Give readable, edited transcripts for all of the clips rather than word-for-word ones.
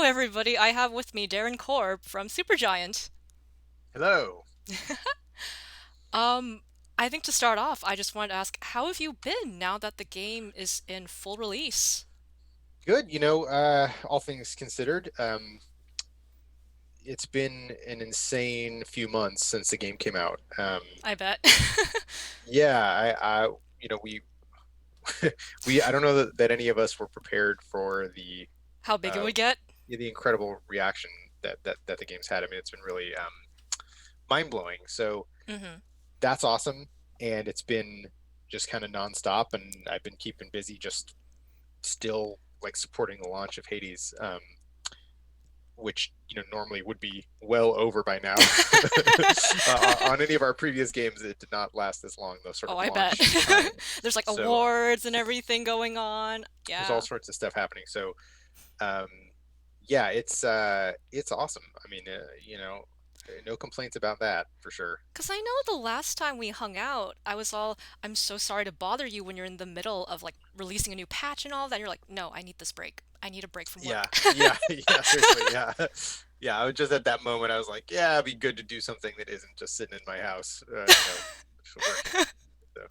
everybody. I have with me Darren Korb from Supergiant. Hello. Um, I think to start off, I just wanted to ask, how have you been now that the game is in full release? Good. All things considered, it's been an insane few months since the game came out. I bet. Yeah, we I don't know that any of us were prepared for How big it uh, would get? the incredible reaction that the game's had. I mean, it's been really mind-blowing. So Hmm. that's awesome, and it's been just kind of nonstop, and I've been keeping busy, just still like supporting the launch of Hades. Which normally would be well over by now. On any of our previous games, it did not last this long, the sort Oh, of I bet. launch time. There's like So awards and everything going on. there's all Yeah. sorts of stuff happening. So um, yeah, it's awesome. I mean, no complaints about that for sure. 'Cause I know the last time we hung out, I'm so sorry to bother you when you're in the middle of like releasing a new patch and all that. And you're like, no, I need this break. I need a break from work. Yeah, yeah, yeah. Seriously, yeah, yeah. I was just at that moment. I was like, yeah, it'd be good to do something that isn't just sitting in my house, working. So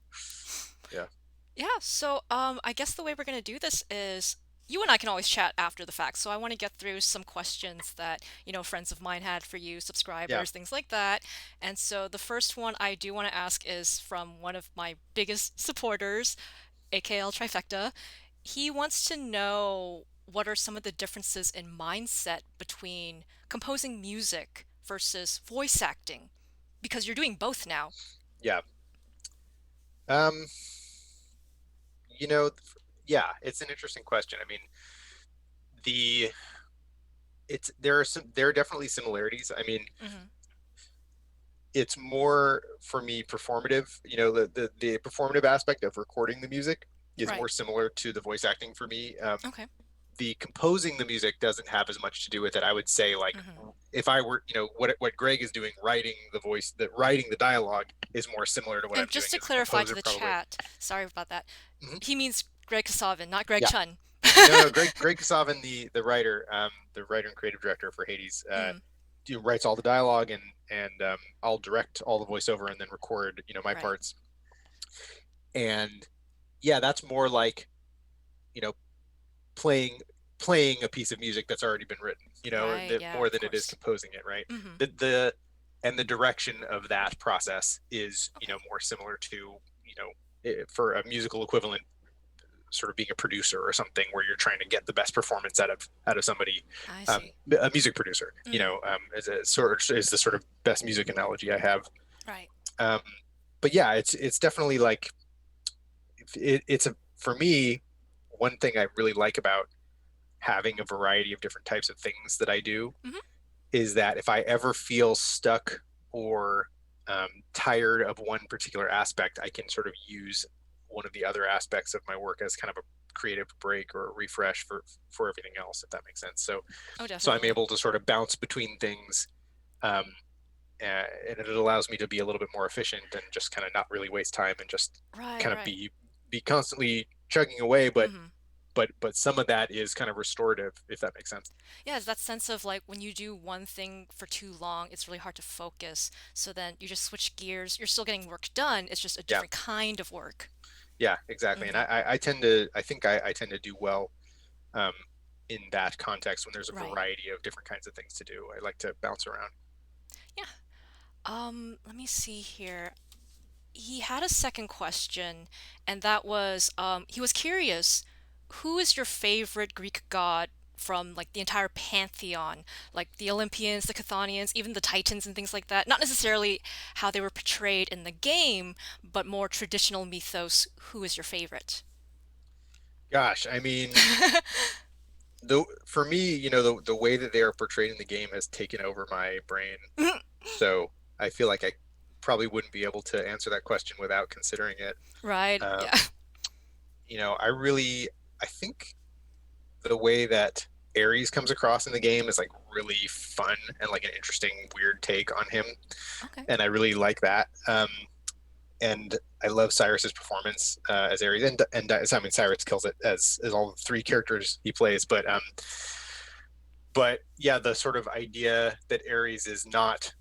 yeah, Yeah, so I guess the way we're gonna do this is you and I can always chat after the fact. So I want to get through some questions that, friends of mine had for you, yeah. subscribers, things like that. And so the first one I do want to ask is from one of my biggest supporters, AKL Trifecta. He wants to know what are some of the differences in mindset between composing music versus voice acting, because you're doing both now. Yeah. Um, You know, yeah, it's an interesting question. I mean, the there are definitely similarities. I mean, Hmm. it's more for me performative. The performative aspect of recording the music is Right. more similar to the voice acting for me. Okay. The composing the music doesn't have as much to do with it. I would say, like, Hmm. if I were, what Greg is doing, writing the dialogue is more similar to what And I'm just doing to as a clarify to composer, the probably. chat, sorry about that. Mhm. He means Greg Kasavin, not Greg Yeah. Chun. No, Greg Kasavin, the writer and creative director for Hades, Mm, writes all the dialogue, and I'll direct all the voiceover and then record my right. parts. And yeah, that's more like you know playing playing a piece of music that's already been written. Right, That yeah, more of than it is course. composing it, right? Hmm. The and the direction of that process is Okay. more similar to for a musical equivalent, sort of being a producer or something, where you're trying to get the best performance out of somebody. I um, see. a music producer, Hmm. is a sort of, is the sort of best music analogy I have. Right. um, but yeah, it's definitely like it's a for me, one thing I really like about having a variety of different types of things that I do Hmm. is that if I ever feel stuck or tired of one particular aspect, I can sort of use one of the other aspects of my work as kind of a creative break or a refresh for everything else, if that makes sense. Oh, So I'm definitely. able to sort of bounce between things, um, and it allows me to be a little bit more efficient and just kind of not really waste time and just Right, kind of right. be constantly chugging away, Hmm. but some of that is kind of restorative, if that makes sense. Yeah, it's that sense of like when you do one thing for too long, it's really hard to focus. So then you just switch gears. You're still getting work done. It's just a Yeah. different kind of work. Yeah, exactly. And Hmm. I tend to, I think I tend to do well, um, in that context when there's a Right. variety of different kinds of things to do. I like to bounce around. Yeah. Let me see here. He had a second question, and that was he was curious, who is your favorite Greek god from like the entire pantheon, like the Olympians, the Chthonians, even the Titans and things like that? Not necessarily how they were portrayed in the game, but more traditional mythos. Who is your favorite? Gosh, I mean, for me, the way that they are portrayed in the game has taken over my brain. So I feel like I probably wouldn't be able to answer that question without considering it. Right? Um, Yeah. I think the way that Ares comes across in the game is like really fun and like an interesting, weird take on him, Okay. and I really like that. And I love Cyrus's performance as Ares, and I mean Cyrus kills it as all the three characters he plays. But but yeah, the sort of idea that Ares is not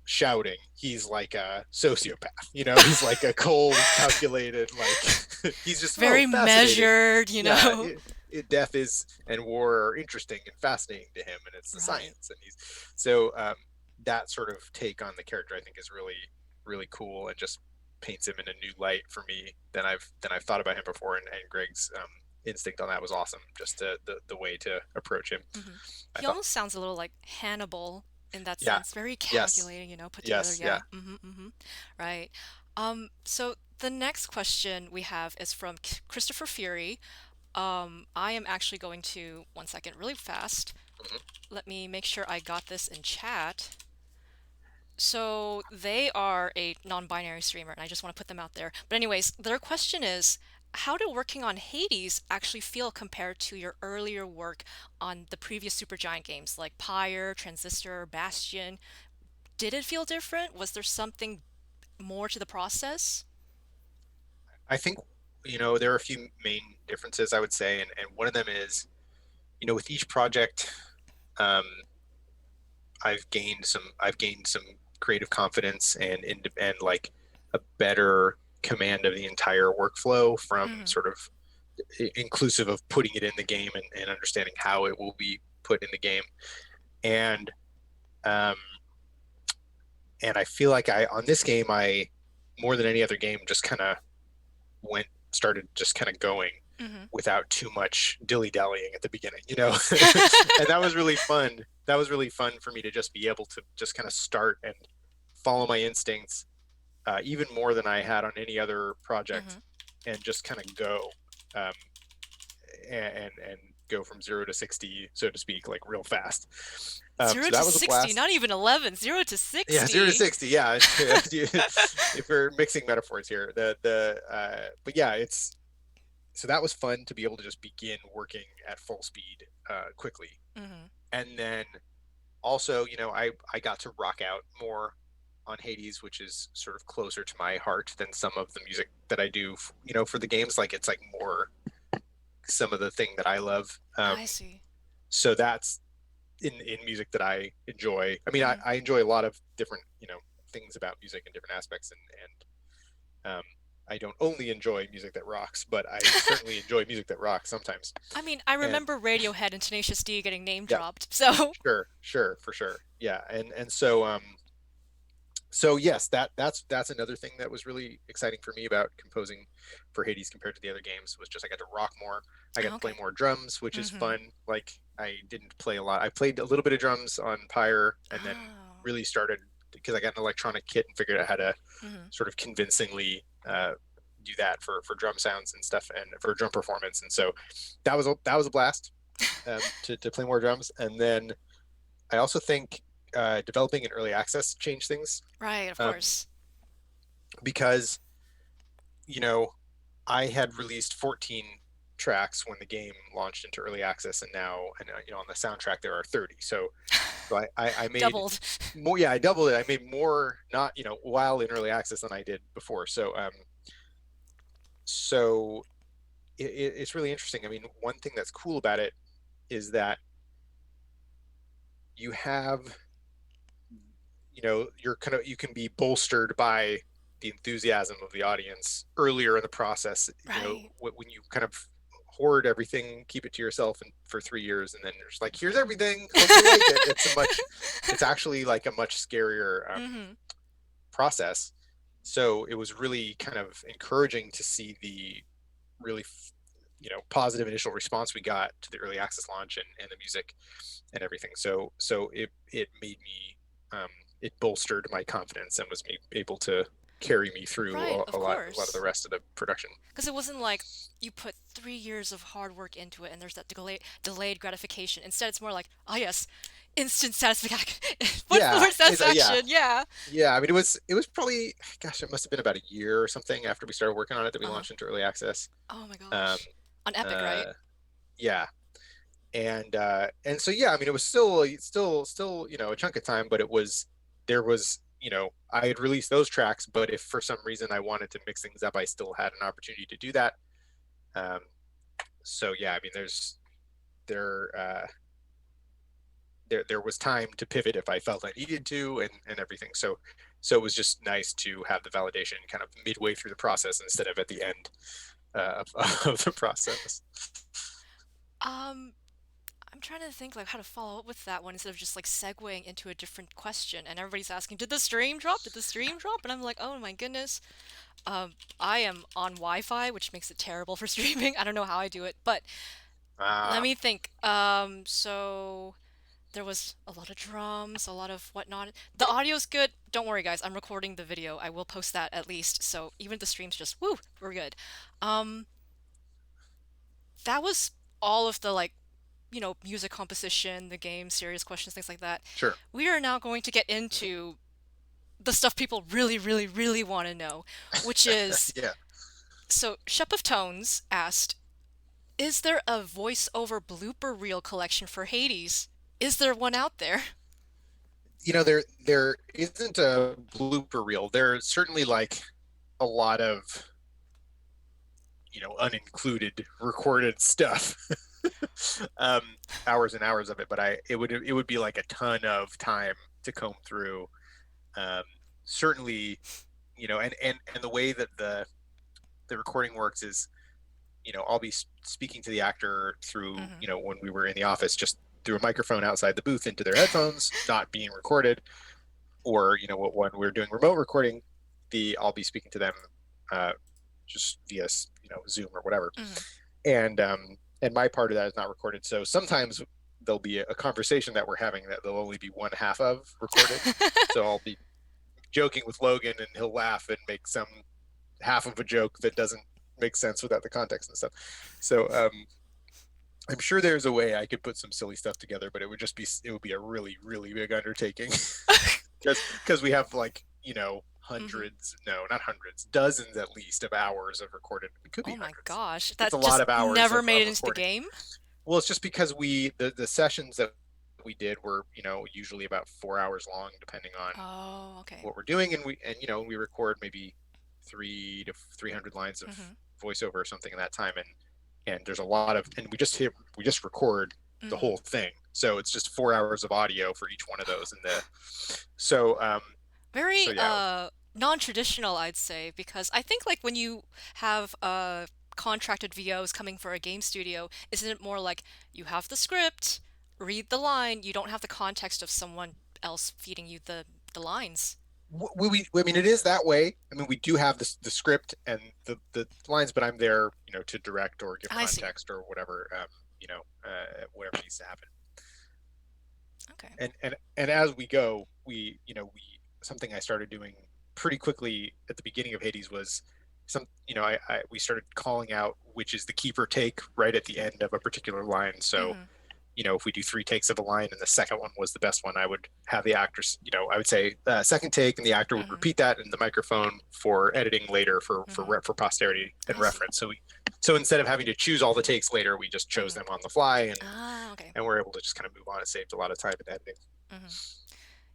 shouting. He's like a sociopath, he's like a cold, calculated, like he's just, oh, Very fascinating. measured, you Yeah, know. death is and war are interesting and fascinating to him, and it's the Right. science, and he's so that sort of take on the character I think is really, really cool, and just paints him in a new light for me than I've thought about him before. And Greg's instinct on that was awesome. Just the way to approach him, I He thought. almost sounds a little like Hannibal in that Yeah. sense. Very Yes. calculating, put together. Yes. Yeah. Yeah. Right. So the next question we have is from Christopher Fury. I am actually going to, one second, really fast. Mhm. Let me make sure I got this in chat. So they are a non-binary streamer, and I just want to put them out there. But anyways, their question is, how did working on Hades actually feel compared to your earlier work on the previous Supergiant games like Pyre, Transistor, Bastion? Did it feel different? Was there something more to the process? I think there are a few main differences I would say, and one of them is with each project, um, I've gained some creative confidence and like a better command of the entire workflow, from Mm-hmm. sort of inclusive of putting it in the game, and understanding how it will be put in the game. And um, and I feel like I on this game, I more than any other game just kind of went started just kind of going Mm-hmm. without too much dilly-dallying at the beginning. And that was really fun. That was really fun for me to just be able to just kind of start and follow my instincts, even more than I had on any other project, Mm-hmm. and just kind of go, um, and go from 0 to 60, so to speak, like real fast. Zero So to that was a 60, blast. not even 11. 0 to Yeah, 0 to 60. 60. Yeah, if we're mixing metaphors here, but yeah, it's so that was fun to be able to just begin working at full speed quickly. Mm-hmm. And then also, I got to rock out more on Hades, which is sort of closer to my heart than some of the music that I do, for the games. Like, it's like more some of the thing that I love. I see. So that's in music that I enjoy. I mean, I, Mm-hmm. I enjoy a lot of different, things about music and different aspects, and I don't only enjoy music that rocks, but I certainly enjoy music that rocks sometimes. I mean, I And remember Radiohead and Tenacious D getting name yeah, dropped, so. sure, for sure. Yeah. And so yes, that's another thing that was really exciting for me about composing for Hades compared to the other games, was just I got to rock more. I got to play Okay. more drums, which is Mm-hmm. fun. Like, I didn't play a lot. I played a little bit of drums on Pyre, and then Oh. really started because I got an electronic kit and figured out how to Mm-hmm. sort of convincingly do that for drum sounds and stuff, and for drum performance. And so that was a blast, to play more drums. And then I also think developing in early access changed things, Right, of um, course. because you know I had released 14 tracks when the game launched into early access, and now, and on the soundtrack there are 30. So I made Doubled. more. Yeah, I doubled it. I made more, not while in early access, than I did before. So it's really interesting. I mean, one thing that's cool about it is that you have, you can be bolstered by the enthusiasm of the audience earlier in the process. Right. When you kind of hoard everything, keep it to yourself, and for 3 years, and then it's like, here's everything. Hope you like it. It's actually like a much scarier Mm-hmm. process. So it was really kind of encouraging to see the really positive initial response we got to the early access launch, and the music and everything. So it made me, it bolstered my confidence and was able to carry me through Right, a of lot of the course. rest of the production. Because it wasn't like you put 3 years of hard work into it and there's that delayed gratification. Instead, it's more like, oh yes, instant satisfaction. What's the Yeah, word? Satisfaction, yeah. yeah. I mean, it was probably, gosh, it must have been about a year or something after we started working on it that we Uh-huh. launched into early access. Oh my Um, gosh. On Epic, right? uh, yeah, and so yeah, I mean, it was still a chunk of time, but there was, I had released those tracks, but if for some reason I wanted to mix things up, I still had an opportunity to do that. um so yeah, I mean, there there was time to pivot if I felt I needed to, and everything. So it was just nice to have the validation kind of midway through the process instead of at the end of the process. Um, I'm trying to think like how to follow up with that one instead of just like segueing into a different question and everybody's asking, did the stream drop? Did the stream drop? And I'm like, oh my goodness. I am on Wi-Fi, which makes it terrible for streaming. I don't know how I do it, but let Ah, me think. So there was a lot of drums, a lot of whatnot. The audio's good. Don't worry, guys. I'm recording the video. I will post that at least. So even if the stream's just woo, we're good. Um, that was all of the like, music composition, the game, serious questions, things like that. sure. We are now going to get into the stuff people really, really, really want to know, which is Yeah. so Shep of Tones asked, is there a voiceover blooper reel collection for Hades? Is there one out there? There isn't a blooper reel. There's certainly like a lot of, unincluded recorded stuff. um, Hours and hours of it, but it would be like a ton of time to comb through. Um, Certainly, and the way that the recording works is, I'll be speaking to the actor through, Mm-hmm. when we were in the office, just through a microphone outside the booth into their headphones, not being recorded, or when we're doing remote recording, the I'll be speaking to them uh, just via Zoom or whatever, Mm-hmm. and my part of that is not recorded. So sometimes there'll be a conversation that we're having that there'll only be one half of recorded. So I'll be joking with Logan, and he'll laugh and make some half of a joke that doesn't make sense without the context and stuff. So I'm sure there's a way I could put some silly stuff together, but it would be a really really big undertaking because we have like Mm-hmm. hundreds, no, not hundreds, dozens at least of hours of recorded. It could be Oh my hundreds. gosh, It's a that lot just of hours never made of it into the recording. game? Well, it's just because the sessions that we did were usually about 4 hours long, depending on Oh, okay. what we're doing, and we record maybe 300 lines of Mm-hmm. voiceover or something in that time, and there's a lot of, and we just record the Mm-hmm. whole thing, so it's just 4 hours of audio for each one of those, and the so Very yeah. non-traditional, I'd say, because I think like when you have contracted VOs coming for a game studio, isn't it more like you have the script, read the line, you don't have the context of someone else feeding you the lines? I mean, it is that way. I mean, we do have the script and the lines, but I'm there, to direct or give I see. context or whatever, whatever needs to happen. Okay. And as we go, we something I started doing pretty quickly at the beginning of Hades was we started calling out which is the keeper take right at the end of a particular line. So Mm-hmm. if we do three takes of a line and the second one was the best one, I would have the actors, I would say second take, and the actor would Mm-hmm. repeat that in the microphone for editing later Mm-hmm. for posterity and I see. reference. So instead of having to choose all the takes later, we just chose Mm-hmm. them on the fly, and Ah, okay. and we're able to just kind of move on. It saved a lot of time in editing. Mm-hmm.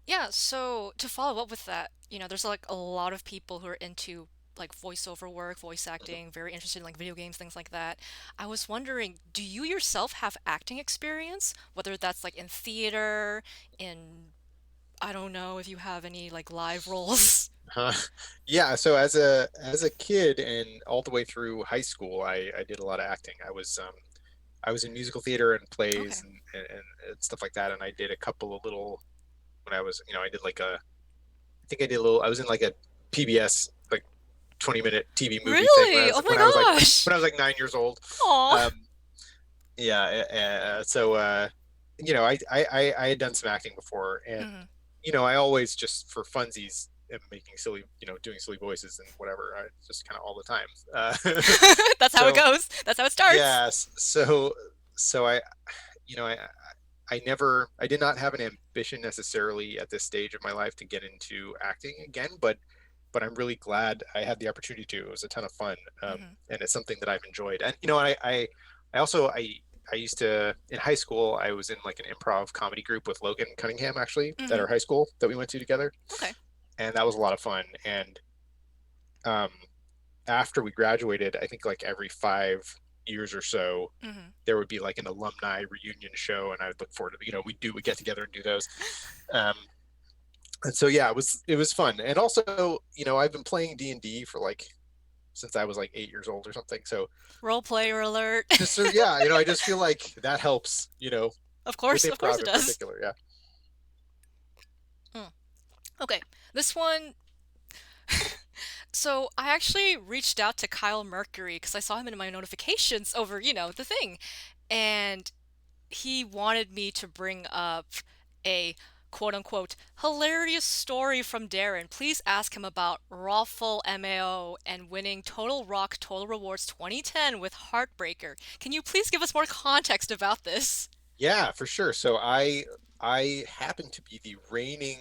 Yeah, so to follow up with that, there's like a lot of people who are into like voiceover work, voice acting, very interested in like video games, things like that. I was wondering, do you yourself have acting experience? Whether that's like in theater, in I don't know if you have any like live roles. Uh, yeah, so as a kid and all the way through high school, I did a lot of acting. I was in musical theater and Okay. plays and stuff like that, and I did a couple of little when I was, I did like I think I did a little. I was in like a PBS like 20-minute TV movie thing Really? Oh my gosh. when I was like 9 years old. Aw. Um, yeah, so I had done some acting before, and Mhm. I always just for funsies am making silly, doing silly voices and whatever. Just kind of all the time. That's how it So goes. That's how it starts. yes, so you know, I I did not have an ambition necessarily at this stage of my life to get into acting again, but I'm really glad I had the opportunity to. It was a ton of fun, Mhm. and it's something that I've enjoyed. And I also I used to in high school I was in like an improv comedy group with Logan Cunningham actually at Mhm. our high school that we went to together, Okay. and that was a lot of fun. And um, after we graduated, I think like every years or so, Hmm. there would be like an alumni reunion show, and I would look forward to, we get together and do those. Um, and so yeah, it was fun. And also, I've been playing D&D for like since I was like 8 years old or something. So Role player alert. just so yeah, I just feel like that helps, with Of course improv it in does. particular. Yeah. Mm. Okay, this one. So I actually reached out to Kyle Mercury because I saw him in my notifications over, the thing. And he wanted me to bring up a quote unquote hilarious story from Darren. Please ask him about Raffle MAO and winning Total Rock Total Rewards 2010 with Heartbreaker. Can you please give us more context about this? Yeah, for sure. So I happen to be the reigning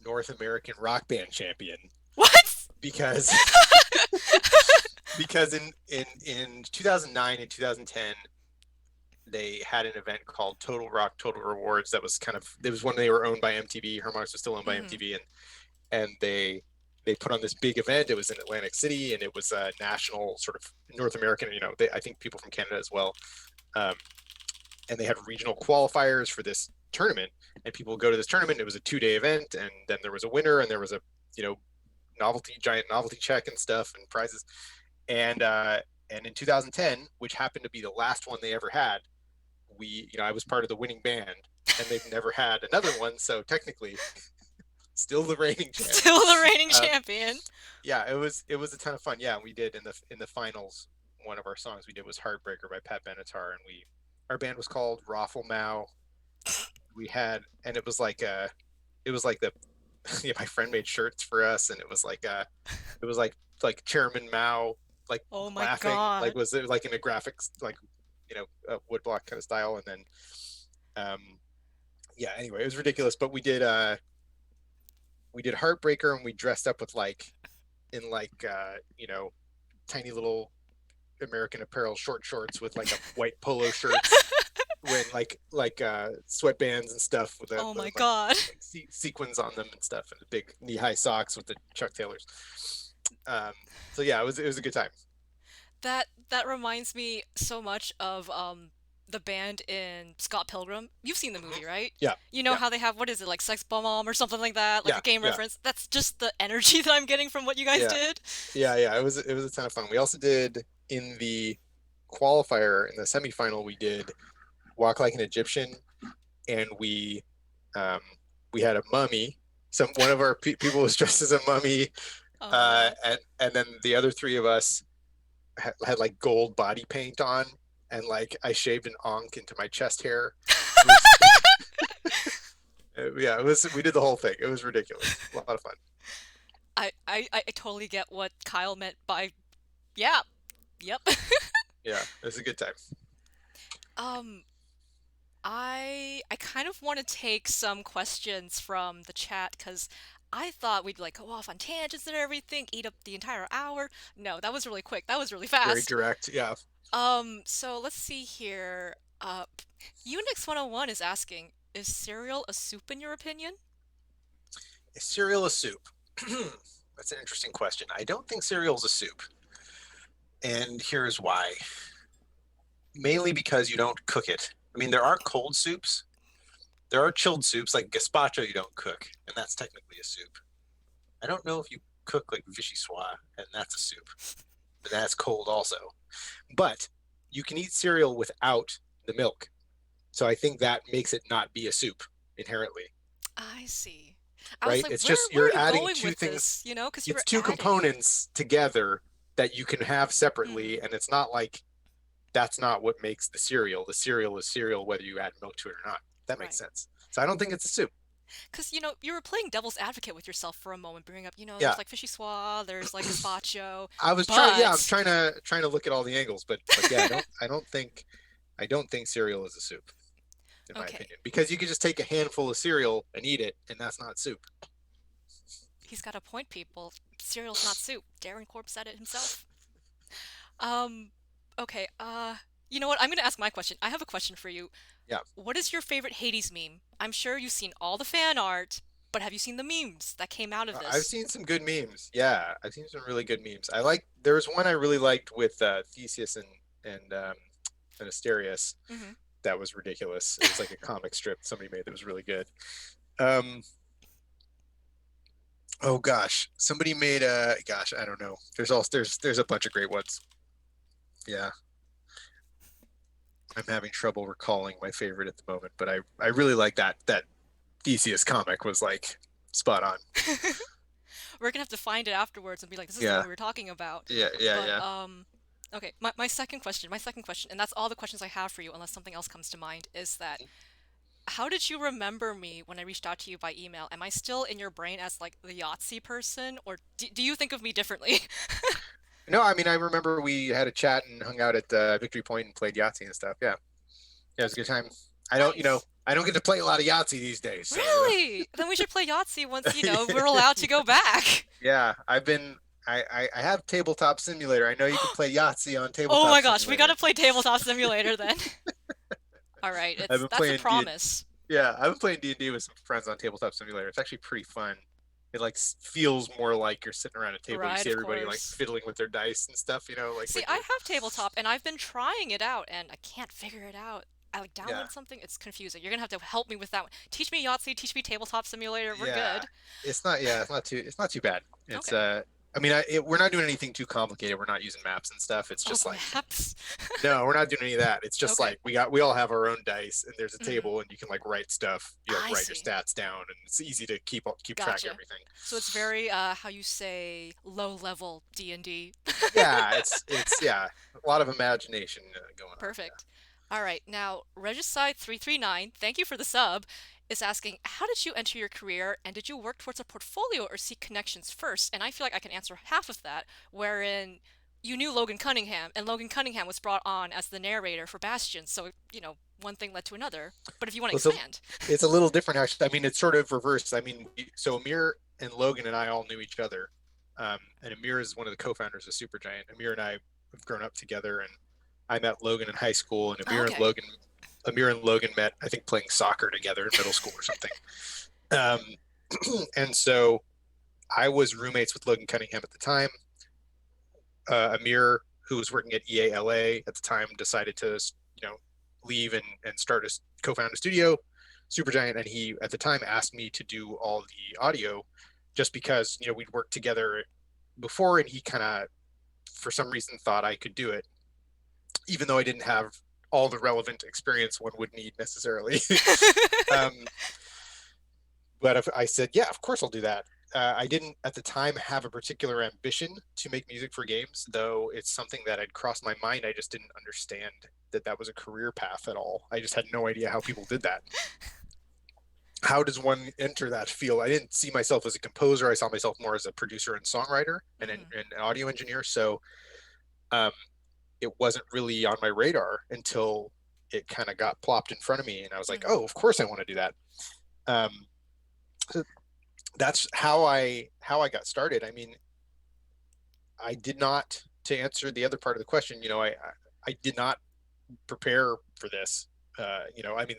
North American rock band champion What? because because in 2009 and 2010 they had an event called Total Rock Total Rewards that was it was when they were owned by MTV. Harmonix was still owned by Hmm. MTV, and they put on this big event. It was in Atlantic City, and it was a national sort of North American. I think people from Canada as well. Um, and they had regional qualifiers for this tournament, and people would go to this tournament. It was a 2-day event, and then there was a winner, and there was a you know giant novelty check and stuff and prizes. And in 2010, which happened to be the last one they ever had, I was part of the winning band, and they've never had another one. So technically, still the reigning champ. Still the reigning Um, champion. yeah, it was a ton of fun. Yeah, we did in the finals. One of our songs we did was "Heartbreaker" by Pat Benatar, and our band was called Raffle Mao. We had, and it was like the yeah, my friend made shirts for us, and it was like Chairman Mao, like Oh my laughing, like god. was it like in a graphics like a woodblock kind of style, and then um yeah, anyway, it was ridiculous. But we did Heartbreaker, and we dressed up with like in like tiny little American Apparel short shorts with like a white polo shirts, when sweatbands and stuff Oh my like god. sequins on them and stuff, and the big knee-high socks with the Chuck Taylors. Um, so yeah, it was a good time. That reminds me so much of the band in Scott Pilgrim. You've seen the Mhm. movie, right? Yeah, You know yeah, how they have what is it, like Sex Bomb or something like that, like a yeah, game yeah, reference. That's just the energy that I'm getting from what you guys yeah, did. yeah. It was a ton of fun. We also did in the qualifier in the semifinal. We did Walk Like an Egyptian, and um, we had a mummy. One of our people was dressed as a mummy, Oh. and then the other three of us had like gold body paint on, and like I shaved an onk into my chest hair. It was yeah, it was we did the whole thing. It was ridiculous. A lot of fun. I totally get what Kyle meant by yeah. Yep. Yeah, it was a good time. um I kind of want to take some questions from the chat because I thought we'd like go off on tangents and everything, eat up the entire hour. No, that was really quick. That was really Very fast. direct. Yeah. So let's see here. Unix 101 is asking, is cereal a soup in your opinion? Is cereal a soup? That's an interesting question. I don't think cereal is a soup, and here's why. Mainly because you don't cook it. I mean, there are cold soups. There are chilled soups like gazpacho you don't cook, and that's technically a soup. I don't know if you cook like vichyssoise, and that's a soup, but that's cold also. But you can eat cereal without the milk. So I think that makes it not be a soup inherently, I see. I was right? like, It's where just where are you're you adding going two with things. this? Because you It's were two adding it. components together that you can have separately, Mm-hmm. and it's not like that's not what makes the cereal. The cereal is cereal whether you add milk to it or not. That makes Right. sense. So I don't think it's a soup. Because, you were playing devil's advocate with yourself for a moment, bringing up, Yeah, there's like fishy swa, there's like gazpacho, I was trying. Yeah, I'm but trying to look at all the angles, but yeah, I don't think cereal is a soup, in my okay, opinion, because you could just take a handful of cereal and eat it, and that's not soup. he's got a point, people. Cereal's not soup. Darren Korb said it himself. Um, okay, you know what? I'm gonna ask my question. I have a question for you. Yeah. What is your favorite Hades meme? I'm sure you've seen all the fan art. But have you seen the memes that came out of I've this? seen some good memes. Yeah, I've seen some really good memes. There was one I really liked with Theseus and Asterius Hmm. that was ridiculous. It was like a comic strip somebody made that was really good. Um, oh gosh, somebody made a gosh, I don't know. There's a bunch of great ones. Yeah, I'm having trouble recalling my favorite at the moment, but I really like that Theseus comic was like spot on. We're gonna have to find it afterwards and be like, this is the one Yeah, we were talking about. yeah, yeah, But yeah. okay, my second question, and that's all the questions I have for you, unless something else comes to mind, is that how did you remember me when I reached out to you by email? Am I still in your brain as like the Yahtzee person, or do you think of me differently? No, I mean I remember we had a chat and hung out at Victory Point and played Yahtzee and stuff. Yeah, yeah, it was a good time. Nice. I don't get to play a lot of Yahtzee these days, so Really? Then we should play Yahtzee once, we're yeah, allowed to go back. yeah. I have Tabletop Simulator. I know you can play Yahtzee on Oh Tabletop my gosh, we Simulator. gotta play Tabletop Simulator then. All right, I've it's been that's a playing D promise. Yeah, I've been playing D&D with some friends on Tabletop Simulator. It's actually pretty fun. It like feels more like you're sitting around a table. You Right, see of everybody like course. fiddling with their dice and stuff, like See, when I you're have tabletop and I've been trying it out and I can't figure it out. I like yeah. downloaded something, it's confusing. You're gonna have to help me with that one. Teach me Yahtzee, teach me Tabletop Simulator, we're Yeah, good. it's not too bad. It's Okay. I mean, we're not doing anything too complicated. We're not using maps and stuff. It's Oh, just like maps. no, we're not doing any of that. It's just Okay. like we all have our own dice and there's a Hmm. table and you can like write stuff. You like I write your see. stats down and it's easy to keep track of Gotcha. everything. So it's very how you say low level D&D. Yeah, it's yeah, a lot of imagination going on. Perfect. All right. Now, Regicide339, thank you for the sub, is asking, how did you enter your career and did you work towards a portfolio or seek connections first? And I feel like I can answer half of that, wherein you knew Logan Cunningham, and Logan Cunningham was brought on as the narrator for Bastion. So, one thing led to another. But if you want to Well, expand. it's a little different actually. I mean, it's sort of reversed. I mean, so Amir and Logan and I all knew each other, and Amir is one of the co-founders of Supergiant. Amir and I have grown up together, and I met Logan in high school, and Oh, okay. Amir and Logan met, I think, playing soccer together in middle school or something. Um, and so I was roommates with Logan Cunningham at the time. Amir, who was working at EALA at the time, decided to leave and start a co-found a studio, Supergiant, and he at the time asked me to do all the audio, just because we'd worked together before, and he kind of for some reason thought I could do it, even though I didn't have all the relevant experience one would need necessarily. um, but if I said, yeah, of course I'll do that. I didn't at the time have a particular ambition to make music for games, though it's something that had crossed my mind. I just didn't understand that was a career path at all. I just had no idea how people did that. How does one enter that field? I didn't see myself as a composer. I saw myself more as a producer and songwriter Hmm. an audio engineer. So um, it wasn't really on my radar until it kind of got plopped in front of me, and I was like, Hmm. oh, of course I want to do that. Um, so that's how I got started. I mean, I did not to answer the other part of the question. I did not prepare for this. I mean,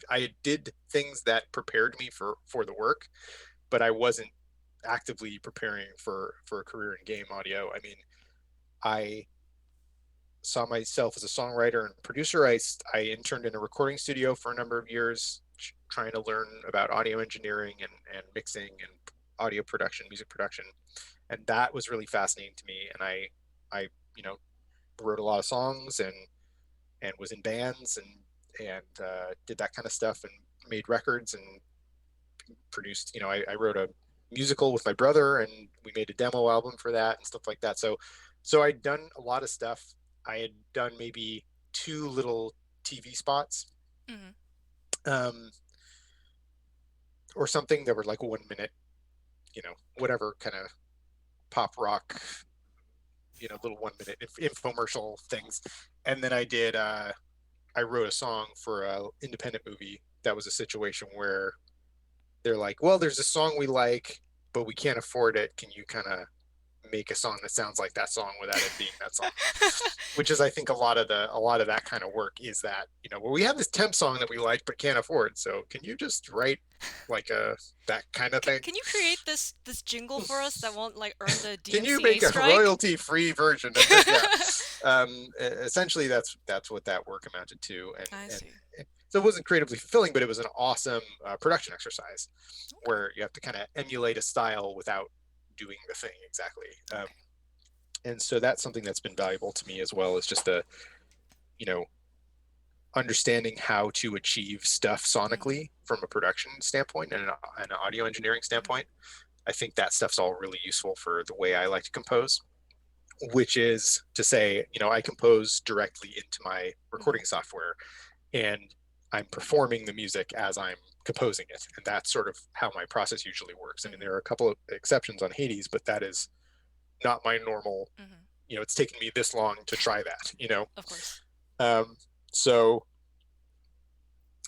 I did things that prepared me for the work, but I wasn't actively preparing for a career in game audio. I mean, I saw myself as a songwriter and producer. I interned in a recording studio for a number of years, trying to learn about audio engineering and mixing and audio production, music production, and that was really fascinating to me. And I you know wrote a lot of songs and was in bands and did that kind of stuff and made records and produced. I wrote a musical with my brother and we made a demo album for that and stuff like that. So I'd done a lot of stuff. I had done maybe two little TV spots, Hmm. um, or something that were like 1 minute, whatever kind of pop rock, little 1 minute infomercial things. And then I wrote a song for a independent movie that was a situation where they're like, well, there's a song we like, but we can't afford it. Can you kind of make a song that sounds like that song without it being that song. Which is, I think, a lot of that kind of work is that, well, we have this temp song that we like but can't afford, so can you just write like a that kind of thing? Can you create this jingle for us that won't like earn the Can you DMCA make a strike? royalty-free version of this? Yeah. Essentially, that's what that work amounted to, I and see. so it wasn't creatively fulfilling, but it was an awesome production exercise Okay. where you have to kind of emulate a style without doing the thing exactly. Okay. And so that's something that's been valuable to me as well, is just the you know understanding how to achieve stuff Mhm. sonically from a production standpoint and an audio engineering Mhm. standpoint. I think that stuff's all really useful for the way I like to compose, which is to say, I compose directly into my Mhm. recording software, and I'm performing the music as I'm composing it. And that's sort of how my process usually works. I mean, Mhm. there are a couple of exceptions on Hades, but that is not my normal, Mhm. it's taken me this long to try that. Of course. Um, so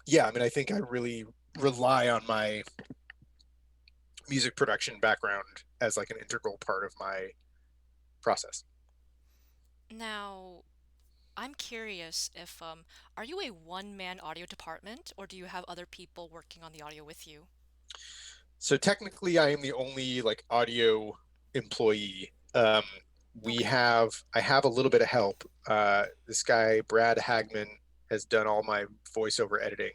yeah, I mean, I think I really rely on my music production background as like an integral part of my process. Now, I'm curious if are you a one-man audio department or do you have other people working on the audio with you? So technically, I am the only like audio employee. Okay. I have a little bit of help. This guy, Brad Hagman, has done all my voiceover editing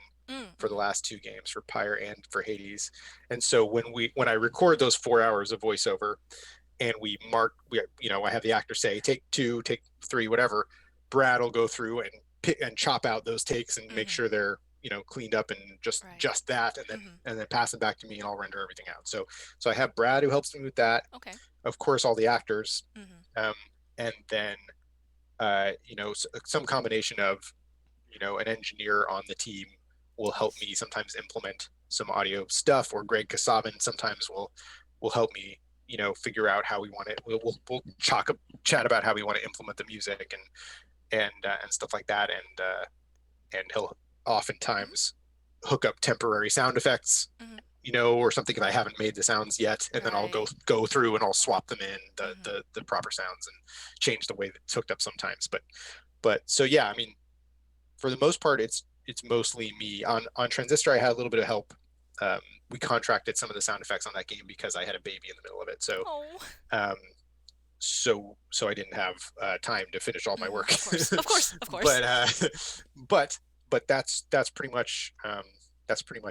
for the Mm-hmm. last two games, for Pyre and for Hades. And so when I record those 4 hours of voiceover and I have the actor say take two, take three, whatever. Brad will go through and chop out those takes and make Mm-hmm. sure they're cleaned up and Right. just that, and then Mm-hmm. pass it back to me, and I'll render everything out. So I have Brad who helps me with that. Okay. Of course, all the actors, Mm-hmm. um, and then some combination of an engineer on the team will help Yes. me sometimes implement some audio stuff, or Greg Kasabin sometimes will help me figure out how we want it. We'll chat about how we want to implement the music and stuff like that, and he'll Mm-hmm. oftentimes hook up temporary sound effects, Mm-hmm. or something if I haven't made the sounds yet, and then I'll go Right. go through and I'll swap them in the Mm-hmm. the, the proper sounds and change the way that it's hooked up sometimes. But so yeah, I mean, for the most part, it's mostly me. On Transistor, I had a little bit of help. Um, we contracted some of the sound effects on that game because I had a baby in the middle of it. So Oh. um, so I didn't have time to finish all my Mm-hmm. work. Of course. Of course. Of course. but but that's pretty much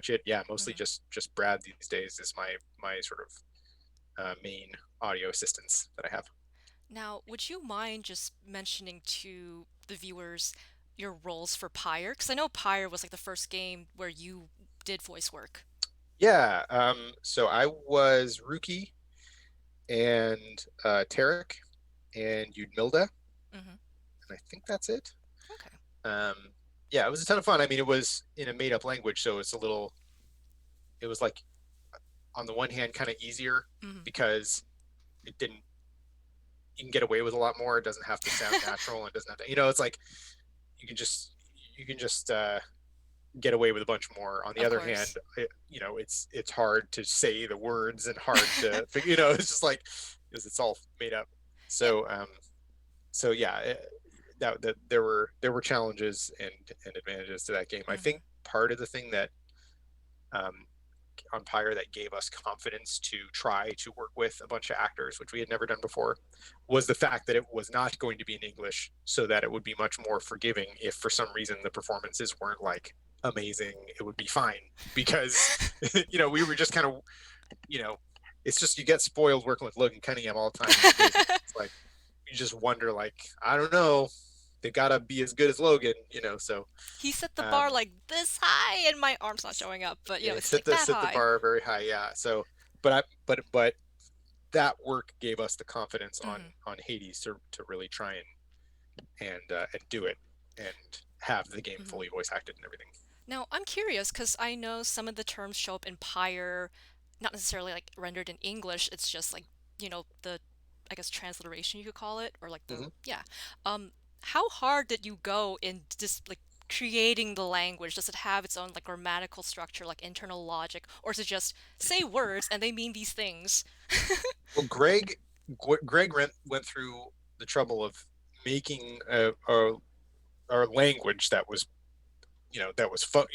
it. Yeah, mostly Mm-hmm. just Brad these days is my sort of main audio assistants that I have. Now, would you mind just mentioning to the viewers your roles for Pyre? Because I know Pyre was like the first game where you did voice work. Yeah. So I was Rookie and Tarek and Yudmilda, Mm-hmm. and I think that's it. Okay. Um, yeah, it was a ton of fun. I mean, it was in a made up language, so it was like on the one hand kind of easier Mm-hmm. because it didn't you can get away with a lot more. It doesn't have to sound natural, and it doesn't have to, it's like you can just get away with a bunch more. On the Of other hand, course. it's hard to say the words and hard to figure. It's just like because it's all made up. Yeah. So yeah, that there were challenges and advantages to that game. I Mm-hmm. think part of the thing that um, on Pyre that gave us confidence to try to work with a bunch of actors, which we had never done before, was the fact that it was not going to be in English, so that it would be much more forgiving if for some reason the performances weren't like amazing. It would be fine because we were just kind of you know it's just you get spoiled working with Logan Cunningham all the time. He's amazing. It's like you just wonder, like, I don't know, they gotta be as good as Logan. So He set the um, bar like this high, and my arm's not showing up, but yeah, it's like that set the high. bar very high. Yeah. So, but that work gave us the confidence on Mm-hmm. Hades to really try and do it and have the game Mm-hmm. fully voice acted and everything. Now, I'm curious because I know some of the terms show up in Pyre, not necessarily like rendered in English. It's just like, the, I guess, transliteration you could call it, or like Mm-hmm. yeah. How hard did you go in just like creating the language? Does it have its own like grammatical structure, like internal logic, or is it just say words and they mean these things? Well, Greg. Greg went through the trouble of making a language that was, that was fun.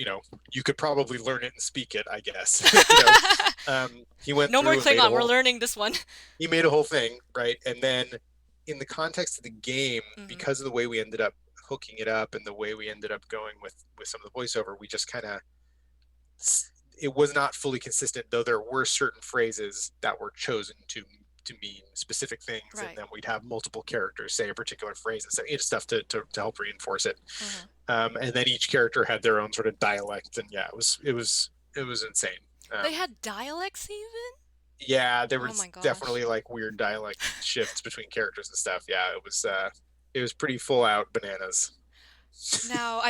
You could probably learn it and speak it, I guess. He went No more through and made a Klingon. We're whole learning this one. he made a whole thing, right? And then in the context of the game, Hmm. because of the way we ended up hooking it up and the way we ended up going with some of the voiceover, we just kind of, it was not fully consistent, though there were certain phrases that were chosen to mean specific things, and Right. then we'd have multiple characters say a particular phrase and say stuff to help reinforce it. Hmm. And then each character had their own sort of dialect, and yeah, it was insane. They had dialects even? Yeah, there Oh was my gosh. definitely like weird dialect shifts between characters and stuff. Yeah, it was pretty full out bananas. Now,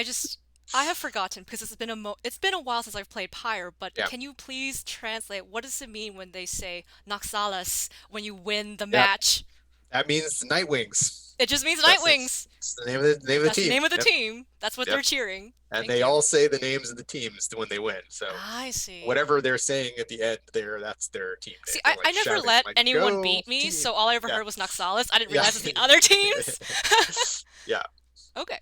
I have forgotten because it's been a while since I've played Pyre, but Yeah, can you please translate what does it mean when they say Noxalis when you win the yeah, match? that means Nightwings. It just means That's Nightwings. it's the name of the That's the team. name of the Yep, team. That's what yep. they're cheering. And Thank they you. all say the names of the teams when they win. So I see. whatever they're saying at the end there, that's their team name. See, They're I like never shouting let like anyone "Go beat me, team!" so all I ever Yeah, heard was Noxalis. I didn't yeah, realize it's the other teams. yeah, Okay.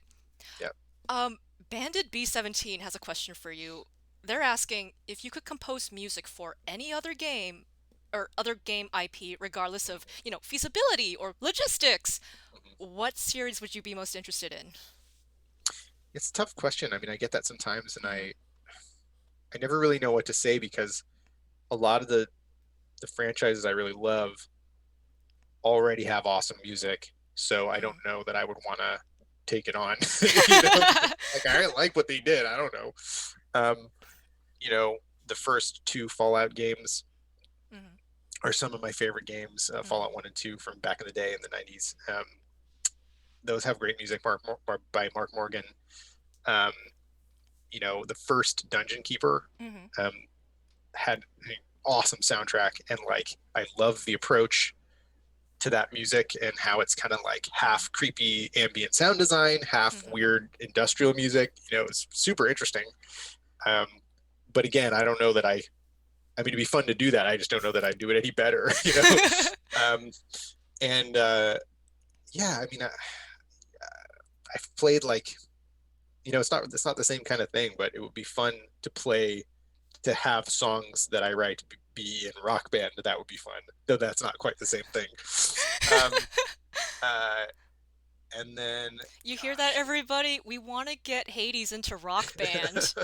yeah. Bandit B17 has a question for you. They're asking if you could compose music for any other game or other game IP, regardless of, feasibility or logistics, Mhm. what series would you be most interested in? It's a tough question. I mean, I get that sometimes, and Hmm. I never really know what to say because a lot of the franchises I really love already have awesome music. So I don't Hmm. know that I would want to take it on. Like I like what they did. I don't know. Um, you know, the first two Fallout games Hmm. are some of my favorite games. Hmm. Fallout 1 and 2 from back in the day in the 90s. Those have great music by Mark Morgan. Um, the first Dungeon Keeper Hmm. um, had an awesome soundtrack, and like I love the approach to that music and how it's kind of like half Hmm. creepy ambient sound design, half Hmm. weird industrial music. It's super interesting. Um, but again, I don't know that I mean, it'd be fun to do that. I just don't know that I'd do it any better, Um, and yeah, I mean, I've played like, it's not the same kind of thing, but it would be fun to play, to have songs that I write be in Rock Band. That would be fun, though that's not quite the same thing. Um, uh, and then, You hear that, gosh, everybody? We want to get Hades into Rock Band.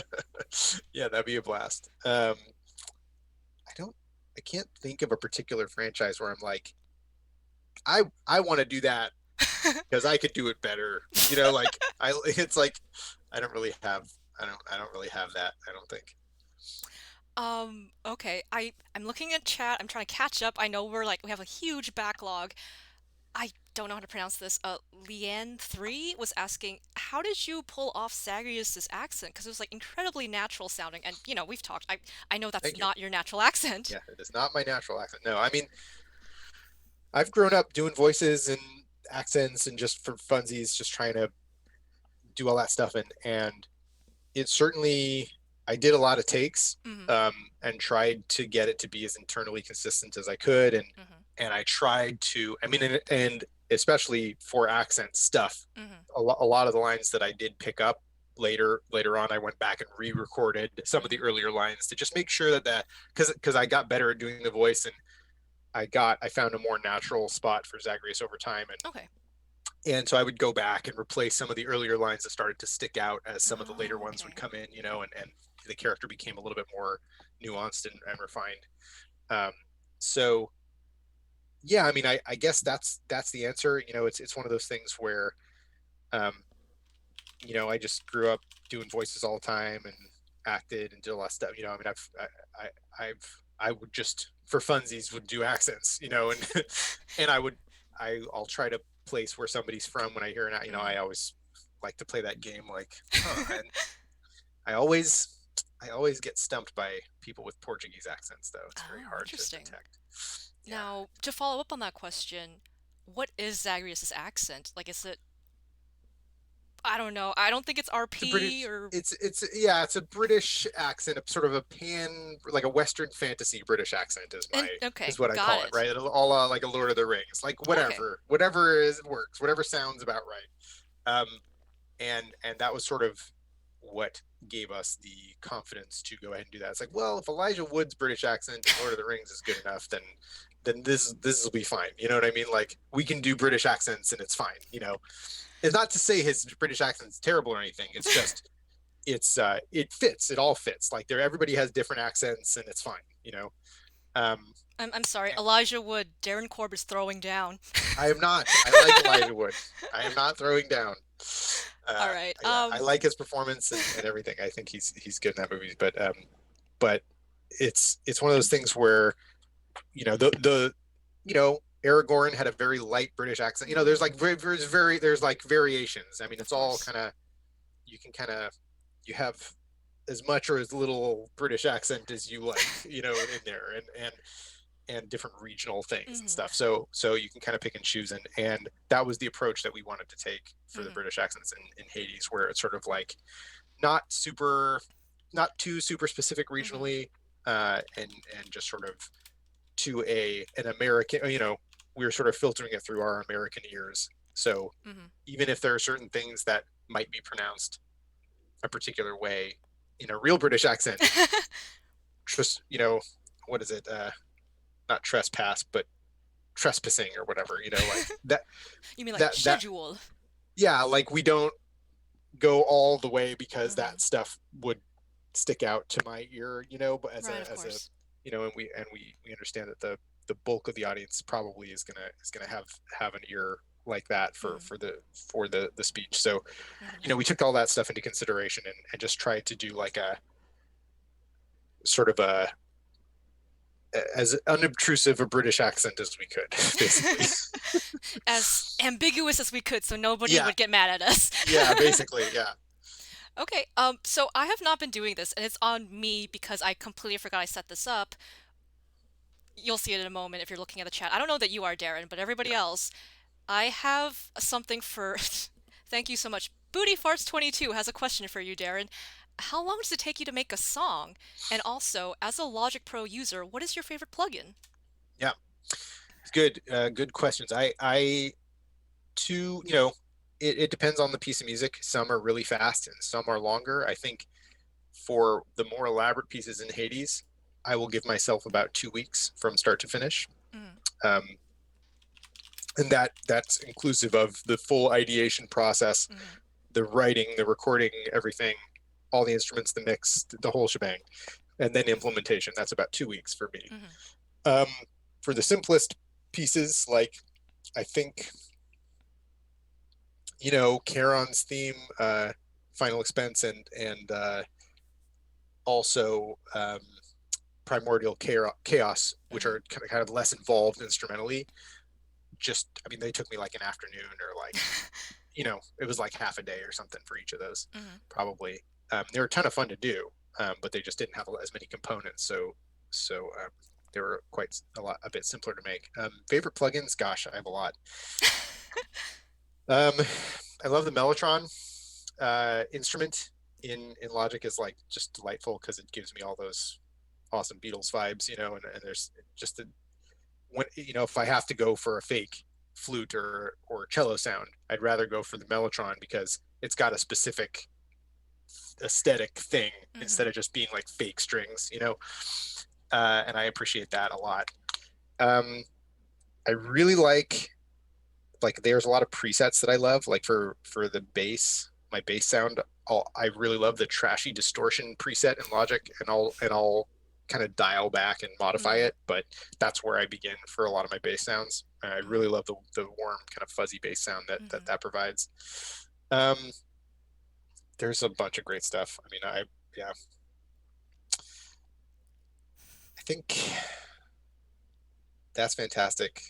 yeah, that'd be a blast. I don't, I can't think of a particular franchise where I'm like, I want to do that because I could do it better. Like it's like I don't really have that. I don't think. Okay. I'm looking at chat. I'm trying to catch up. I know we have a huge backlog. I don't know how to pronounce this. Leanne3 was asking, how did you pull off Zagreus's accent? Because it was like incredibly natural sounding, and we've talked. I know that's Thank you. not your natural accent. Yeah, it is not my natural accent. No, I mean, I've grown up doing voices and accents and just for funsies, just trying to do all that stuff, and it certainly, I did a lot of takes, Mm-hmm. and tried to get it to be as internally consistent as I could, and Mm-hmm. I tried to. I mean, and especially for accent stuff, Mm-hmm. a lot of the lines that I did pick up later on, I went back and re-recorded some of the Mm-hmm. earlier lines to just make sure that because I got better at doing the voice, and I found a more natural spot for Zagreus over time, Okay. and so I would go back and replace some of the earlier lines that started to stick out as some of the later Oh, ones would okay. come in, and the character became a little bit more nuanced and refined. Um, so yeah, I mean, I guess that's the answer. It's one of those things where, um, I just grew up doing voices all the time and acted and did a lot of stuff. I mean, I would just for funsies would do accents, and and I'll try to place where somebody's from when I hear it. I Mm-hmm. always like to play that game, like, and I always I always get stumped by people with Portuguese accents, though. It's very Oh, hard to interesting. detect. Yeah. Now, to follow up on that question, what is Zagreus's accent? Like, is it I don't know. I don't think it's It's a RP British. or It's yeah. It's a British accent, sort of a pan, like a Western fantasy British accent and okay, is what I got call it, it. right? All like a Lord of the Rings, like Okay. whatever is works, whatever sounds about right. And that was sort of what gave us the confidence to go ahead and do that. It's like, well, if Elijah Wood's British accent in Lord of the Rings is good enough, then this will be fine. You know what I mean? Like we can do British accents and it's fine. It's not to say his British accent's terrible or anything. It's just it fits. It all fits. Like there, everybody has different accents and it's fine. Um, I'm sorry. Elijah Wood, Darren Korb is throwing down. I am not. I like Elijah Wood. I am not throwing down. All right. Yeah, I like his performance and everything. I think he's good in that movie. But it's one of those things where Aragorn had a very light British accent. There's like there's like variations. I mean, Of it's all course. you can you have as much or as little British accent as you like, in there, and different regional things and Hmm. stuff. So you can kind of pick and choose, and that was the approach that we wanted to take for the Hmm. British accents in Hades, where it's sort of like not super, not too super specific Hmm. regionally, and just sort of to an American, we were sort of filtering it through our American ears. So Hmm. even if there are certain things that might be pronounced a particular way in a real British accent, just what is it? Not trespass, but trespassing or whatever. Like that You mean like that schedule? yeah, like we don't go all the way because Hmm. that stuff would stick out to my ear, but Right, of as a course. and we understand that the bulk of the audience probably is gonna have an ear like that for Hmm. the speech. So Hmm. we took all that stuff into consideration and just tried to do like a sort of a as unobtrusive a British accent as we could, basically. As ambiguous as we could so nobody Yeah, would get mad at us. yeah, basically, yeah, Okay, so I have not been doing this, and it's on me because I completely forgot I set this up. You'll see it in a moment if you're looking at the chat. I don't know that you are, Darren, but everybody yeah, else, I have something for. Thank you so much. Booty Farts 22 has a question for you, Darren. How long does it take you to make a song? And also, as a Logic Pro user, what is your favorite plugin? yeah. Good questions. I too, it depends on the piece of music. Some are really fast and some are longer. I think for the more elaborate pieces in Hades, I will give myself about 2 weeks from start to finish. Mm, Um, and that's inclusive of the full ideation process, mm, the writing, the recording, everything, all the instruments, the mix, the whole shebang, and then implementation. That's about 2 weeks for me. mm, Um, for the simplest pieces, like I think Charon's theme, Final Expense, and also Primordial Chaos, which mm, are kind of less involved instrumentally. Just, I mean, they took me like an afternoon, or like it was like half a day or something for each of those, mm. probably. They were a ton of fun to do, but they just didn't have as many components, so they were quite a bit simpler to make. Favorite plugins? Gosh, I have a lot. Um, I love the Mellotron instrument in Logic is like just delightful because it gives me all those awesome Beatles vibes, and there's just when if I have to go for a fake flute or cello sound, I'd rather go for the Mellotron because it's got a specific aesthetic thing instead Hmm. of just being like fake strings. And I appreciate that a lot. Um, I really like there's a lot of presets that I love, like for the bass, my bass sound. I really love the trashy distortion preset in Logic, and I'll kind of dial back and modify Hmm. it, but that's where I begin for a lot of my bass sounds. I really love the warm kind of fuzzy bass sound that that, Hmm. that provides. Um, there's a bunch of great stuff. I mean, yeah, I think that's fantastic.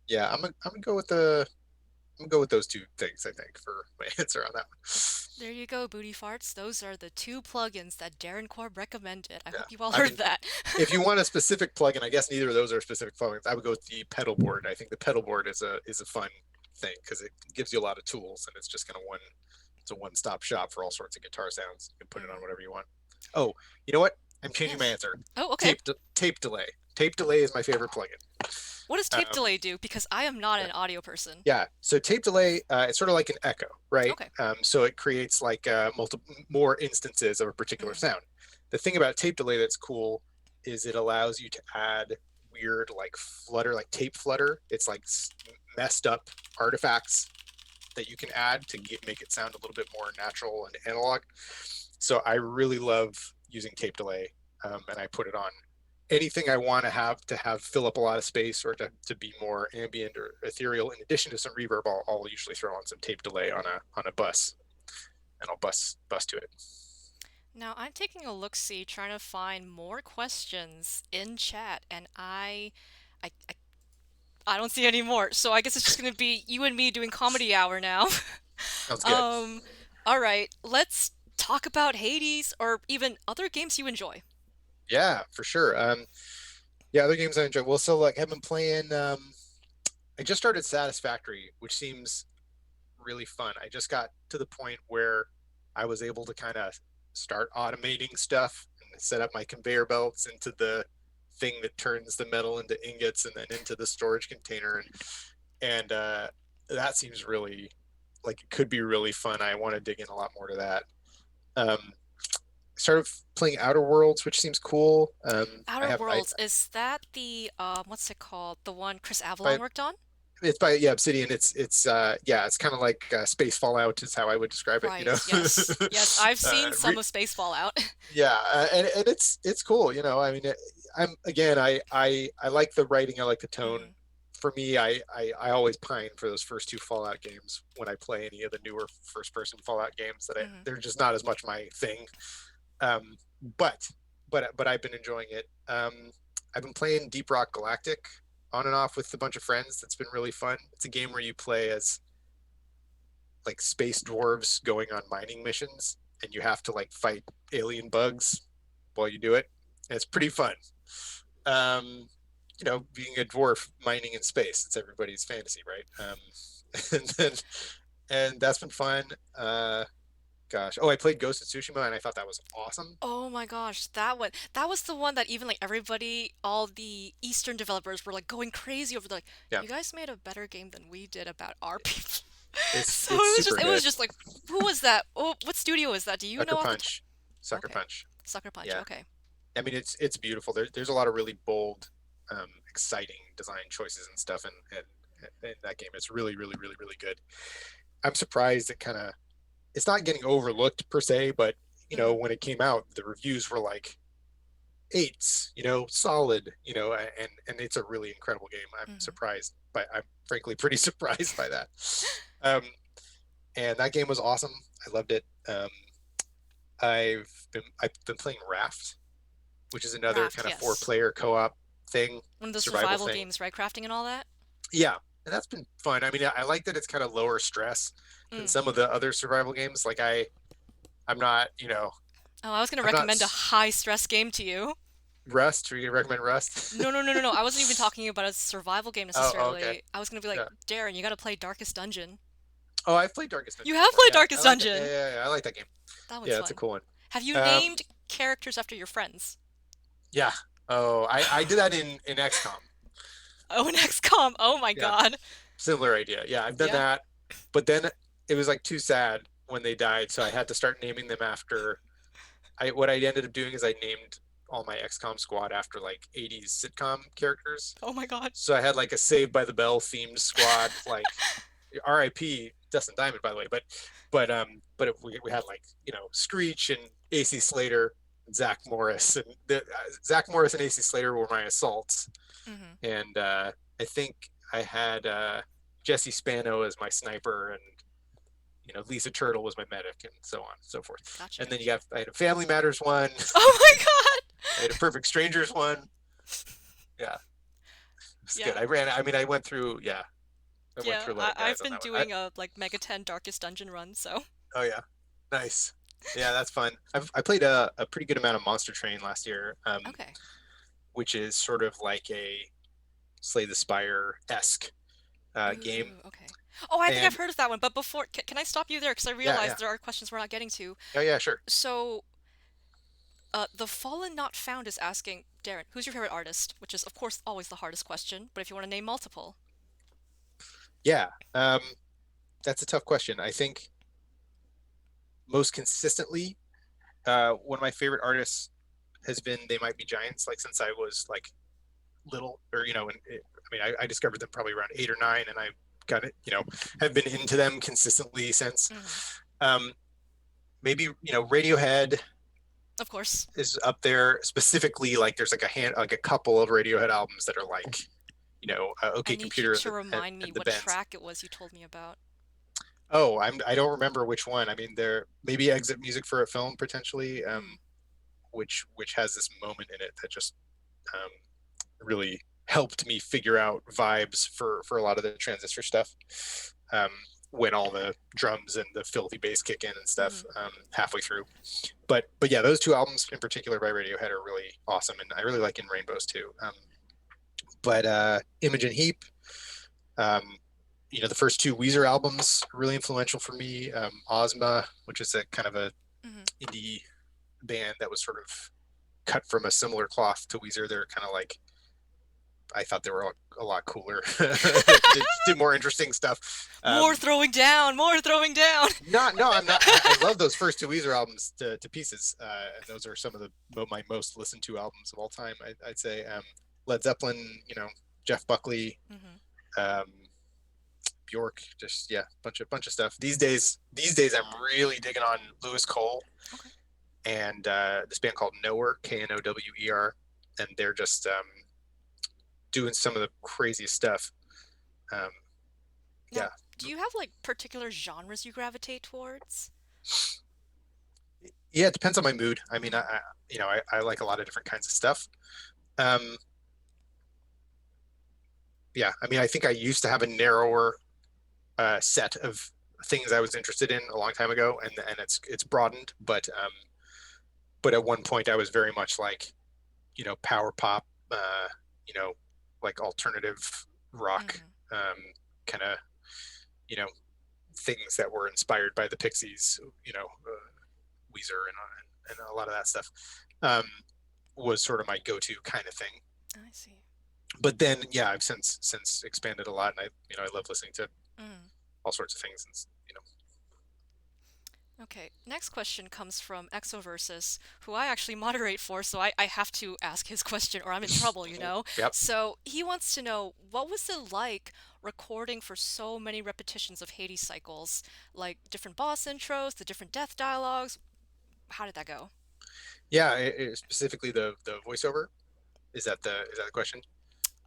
Yeah, I'm gonna go with those two things, I think, for my answer on that one. There you go, Booty Farts. Those are the two plugins that Darren Korb recommended. I Yeah. hope you all I heard mean, that. if you want a specific plugin, I guess neither of those are specific plugins. I would go with the pedal board. I think the pedal board is a fun thing because it gives you a lot of tools and it's just kind of It's a one-stop shop for all sorts of guitar sounds. You can put it on Mm. whatever you want. Oh, you know what? I'm changing my Yes. answer. Oh, okay. Tape delay. Tape delay is my favorite plugin. What does tape Um, delay do? Because I am not yeah, an audio person. yeah. So tape delay, it's sort of like an echo, right? Okay. So it creates like multiple more instances of a particular Mm. sound. The thing about tape delay that's cool is it allows you to add weird like flutter, like tape flutter. It's like messed up artifacts that you can add to make it sound a little bit more natural and analog. So I really love using tape delay, and I put it on anything I want to have fill up a lot of space or to be more ambient or ethereal. In addition to some reverb, I'll usually throw on some tape delay on a bus, and I'll bus to it. Now I'm taking a look-see, trying to find more questions in chat, and I I don't see any more. So I guess it's just gonna be you and me doing comedy hour now. Sounds good. Um, all right, let's talk about Hades or even other games you enjoy. Yeah, for sure. Yeah, other games I enjoy. Well, so like I've been playing. I just started Satisfactory, which seems really fun. I just got to the point where I was able to kind of start automating stuff and set up my conveyor belts into the thing that turns the metal into ingots and then into the storage container, and that seems really like it could be really fun. I want to dig in a lot more to that. Started playing Outer Worlds, which seems cool. I Outer have I Worlds, is that the what's it called? The one Chris Avallone by worked on? it's by yeah Obsidian. It's yeah, it's kind of like space Fallout is how I would describe it. You know, Right, yes. Yes, I've seen re, some of Space Fallout. yeah, and it's cool. You know, I mean, I'm again, I like the writing. I like the tone. Hmm. For me, I always pine for those first two Fallout games when I play any of the newer first person Fallout games that Hmm. they're just not as much my thing. Um, but but I've been enjoying it. I've been playing Deep Rock Galactic on and off with a bunch of friends. That's been really fun. It's a game where you play as like space dwarves going on mining missions, and you have to like fight alien bugs while you do it. And it's pretty fun. Um, you know, being a dwarf mining in space, it's everybody's fantasy, right? And then, and that's been fun. Gosh, oh, I played Ghost of Tsushima, and I thought that was awesome. Oh my gosh, that was the one that even like everybody, all the Eastern developers were like going crazy over like, Yeah, you guys made a better game than we did about our people. So it's super it was good. just like, who was that? Oh, what studio is that? Do you Sucker know off the top? Punch, Sucker Okay. Punch. Sucker Punch, Yeah, okay. I mean it's beautiful. There's a lot of really bold, exciting design choices and stuff, and that game. It's really good. I'm surprised it kind of it's not getting overlooked per se, but you know Hmm. when it came out, the reviews were like eights, you know, solid, you know, and it's a really incredible game. I'm Hmm. surprised, but I'm frankly pretty surprised by that. Um, and that game was awesome. I loved it. I've been playing Raft, which is another Raft, kind of yes. four-player co-op thing, One of the survival survival thing. games, right? Crafting and all that? Yeah, and that's been fun. I mean, I like that it's kind of lower stress than Mm. some of the other survival games. Like I'm not, you know, Oh, I was gonna I'm not recommend a high stress game to you. Rust. Are you gonna recommend Rust? No. I wasn't even talking about a survival game Oh, okay. necessarily. I was gonna be like, Yeah. Darren, you gotta play Darkest Dungeon. Oh, I've played Darkest You Dungeon have before. played Yeah, I Darkest like that. Dungeon! I like that game. That Yeah, one's that's a fun. cool one. Have you Um, named characters after your friends? yeah. Oh, I did that in XCOM. Oh, in XCOM! Oh my Yeah, god. similar idea. Yeah, I've done Yeah. that, but then it was like too sad when they died, so I had to start naming them after. I what I ended up doing is I named all my XCOM squad after like 80s sitcom characters. Oh my god. So I had like a Saved by the Bell themed squad, like R.I.P. Dustin Diamond, by the way. But we had like you know Screech and AC Slater, and Zach Morris, and Zach Morris and AC Slater were my assaults, Hmm. and I think I had Jesse Spano as my sniper, and you know Lisa Turtle was my medic, and so on and so forth. And Gotcha. then I had a Family Matters one, Oh my god! I had a Perfect Strangers one. Yeah, it's good. Yeah. I mean, I went through. Yeah, I went Yeah, through a lot of I've guys on been that one. doing a like Mega 10 Darkest Dungeon run, so. Oh yeah, nice. Yeah, that's fun. I played a pretty good amount of Monster Train last year, Okay. which is sort of like a Slay the Spire esque. game. Ooh, okay. Oh, I think I've And heard of that one, but before, can I stop you there? Because I yeah, realize yeah, there are questions we're not getting to. oh yeah, sure. So, The Fallen Not Found is asking, Darren, who's your favorite artist? Which is, of course, always the hardest question, but if you want to name multiple. Yeah, that's a tough question. I think most consistently, one of my favorite artists has been They Might Be Giants. Like since I was like little, or I discovered them probably around 8 or 9, and I got it, have been into them consistently since. Hmm. Um, Maybe Radiohead Of course. is up there specifically. Like there's like a couple of Radiohead albums that are like I OK need you Computer to remind me and the what Bends. track it was you told me about. Oh, I don't remember which one. I mean, there maybe Exit Music for a Film potentially, Hmm. which has this moment in it that just um, really helped me figure out vibes for a lot of the Transistor stuff. Um, when all the drums and the filthy bass kick in and stuff Hmm. halfway through. But yeah, those two albums in particular by Radiohead are really awesome, and I really like In Rainbows too. But Imogen Heap, um, the first two Weezer albums are really influential for me. Ozma, which is a kind of a Hmm. indie band that was sort of cut from a similar cloth to Weezer. They're kind of like I thought they were a lot cooler, did more interesting stuff. More throwing down, more throwing down. Not no, I'm not. I love those first two Weezer albums to pieces. And those are some of my most listened to albums of all time. I'd say Led Zeppelin, Jeff Buckley, Hmm. um, Bjork, just yeah, bunch of stuff. These days, I'm really digging on Lewis Cole Okay. and this band called Nowhere, Knower, and they're just doing some of the craziest stuff. Um, Now, yeah, do you have like particular genres you gravitate towards? yeah, it depends on my mood. I mean, Hmm. I like a lot of different kinds of stuff. Um, yeah, I mean, I think I used to have a narrower set of things I was interested in a long time ago, and it's broadened. But at one point, I was very much like power pop, you know, like alternative rock, Hmm. kind of you know things that were inspired by the Pixies, Weezer and a lot of that stuff. Um, was sort of my go-to kind of thing. I see. But then, yeah, I've since expanded a lot, and I love listening to Mm. all sorts of things, and Okay, next question comes from Exoversus, who I actually moderate for, so I have to ask his question or I'm in trouble, you know? yep. So he wants to know, what was it like recording for so many repetitions of Hades cycles? Like different boss intros, the different death dialogues? How did that go? Yeah, specifically the voiceover. Is that the question?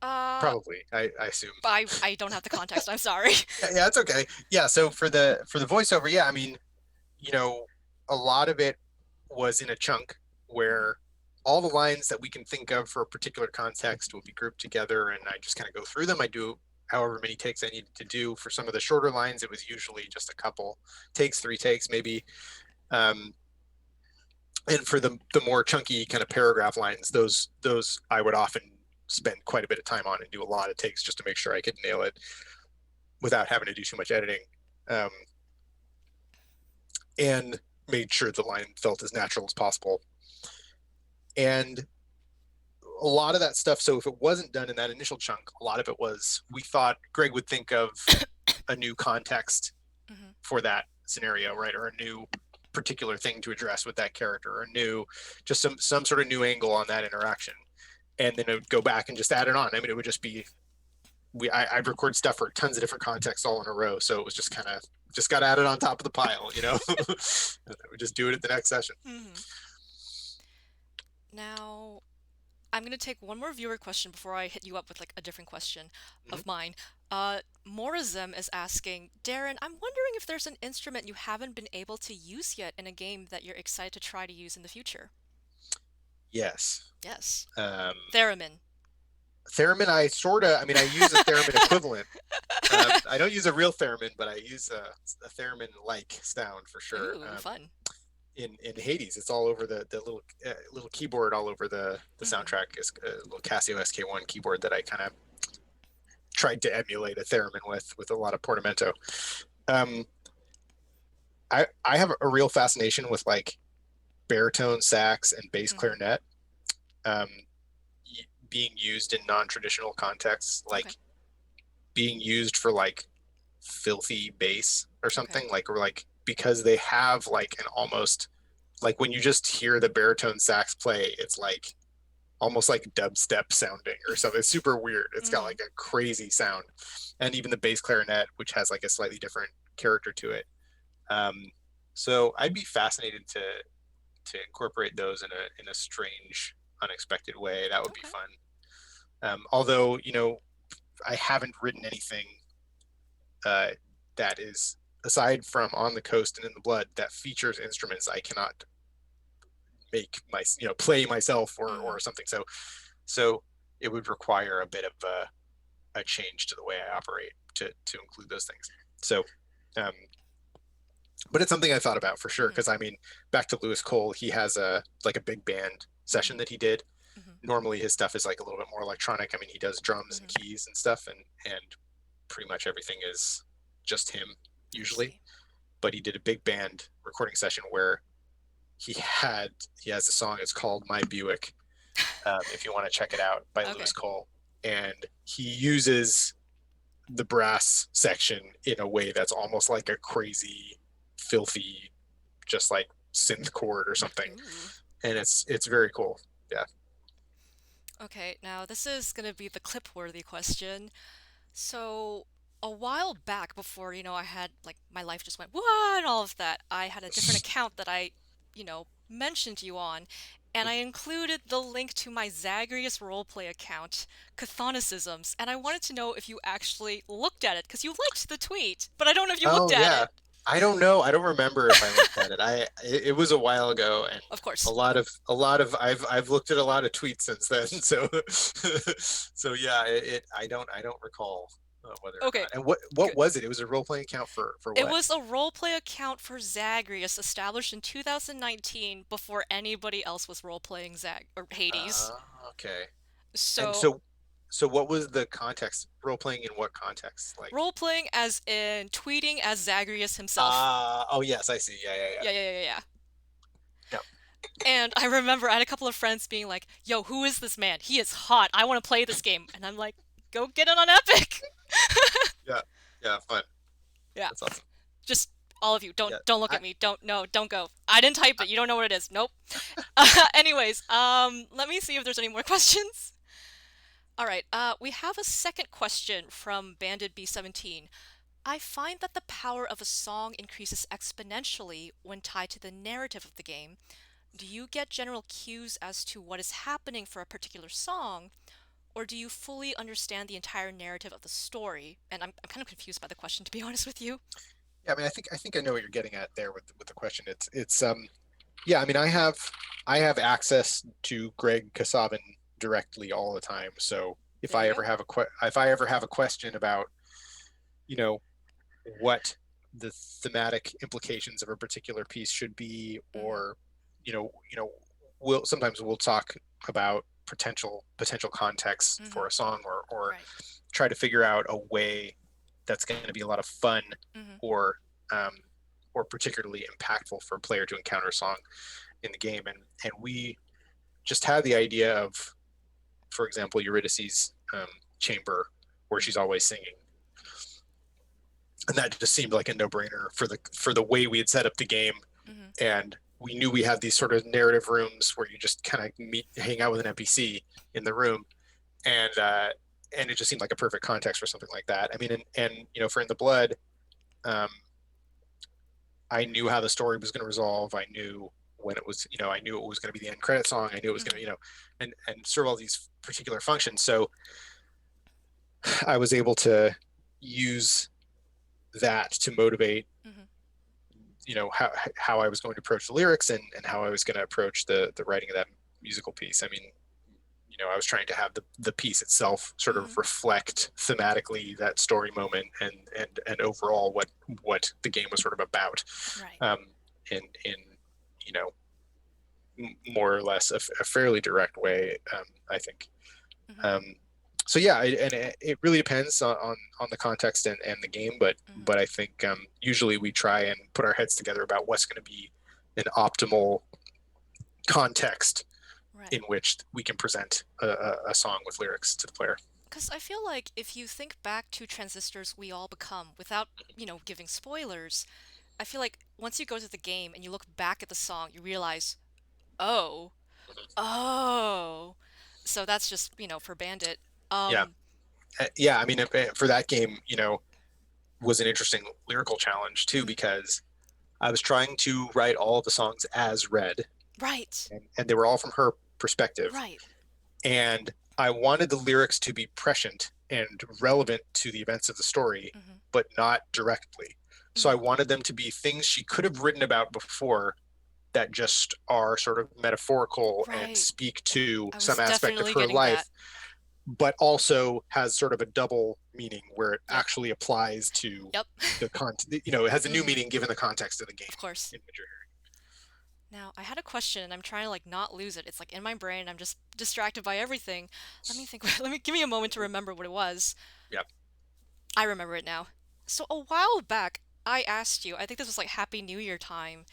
Uh, Probably, I assume. I don't have the context, I'm sorry. Yeah, yeah, it's okay. Yeah, so for the voiceover, yeah, I mean, you know, a lot of it was in a chunk Hmm. where all the lines that we can think of for a particular context will be grouped together, and I just kind of go through them. I do however many takes I needed to do. For some of the shorter lines, it was usually just a couple takes, 3 takes maybe. Um, and for the more chunky kind of paragraph lines, those I would often spend quite a bit of time on and do a lot of takes just to make sure I could nail it without having to do too much editing. Um, and made sure the line felt as natural as possible. And a lot of that stuff, so if it wasn't done in that initial chunk, a lot of it was we thought Greg would think of a new context Hmm. for that scenario, right? Or a new particular thing to address with that character, or new, just some sort of new angle on that interaction. And then it would go back and just add it on. I mean, it would just be I'd record stuff for tons of different contexts all in a row, so it was just got added on top of the pile. We just do it at the next session. Hmm. Now, I'm gonna take one more viewer question before I hit you up with like a different question Mm-hmm. of mine. Morizem is asking, Darren, I'm wondering if there's an instrument you haven't been able to use yet in a game that you're excited to try to use in the future. Yes. Yes. Um, Theremin. Theremin, I mean, I use a theremin equivalent. I don't use a real theremin, but I use a theremin-like sound for sure. Ooh, fun. In Hades, it's all over the little keyboard all over the Hmm. soundtrack is a little Casio SK1 keyboard that I kind of tried to emulate a theremin with a lot of portamento. Um, I have a real fascination with like baritone sax and bass Mm-hmm. clarinet um, being used in non-traditional contexts, Okay. like being used for like filthy bass or Okay. something, like or like because they have like an almost like when you just hear the baritone sax play, it's like almost like dubstep sounding or something. It's super weird. It's got Mm-hmm. like a crazy sound, and even the bass clarinet, which has like a slightly different character to it. Um, so I'd be fascinated to incorporate those in a strange, unexpected way. That would be Okay. fun. Although I haven't written anything uh, that is aside from On the Coast and In the Blood that features instruments I cannot make my play myself Mm-hmm. or something. So it would require a bit of a change to the way I operate to include those things. So um, but it's something I thought about for sure Mm-hmm. because I mean, back to Lewis Cole, he has a like a big band session Mm-hmm. that he did. Mm-hmm. Normally, his stuff is like a little bit more electronic. I mean, he does drums and Mm-hmm. keys and stuff, and pretty much everything is just him I usually. see. But he did a big band recording session where he has a song. It's called My Buick. If you want to check it out by Lewis Okay. Cole, and he uses the brass section in a way that's almost like a crazy, filthy, just like synth chord or something, Ooh. and it's very cool. Yeah. Okay, now this is gonna be the clip-worthy question. So, a while back, before, I had, like, my life just went, what, and all of that, I had a different account that I, mentioned you on, and I included the link to my Zagreus roleplay account, Cathonicisms, and I wanted to know if you actually looked at it, because you liked the tweet, but I don't know if you looked Oh at yeah. it. I don't know. I don't remember if I looked at it. It was a while ago, and Of course. a lot of I've looked at a lot of tweets since then. So so yeah, I don't recall whether or Okay, not. And what good. was it? It was a role playing account for It what? was a roleplay account for Zagreus established in 2019 before anybody else was roleplaying or Hades. Uh, okay. And So, so what was the context? Role playing in what context? Like role-playing as in tweeting as Zagreus himself. oh yes, I see. Yeah, yeah, Yeah, yeah, yeah, yeah. yeah. And I remember I had a couple of friends being like, yo, who is this man? He is hot. I want to play this game. And I'm like, go get it on Epic. Yeah. Yeah. Yeah, fun. Yeah. That's awesome. Just all of you, don't Yeah. don't look I, at me. Don't no, don't go. I didn't type I it. You don't know what it is. Nope. Anyways, let me see if there's any more questions. All right. We have a second question from Banded B17. I find that the power of a song increases exponentially when tied to the narrative of the game. Do you get general cues as to what is happening for a particular song, or do you fully understand the entire narrative of the story? And I'm kind of confused by the question, to be honest with you. yeah, I mean I think I know what you're getting at there with the question. It's yeah, I mean I have access to Greg Kasavin directly all the time. So There you go. if I ever have a question about, you know, what the thematic implications of a particular piece should be, Mm-hmm. or we'll sometimes we'll talk about potential context Mm-hmm. for a song, or Right. try to figure out a way that's going to be a lot of fun, Mm-hmm. or um, or particularly impactful for a player to encounter a song in the game, and we just had the idea of, for example, Eurydice's chamber where she's Mm-hmm. always singing, and that just seemed like a no-brainer for the way we had set up the game. Mm-hmm. And we knew we had these sort of narrative rooms where you just kind of hang out with an NPC in the room, and it just seemed like a perfect context for something like that. I mean, and for In the Blood, um, I knew how the story was going to resolve. I knew when it was, I knew it was going to be the end credit song. I knew it was going to, Mm-hmm. and serve all these particular functions. So I was able to use that to motivate, Mm-hmm. how I was going to approach the lyrics, and how I was going to approach the writing of that musical piece. I mean, I was trying to have the piece itself sort Mm-hmm. of reflect thematically that story moment, and overall what the game was sort of about, Right. um, in you know more or less a fairly direct way, I think. Mm-hmm. Um, so yeah, and it really depends on the context and the game, Hmm. but I think usually we try and put our heads together about what's going to be an optimal context Right. in which we can present a song with lyrics to the player. Because I feel like if you think back to Transistors We All Become, without, giving spoilers, I feel like once you go to the game and you look back at the song, you realize, oh, oh. So that's just, for Bandit. Yeah, Um, yeah. I mean, for that game, was an interesting lyrical challenge too mm, because I was trying to write all of the songs as read, right, and they were all from her perspective. right. And I wanted the lyrics to be prescient and relevant to the events of the story, Hmm. but not directly. So I Hmm. wanted them to be things she could have written about before that just are sort of metaphorical and Right. speak to I was some aspect of definitely her getting that. life, but also has sort of a double meaning where it Yep. actually applies to Yep. the content. It has a new Hmm. meaning given the context of the game Of course. in which you're Now, I had a question and I'm trying to like not lose it. It's like in my brain, I'm just distracted by everything. Let me think. Let me give me a moment to hearing. remember what it was. Yep. I remember it now. So a while back, I asked you, I think this was like Happy New Year time.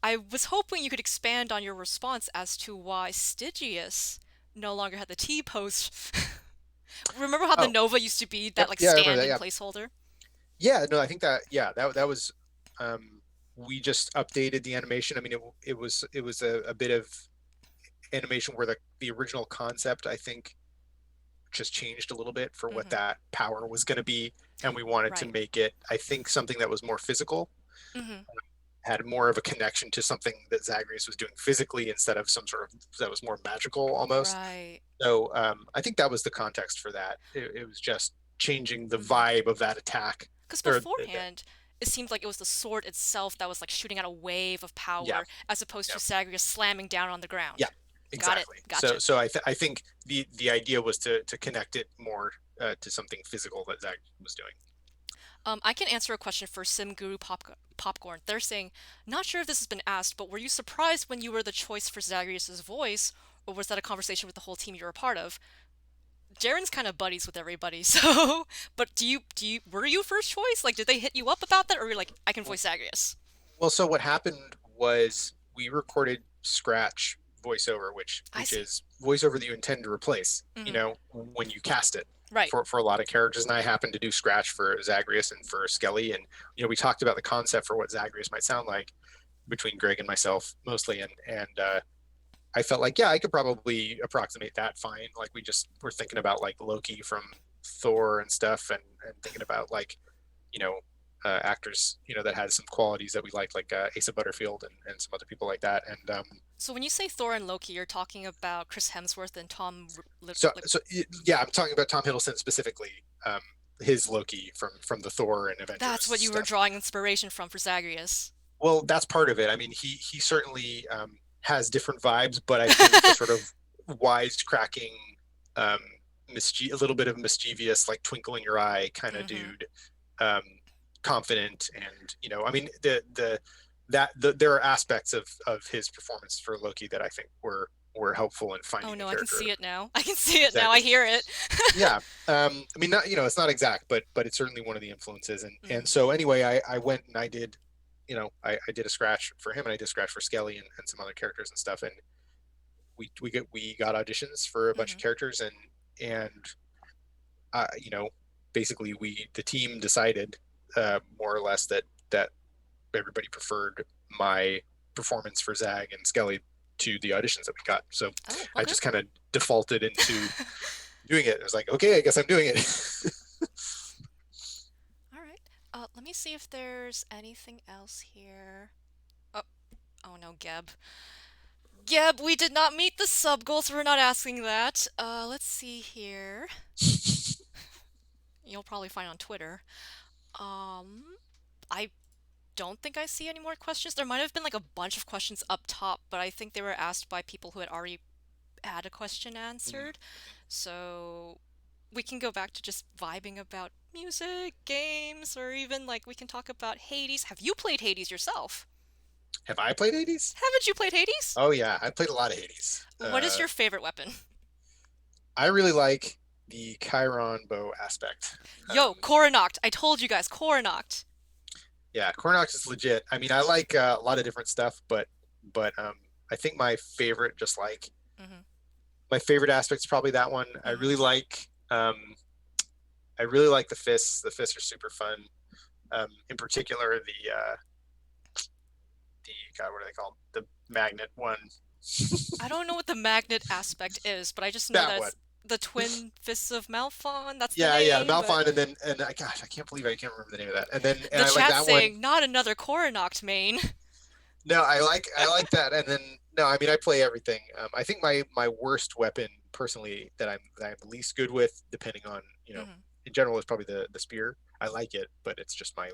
I was hoping you could expand on your response as to why Stygius no longer had the T pose. Remember how the Oh, Nova used to be that yep. like Yeah, I remember that. stand-in Yeah. placeholder? Yeah, no, I think that yeah, that was we just updated the animation. I mean it was a bit of animation where the original concept I think just changed a little bit for what Mm-hmm. that power was going to be and we wanted to Right. make it I think something that was more physical, Mm-hmm. had more of a connection to something that Zagreus was doing physically instead of some sort of that was more magical almost. Right. So I think that was the context for that. It was just changing the Mm-hmm. vibe of that attack Because or beforehand, it seemed like it was the sword itself that was like shooting out a wave of yeah. power, as opposed Yeah. to Zagreus slamming down on the Yeah, ground. Got it. exactly. So Gotcha. so I think the idea was to connect it more to something physical that Zach was doing. I can answer a question for Sim Guru Popcorn. They're saying, not sure if this has been asked, but were you surprised when you were the choice for Zagreus' voice, or was that a conversation with the whole team you were a part of? Darren's kind of buddies with everybody, so. But were you first choice? Like, did they hit you up about that, or were you like, I can voice Zagreus? Well, so what happened was we recorded scratch voiceover, which I which see. is voiceover that you intend to replace. Hmm. When you cast it Right. for a lot of characters, and I happened to do scratch for Zagreus and for Skelly, and we talked about the concept for what Zagreus might sound like between Greg and myself mostly, and I felt like yeah, I could probably approximate that fine. Like we just were thinking about like Loki from Thor and stuff, and thinking about like you know actors that had some qualities that we liked, like Asa Butterfield and some other people like that. And So when you say Thor and Loki, you're talking about Chris Hemsworth and Tom. so yeah, I'm talking about Tom Hiddleston specifically. His Loki from the Thor and Avengers That's what you were stuff. drawing inspiration from for Zagreus. Well, that's part of it. I mean, he certainly has different vibes, but I think the sort of wisecracking, um, a little bit of mischievous, like twinkle in your eye kind of Hmm. dude, um, confident, and I mean, there are aspects of his performance for Loki that I think were helpful in Oh finding the no, I can character see it now. I can see it now. I Zagreus. hear it. Yeah, I mean, not it's not exact, but it's certainly one of the influences. And Mm. so anyway, I went and I did, I did a scratch for him and I did a scratch for Skelly and some other characters and stuff. And we got auditions for a bunch Hmm. of characters and uh, you know basically the team decided more or less that everybody preferred my performance for Zag and Skelly to the auditions that we got. So Oh, I okay. just kind of defaulted into doing it. I was like, okay, I guess I'm doing it. All right. Let me see if there's anything else here. Oh, oh no, Geb. Geb, we did not meet the sub goals. We're not asking that. Let's see here. You'll probably find on Twitter. I don't think I see any more questions. There might have been like a bunch of questions up top, but I think they were asked by people who had already had a question answered. So we can go back to just vibing about music, games, or even like we can talk about Hades. Have you played Hades yourself? Have I played Hades? Haven't you played Hades? Oh yeah, I played a lot of Hades. What is your favorite weapon? I really like the Chiron bow aspect. Yo, Coronacht. I told you guys, Coronacht. Yeah, Cornox is legit. I mean, I like a lot of different stuff, but I think Mm-hmm. my favorite aspect is probably that one. Mm-hmm. I really like the fists. The fists are super fun. In particular, the God, what are they called? The magnet one. I don't know what the magnet aspect is, but I just know That that one. it's the twin fists of Malphon. That's the Yeah, yeah, name, but Malphine, and gosh, I can't believe I can't remember the name of that. And the I like chat's that one. saying not another Coronacht main. No, I like that. And then no, I mean I play everything. I think my worst weapon personally that I'm least good with, depending on Hmm. in general, is probably the spear. I like it, but it's just I'm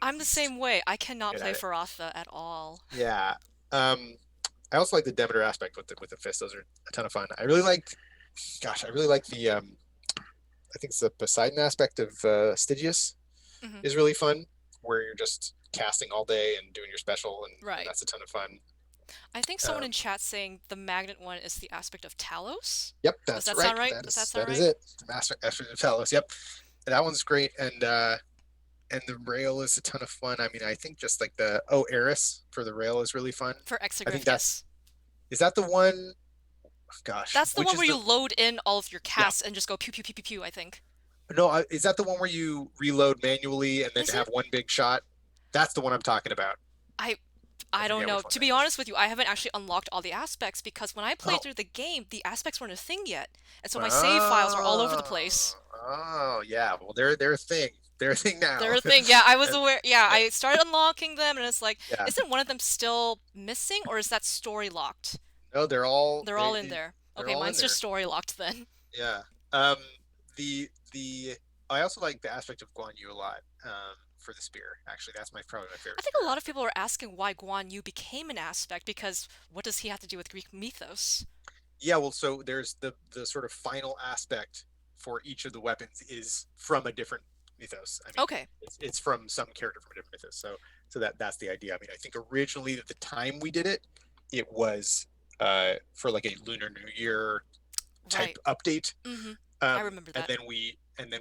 I'm the least same way. I cannot good play at it. Faratha at all. Yeah. Um, I also like the Demeter aspect with the fist. Those are a ton of fun. I really like the I think it's the Poseidon aspect of Stygius Hmm. is really fun, where you're just casting all day and doing your special, and Right. that's a ton of fun. I think someone Um, in chat saying the magnet one is the aspect of Talos. yep, Does that's that right. sound right? Does that sound That is right? it. The Master of Talos. Yep, that one's great, and the rail is a ton of fun. I mean, I think just like the Eris for the rail is really fun. For I think Exegriff, that's yes. is that the one? Gosh, That's the which one is where you the load in all of your yeah? casts and just go pew pew pew pew pew, I think. No, is that the one where you reload manually and then Is have it? one big shot? That's the one I'm talking about. I I I don't forget know. which one To that be is. honest with you, I haven't actually unlocked all the aspects because when I played Oh, through the game, the aspects weren't a thing yet. And so my save files are all over the place. oh, yeah. Well, they're a thing. They're a thing They're now. a thing. Yeah, I was And, aware. Yeah, uh, I started unlocking them and it's like, yeah. isn't one of them still missing or is that story locked? No, They're all in there. they're Okay, all in mine's just there. story locked then. Yeah. The I also like the aspect of Guan Yu a lot. For the spear. Actually, that's my probably my I favorite think spear a lot of aspect. people are asking why Guan Yu became an aspect because what does he have to do with Greek mythos? Yeah, well, so there's the sort of final aspect for each of the weapons is from a different mythos. I mean, Okay, it's from some character from a different mythos. So that's the idea. I mean, I think originally at the time we did it, it was for like a Lunar New Year type right. update, Mm-hmm. I remember and that. then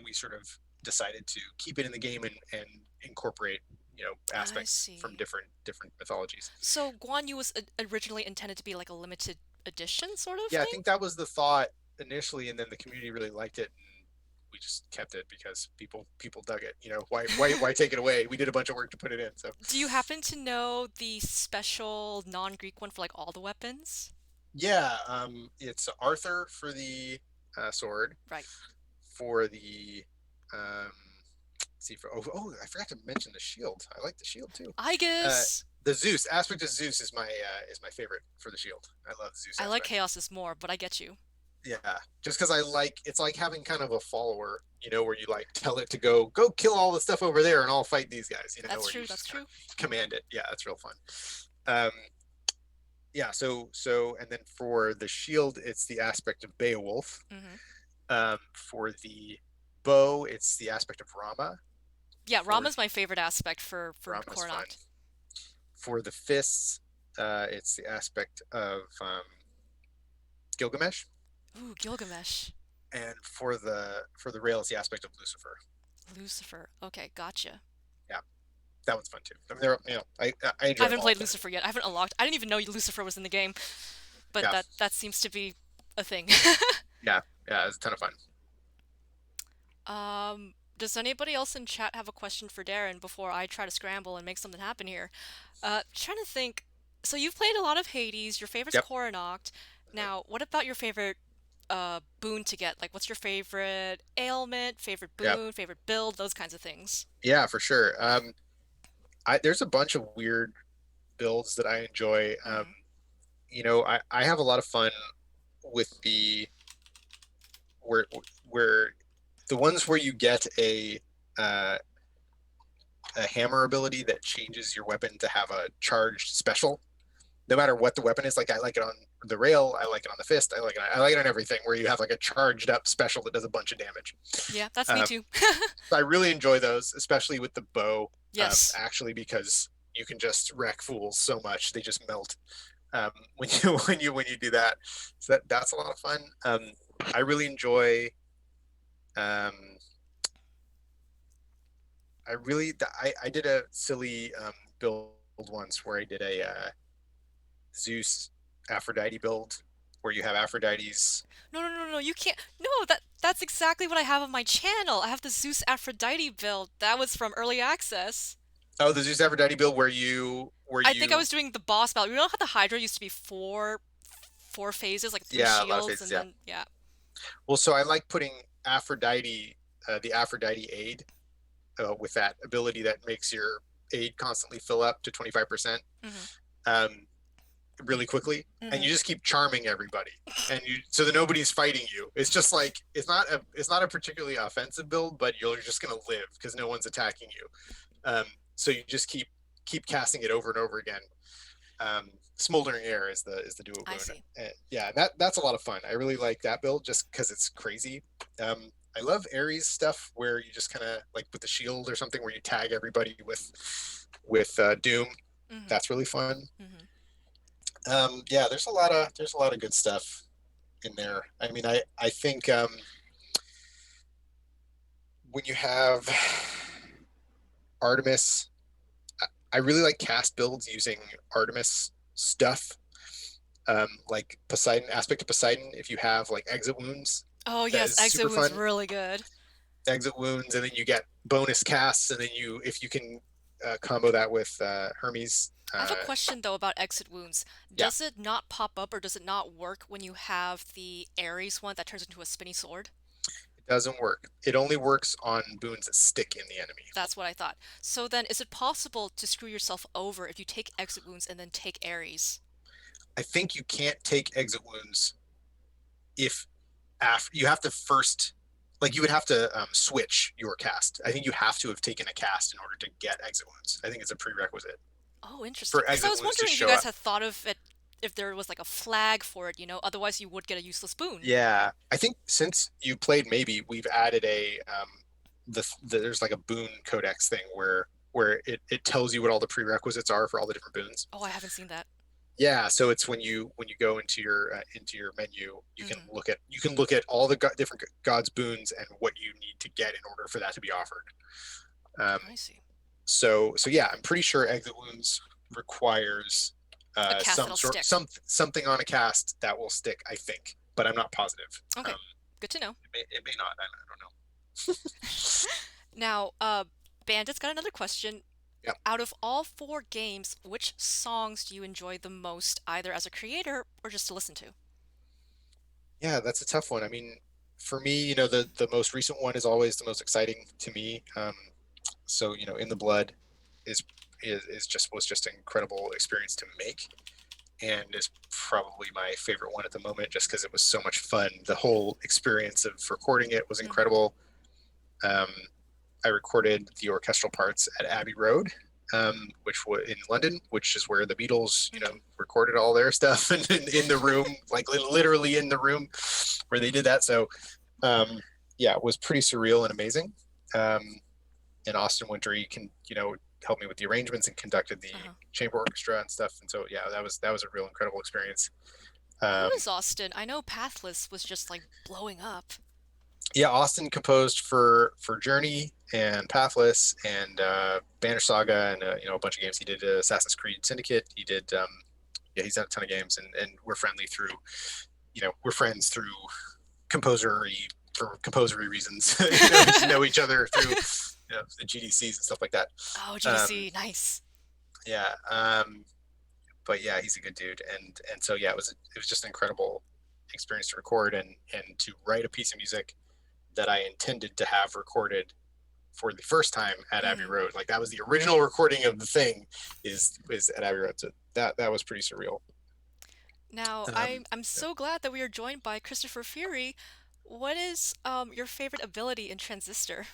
we sort of decided to keep it in the game and incorporate I aspects from see. different mythologies. So Guan Yu was originally intended to be like a limited edition sort of Yeah, I thing? think that was the thought initially, and then the community really liked it, and we just kept it because people dug it. Why take it away? We did a bunch of work to put it in. So Do you happen to know the special non-Greek one for like all the weapons? yeah, it's Arthur for the sword, Right. for the let's see for I forgot to mention the shield. I like the shield too. I Uh, guess the Zeus aspect of Zeus is my favorite for the shield. I love the Zeus I like aspect. Chaos's more, but I get you. Yeah, just because it's like having kind of a follower, where you like tell it to go kill all the stuff over there and I'll fight these guys, That's where you true, that's just kind true. of command it. Yeah, that's real fun. Um, yeah, so and then for the shield, it's the aspect of Beowulf. Mm-hmm. For the bow, it's the aspect of Rama. Yeah, For Rama's my favorite aspect for Rama's fun. Coronacht. For the fists, it's the aspect of Gilgamesh, Ooh, Gilgamesh. and for the rail, it's the aspect of Lucifer. Lucifer. Okay, gotcha. Yeah, that one's fun too. I mean, I I enjoy them haven't all. played Lucifer yet. I haven't unlocked. I didn't even know Lucifer was in the game, but Yeah, that seems to be a thing. yeah, yeah. It's a ton of fun. Does anybody else in chat have a question for Darren before I try to scramble and make something happen here? Trying to think. So you've played a lot of Hades. Your favorite's Yep. Coronacht. Now, what about your favorite boon to get? Like, what's your favorite ailment, favorite Yep. boon, favorite build, those kinds of things? Yeah, for sure. There's a bunch of weird builds that I enjoy. Mm-hmm. I have a lot of fun with where where the ones where you get uh, a hammer ability that changes your weapon to have a charged special, no matter what the weapon is. Like I like it on the rail, I like it on the fist, I like it on everything where you have like a charged up special that does a bunch of damage. Yeah, that's me Um, too. so I really enjoy those, especially with the bow. Yes. Actually, because you can just wreck fools so much; they just melt when you do that. So that's a lot of fun. I really enjoy. Um, I did a silly build once where I did a Zeus Aphrodite build where you have Aphrodite's. No, no, no, no, you can't. No, that's exactly what I have on my channel. I have the Zeus Aphrodite build. That was from early access. Oh, the Zeus Aphrodite build where you I think I was doing the boss battle. You know how the Hydra used to be four phases, like three yeah, a lot of shields, phases, and yeah. then yeah. Well, so I like putting Aphrodite, the Aphrodite aid, with that ability that makes your aid constantly fill up to 25%, Mhm. um, really quickly, and you Mhm. just keep charming everybody, and you so that nobody's fighting you. It's just like it's not a particularly offensive build, but you're just gonna live because no one's attacking you. Um, so you just keep casting it over and over again. Smoldering Air is the duo I boon. see. Yeah, that's a lot of fun. I really like that build just because it's crazy. I love Ares stuff where you just kind of like with the shield or something where you tag everybody with Doom. Mhm. That's really fun. Mhm. Yeah, there's a lot of good stuff in there. I mean, I think when you have Artemis, I really like cast builds using Artemis stuff, like Poseidon, aspect of Poseidon. If you have like exit wounds, Oh that yes, is Exit super Wound's fun. really good. Exit wounds, and then you get bonus casts, and then you if you can combo that with Hermes. I have a question though about Exit Wounds. Yeah, Does it not pop up or does it not work when you have the Ares one that turns into a spinny sword? it doesn't work. It only works on boons that stick in the enemy. That's what I thought. So then, is it possible to screw yourself over if you take Exit Wounds and then take Ares? I think you can't take exit wounds if after you have to first like you would have to switch your cast. I think you have to have taken a cast in order to get exit wounds. I think it's a prerequisite Oh, interesting. for Because I exit was wounds to wondering if you show guys up. had thought of it, if there was like a flag for it, otherwise you would get a useless boon. Yeah, I think since you played maybe we've added a there's like a boon codex thing where it tells you what all the prerequisites are for all the different boons. Oh, I haven't seen that. Yeah, so it's when you go into your menu, Hmm. you can look at all the different gods boons and what you need to get in order for that to be offered. Um, I see. so yeah, I'm pretty sure exit wounds requires A cast that'll stick. something on a cast that will stick. I think, but I'm not positive. Okay, good to know. It may not. I don't know. Now, Bandit's got another question. Yeah, Out of all four games, which songs do you enjoy the most, either as a creator or just to listen to? yeah, that's a tough one. I mean, for me, you know, the most recent one is always the most exciting to me. So you know, In the Blood is is just was just an incredible experience to make, and is probably my favorite one at the moment, just because it was so much fun. The whole experience of recording it was Hmm. incredible. Um, I recorded the orchestral parts at Abbey Road, which was in London, which is where the Beatles, you know, Hmm. recorded all their stuff in the room, like literally in the room where they did that. So, um, yeah, it was pretty surreal and amazing. Um, and Austin Wintory can, you know, help me with the arrangements and conducted the Uh-huh. chamber orchestra and stuff. And so, yeah, that was a real incredible experience. Who Um, is Austin? I know Pathless was just like blowing up. yeah, Austin composed for Journey and Pathless and Banner Saga and you know a bunch of games. He did Assassin's Creed Syndicate. He did yeah, he's done a ton of games, and we're friendly through you know we're friends through composery for composery reasons. You know each other through you know, the GDCs and stuff like that. Oh, Um, GDC, nice. yeah, but yeah, he's a good dude, and so yeah, it was just an incredible experience to record and to write a piece of music that I intended to have recorded for the first time at Abbey Hmm. Road. Like that was the original recording of the thing is at Abbey Road. So that was pretty surreal. Now, Um, I'm so glad that we are joined by Christopher Fury. What is your favorite ability in Transistor?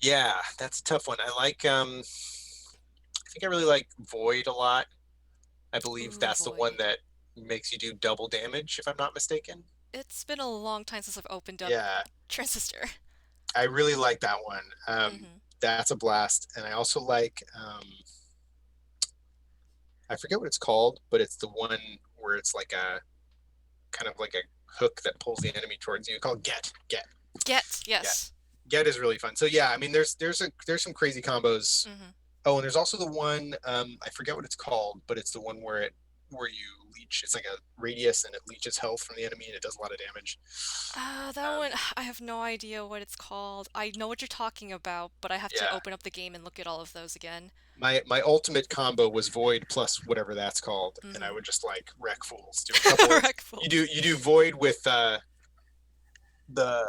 yeah, that's a tough one. I think I really like Void a lot. I believe Ooh, that's the one Void. that makes you do double damage, if I'm not mistaken. It's been a long time since I've opened up Yeah, Transistor. I really like that one. Hmm. That's a blast. And I also like I forget what it's called, but it's the one where it's like a kind of like a hook that pulls the enemy towards you. Called Get. Get. Get, Yeah, yes. get is really fun. So yeah, I mean, there's some crazy combos. Hmm. Oh, and there's also the one I forget what it's called, but it's the one where you leech. It's like a radius and it leeches health from the enemy and it does a lot of damage. That Um, one, I have no idea what it's called. I know what you're talking about, but I have to yeah, open up the game and look at all of those again. my ultimate combo was void plus whatever that's called, and I Hmm. would just like wreck fools. Do a couple of Wreckfuls. you do void with the God,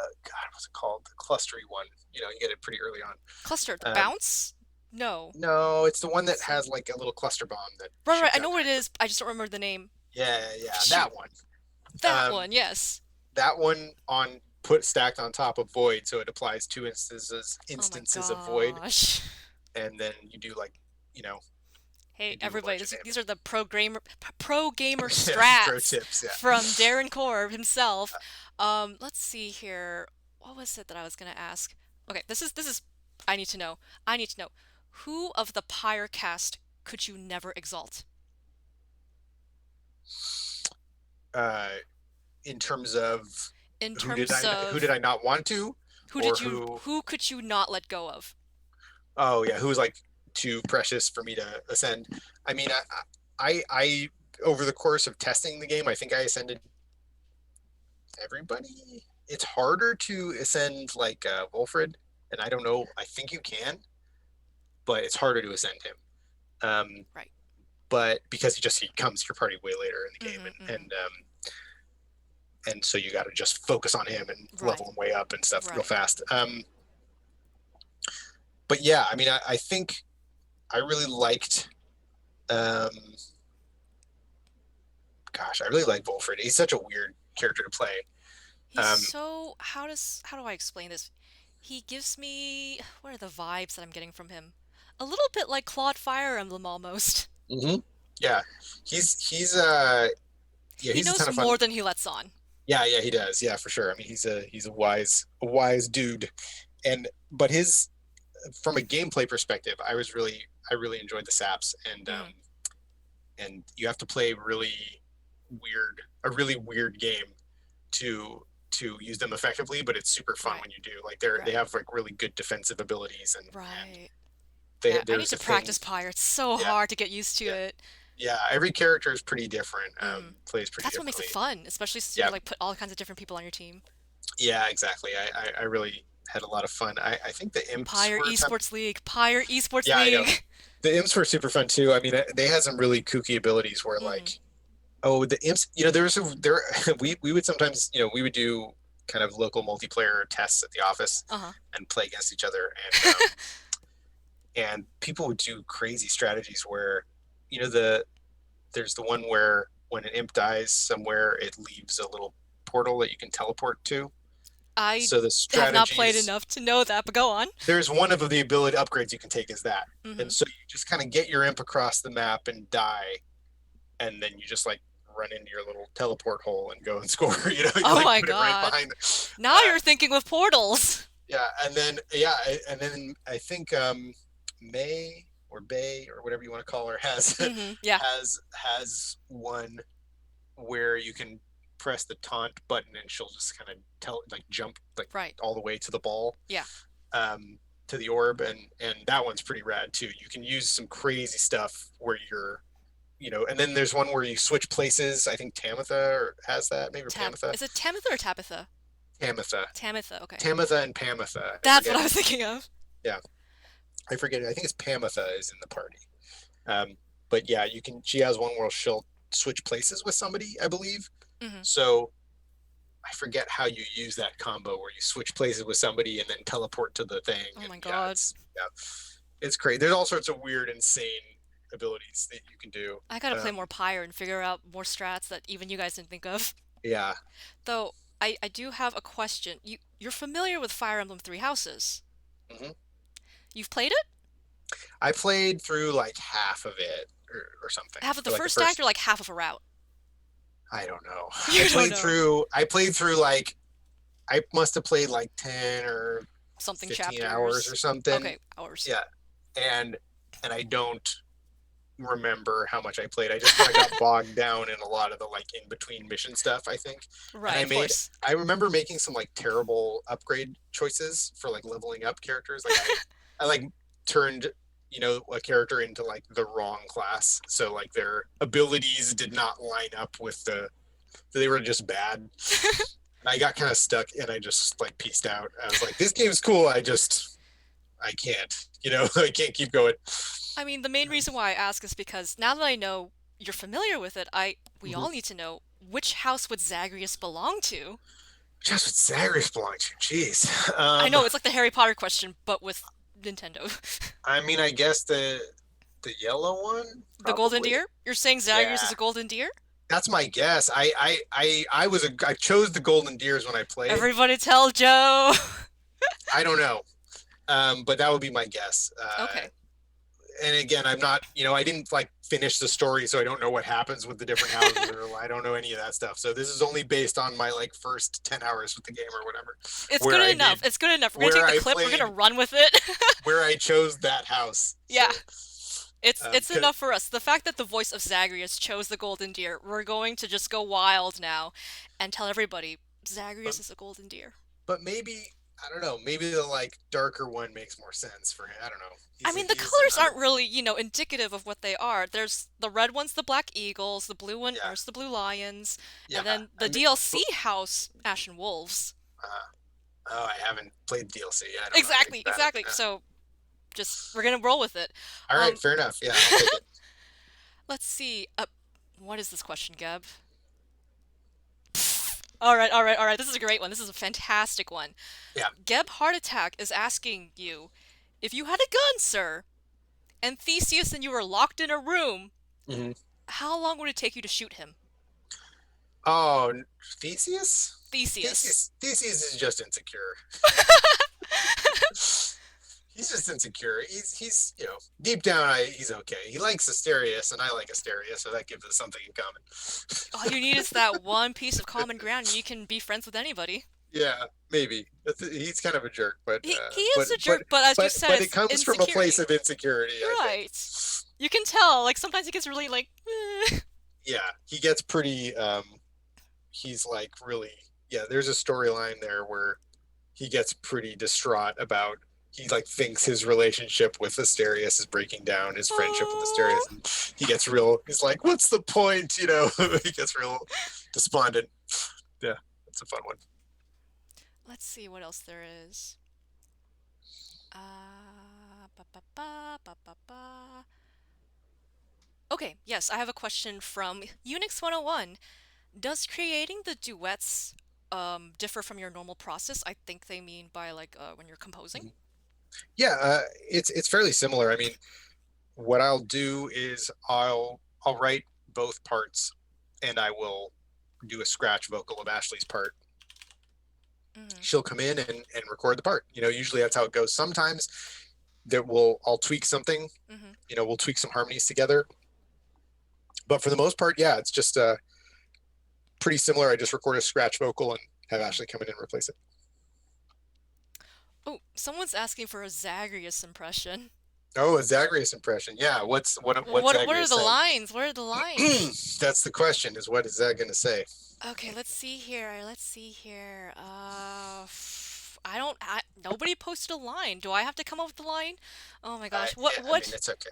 what's it called? The clustery one. You know, you get it pretty early on. Cluster, the Um, bounce? No. no, it's the one that Let's see. has like a little cluster bomb that Right, right, shoots I out know what it kind of. is. I just don't remember the name. Yeah, yeah, Shoot, that one. that Um, one, yes. that one on put stacked on top of void, so it applies two Oh my instances of void, gosh. and then you do like, you know, Hey, you do a everybody, bunch of these are damage. the pro gamer Yeah, pro strats tips. Yeah. from Darren Korb himself. Let's see here. What was it that I was gonna ask? Okay, this is I need to know. I need to know. Who of the Pyre cast could you never exalt? Uh, in terms of In terms who did of I not want to, or who? who could you not let go of? Oh yeah, who was like too precious for me to ascend? I mean, I over the course of testing the game, I think I ascended everybody. It's harder to ascend like Wolfred, and I don't know. I think you can, but it's harder to ascend him. Right. But because he comes to your party way later in the game, Mm-hmm, mm-hmm. and so you got to just focus on him and Right. level him way up and stuff real Right. fast. But yeah, I mean, I think I really liked. Um, Gosh, I really like Wolfred. He's such a weird character to play. He's Um, so how do I explain this? He gives me what are the vibes that I'm getting from him? A little bit like Claude Fire Emblem almost. hmm Yeah, he's yeah, He he's a ton knows of fun. more than he lets on. Yeah, yeah, he does. Yeah, for sure. I mean, he's a wise dude. And but his from a gameplay perspective, I really enjoyed the saps, Hmm. and you have to play a really weird game to use them effectively, but it's super fun Right. when you do. Like they Right. have like really good defensive abilities, and Right. they Yeah, I need there's to a thing. practice Pyre. It's so Yeah, hard to get used to yeah, it. yeah. Every character is pretty different. Hmm. Plays pretty That's what makes it differently. fun, especially since you Yeah, can like put all kinds of different people on your team. yeah, exactly. I really had a lot of fun. I think the imps Pyre were a time. Esports League. Pyre Esports Yeah, I know. League. The imps were super fun too. I mean, they had some really kooky abilities where Hmm. like, oh, the imps. You know, there we would sometimes we would do kind of local multiplayer tests at the office Uh-huh. and play against each other, and people would do crazy strategies where, there's the one where when an imp dies somewhere, it leaves a little portal that you can teleport to. I So the have not played strategies enough to know that, but go on. there's one of the ability upgrades you can take is that. Hmm. And so you just kind of get your imp across the map and die, and then you just like run into your little teleport hole and go and score. You Oh like my put it right god. behind. Now you're thinking with portals. Yeah, and then I think May or Bay or whatever you want to call her has Hmm. Yeah. has one where you can press the taunt button and she'll just kind of jump like Right. all the way to the ball, Yeah. um, to the orb, and that one's pretty rad too. You can use some crazy stuff where and then there's one where you switch places. I think Tamitha has that, maybe Pamitha. Is it Tamitha or Tabitha? Tamitha, Tamitha, okay. Tamitha, and Pamitha. I That's what forget. I was thinking of. Yeah, I forget. I think it's Pamitha is in the party. Um, but yeah, you can. She has one where she'll switch places with somebody, I believe. Hmm. So I forget how you use that combo where you switch places with somebody and then teleport to the thing. Oh And my yeah, god. it's great. There's all sorts of weird, insane abilities that you can do. I gotta play Um, more Pyre and figure out more strats that even you guys didn't think of. yeah. Though, I do have a question. You're familiar with Fire Emblem Three Houses. hmm You've played it? I played through like half of it or something Half of the for like the first act first. or like half of a route? I don't know. You don't know. I played through like I must have played like 10 or Something 15 hours chapters. or something. Okay, hours. Yeah. And I don't remember how much I played. I just kind of got bogged down in a lot of the like in between mission stuff, I think. And Right, of course. I remember making some like terrible upgrade choices for like leveling up characters. Like I like turned, a character into like the wrong class. So like their abilities did not line up with they were just bad. I got kind of stuck and I just like pieced out. I was like, this game's cool. I can't, I can't keep going. I mean, the main reason why I ask is because now that I know you're familiar with it, we Mm-hmm. all need to know which house would Zagreus belong to. Just what Zagreus belonged to. Jeez. I know it's like the Harry Potter question, but with Nintendo. I mean, I guess the yellow one The golden probably. deer? You're saying Zagreus is Yeah, a golden deer? that's my guess. I chose the golden deers when I played. Everybody tell Joe. I don't know, but that would be my guess. Okay. And again, I'm not, I didn't like finish the story, so I don't know what happens with the different houses, or I don't know any of that stuff. So this is only based on my like first 10 hours with the game or whatever, It's where good I enough. made It's good enough. We're gonna where take the I clip, we're played gonna run with it. where I chose that house. So, Yeah. It's 'cause enough for us. The fact that the voice of Zagreus chose the golden deer, we're going to just go wild now and tell everybody but Zagreus is a golden deer. but maybe I don't know. Maybe the like darker one makes more sense for him. I don't know. I mean, the He's colors another aren't really, indicative of what they are. There's the red one's the black eagles, the blue one yeah are the blue lions, yeah. and then I the mean, DLC house, Ashen Wolves. uh, oh, I haven't played DLC. I don't know anything Exactly, about it. exactly. So just we're gonna roll with it. All right, Um, fair enough. Yeah, I'll take it. let's see. What is this question, Geb? All right, all right, all right. This is a great one. This is a fantastic one. Yeah. Geb Heart Attack is asking you, if you had a gun, sir, and Theseus and you were locked in a room, Hmm. how long would it take you to shoot him? Oh, Theseus? Theseus. Theseus is just insecure. He's just insecure. He's deep down he's okay. He likes Asterius and I like Asterius, so that gives us something in common. All you need is that one piece of common ground and you can be friends with anybody. Yeah, maybe. He's kind of a jerk, but He but is a but jerk, but as you said, but it it's comes from a place insecurity. of insecurity, I think. Right. You can tell, like, sometimes he gets really, like, Yeah, he gets pretty he's like really yeah, there's a storyline there where he gets pretty distraught about he like thinks his relationship with Asterius is breaking down, his friendship with Asterius, oh. and he's like, what's the point? He gets real despondent. Yeah, it's a fun one. Let's see what else there is. Ba ba ba ba ba ba. Okay, yes, I have a question from Unix 101. Does creating the duets differ from your normal process? I think they mean by like when you're composing. Yeah, it's fairly similar. I mean, what I'll do is I'll write both parts and I will do a scratch vocal of Ashley's part. Mm-hmm. She'll come in and record the part. Usually that's how it goes. Sometimes I'll tweak something, Mm-hmm. we'll tweak some harmonies together. But for the most part, yeah, it's just pretty similar. I just record a scratch vocal and have Mm-hmm. Ashley come in and replace it. Oh, someone's asking for a Zagreus impression. Oh, a Zagreus impression. Yeah, what's What are Zagreus the saying? lines? What are the lines? That's the question, is what is that going to say? Okay, let's see here. Let's see here. I don't. Nobody posted a line. Do I have to come up with the line? Oh my gosh. Yeah, I mean, it's okay.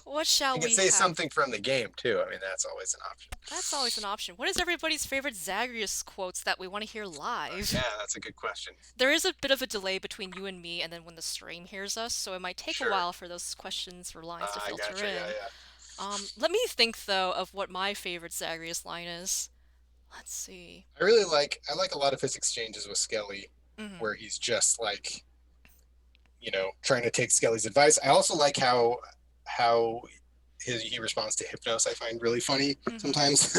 What shall You can we say have? something from the game too. I mean, that's always an option. That's always an option. What is everybody's favorite Zagreus quotes that we want to hear live? Yeah, that's a good question. There is a bit of a delay between you and me and then when the stream hears us, so it might take a Sure. while for those questions or lines to I filter gotcha. Yeah, in. yeah. Let me think though of what my favorite Zagreus line is. Let's see. I like a lot of his exchanges with Skelly, Mm-hmm. where he's just like, trying to take Skelly's advice. I also like how he responds to Hypnos. I find really funny Mm-hmm. sometimes,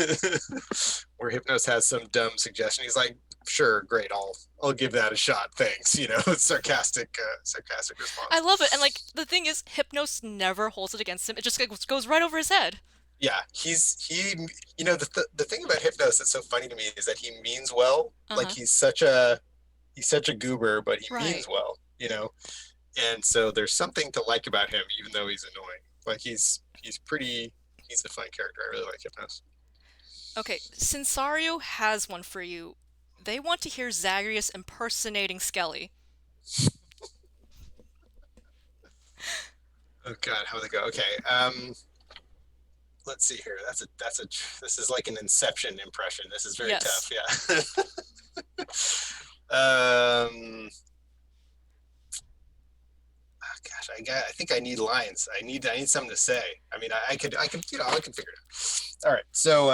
where Hypnos has some dumb suggestion. He's like, "Sure, great, I'll give that a shot. Thanks." Sarcastic I response. love it, and like the thing is, Hypnos never holds it against him. It just goes right over his head. Yeah, the thing about Hypnos that's so funny to me is that he means well. Uh Like huh. he's such a goober, but he Right. means well. And so there's something to like about him, even though he's annoying. Like he's a fun character. I really like Hypnos. Okay, Cinsario has one for you. They want to hear Zagreus impersonating Skelly. Oh God, how would they go? Okay, let's see here. This is like an Inception impression. This is very Yes. tough. Yeah. um, oh gosh, I think I need lines. I need something to say. I mean, I could I can figure it out. All right, so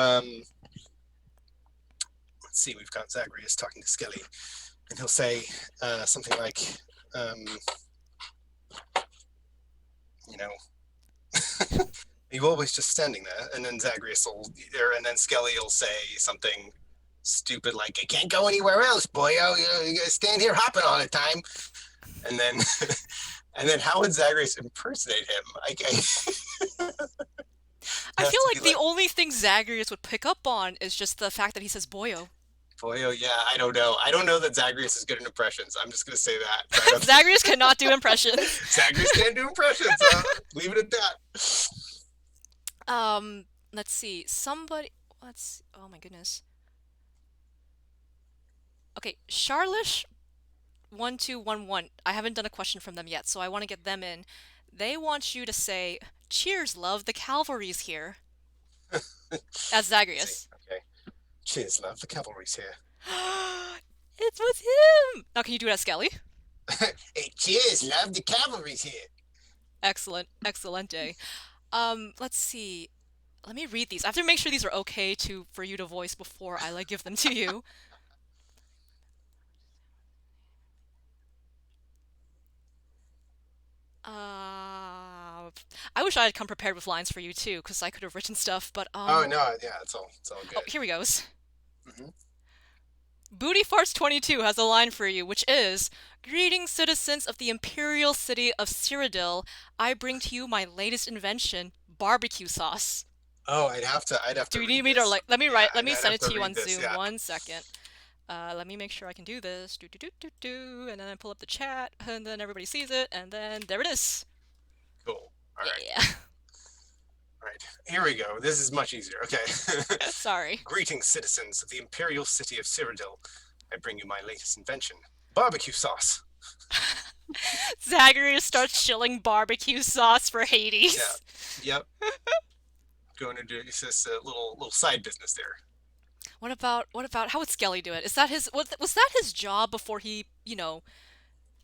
let's see. We've got Zagreus talking to Skelly, and he'll say something like, um, you know, you always just standing there, and then Zagreus will, and then Skelly will say something stupid like, "I can't go anywhere else, boyo. You gotta stand here hopping all the time." And then, and then how would Zagreus impersonate him? It I has feel to be like the like, only thing Zagreus would pick up on is just the fact that he says boyo. "Boyo, yeah, I don't know. I don't know that Zagreus is good in impressions. I'm just gonna say that. I don't think Zagreus cannot do impressions. Zagreus can't do impressions. Leave it at that." Um, let's see. Oh my goodness. Okay, Charlish 1211. I haven't done a question from them yet, so I want to get them in. They want you to say, "Cheers, love, the cavalry's here." As See, Zagreus. okay. Cheers, love. The cavalry's here. It was him! Now, can you do it as Skelly? Hey, cheers, love. The cavalry's here. Excellent. Excelente. Let's see. Let me read these. I have to make sure these are okay to for you to voice before I like give them to you. I wish I had come prepared with lines for you too, because I could have written stuff. But Oh no, yeah, it's all oh, good. here we goes. Hmm. Booty Farts 22 has a line for you, which is, "Greetings, citizens of the imperial city of Cyrodiil. I bring to you my latest invention, barbecue sauce." Oh, I'd have Do to you read need me to this. like? Let me Yeah, write. Let me I'd send have it to to you read on this. Zoom. Yeah, 1 second. Let me make sure I can do this. Do do do do do, and then I pull up the chat, and then everybody sees it, and then there it is. cool. Yeah. All right. Here we go. This is much easier. Okay. Sorry. Greetings, citizens of the imperial city of Cyrodiil. I bring you my latest invention, barbecue sauce. Zagreus starts shilling barbecue sauce for Yeah. Hades. Yep. Going to do this little side business there. What about how would Skelly do it? Is that was that his job before he,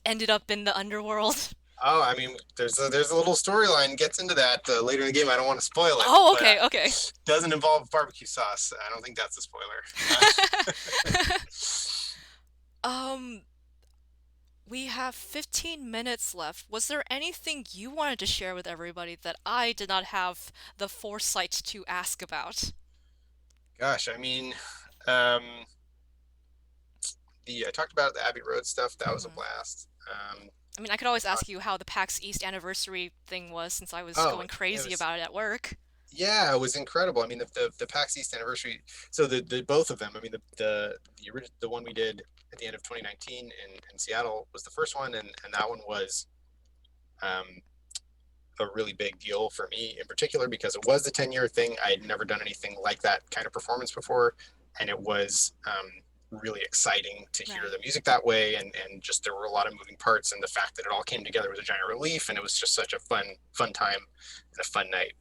ended up in the underworld? Oh, I mean, there's a little storyline gets into that later in the game. I don't want to spoil it, Oh, but okay, okay. doesn't involve barbecue sauce. I don't think that's a spoiler. um, we have 15 minutes left. Was there anything you wanted to share with everybody that I did not have the foresight to ask about? Gosh, I mean, um, the I talked about the Abbey Road stuff. That was a Hmm. blast. I mean, I could always Talk, ask you how the PAX East anniversary thing was since I was oh, going it crazy was about it at work. yeah, it was incredible. I mean, the PAX East anniversary. So the both of them. I mean, the one we did at the end of 2019 in Seattle was the first one, and that one was um, a really big deal for me in particular because it was the 10-year thing. I had never done anything like that kind of performance before, and it was really exciting to hear Right. the music that way, and just there were a lot of moving parts, and the fact that it all came together was a giant relief, and it was just such a fun time and a fun night.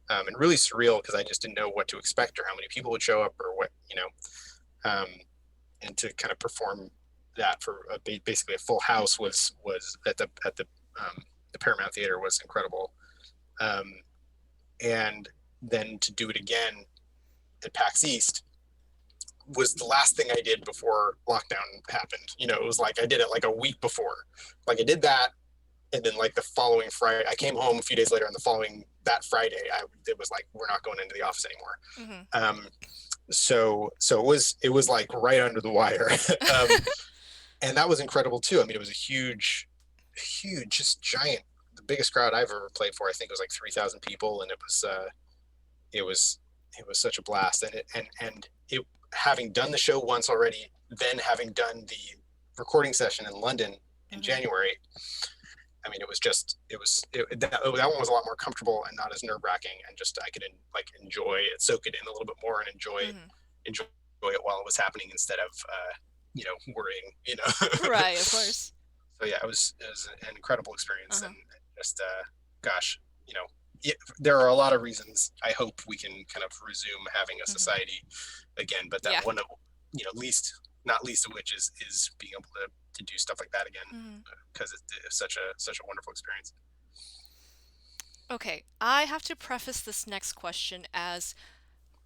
And really surreal because I just didn't know what to expect or how many people would show up or what um, and to kind of perform that for basically a full house was the Paramount Theater was incredible, um, and then to do it again at PAX East was the last thing I did before lockdown happened. It was like I did it like a week before, like I did that, and then like the following Friday, I came home a few days later, and the following that Friday, it was like we're not going into the office anymore. Hmm. So it was like right under the wire, and that was incredible too. I mean, it was a huge, just giant, the biggest crowd I've ever played for. I think it was like 3,000 people, and it was it was such a blast. And having done the show once already, then having done the recording session in London in Hmm. January, I mean, that one was a lot more comfortable and not as nerve wracking, and just I could like enjoy it, soak it in a little bit more, and Hmm. enjoy it while it was happening instead of worrying. Right, of course. So yeah, it was an incredible experience, Uh-huh. and just gosh, there are a lot of reasons. I hope we can kind of resume having a Hmm. society again, but that Yeah. one of least not least of which is being able to do stuff like that again Hmm. because it's such a wonderful experience. Okay, I have to preface this next question as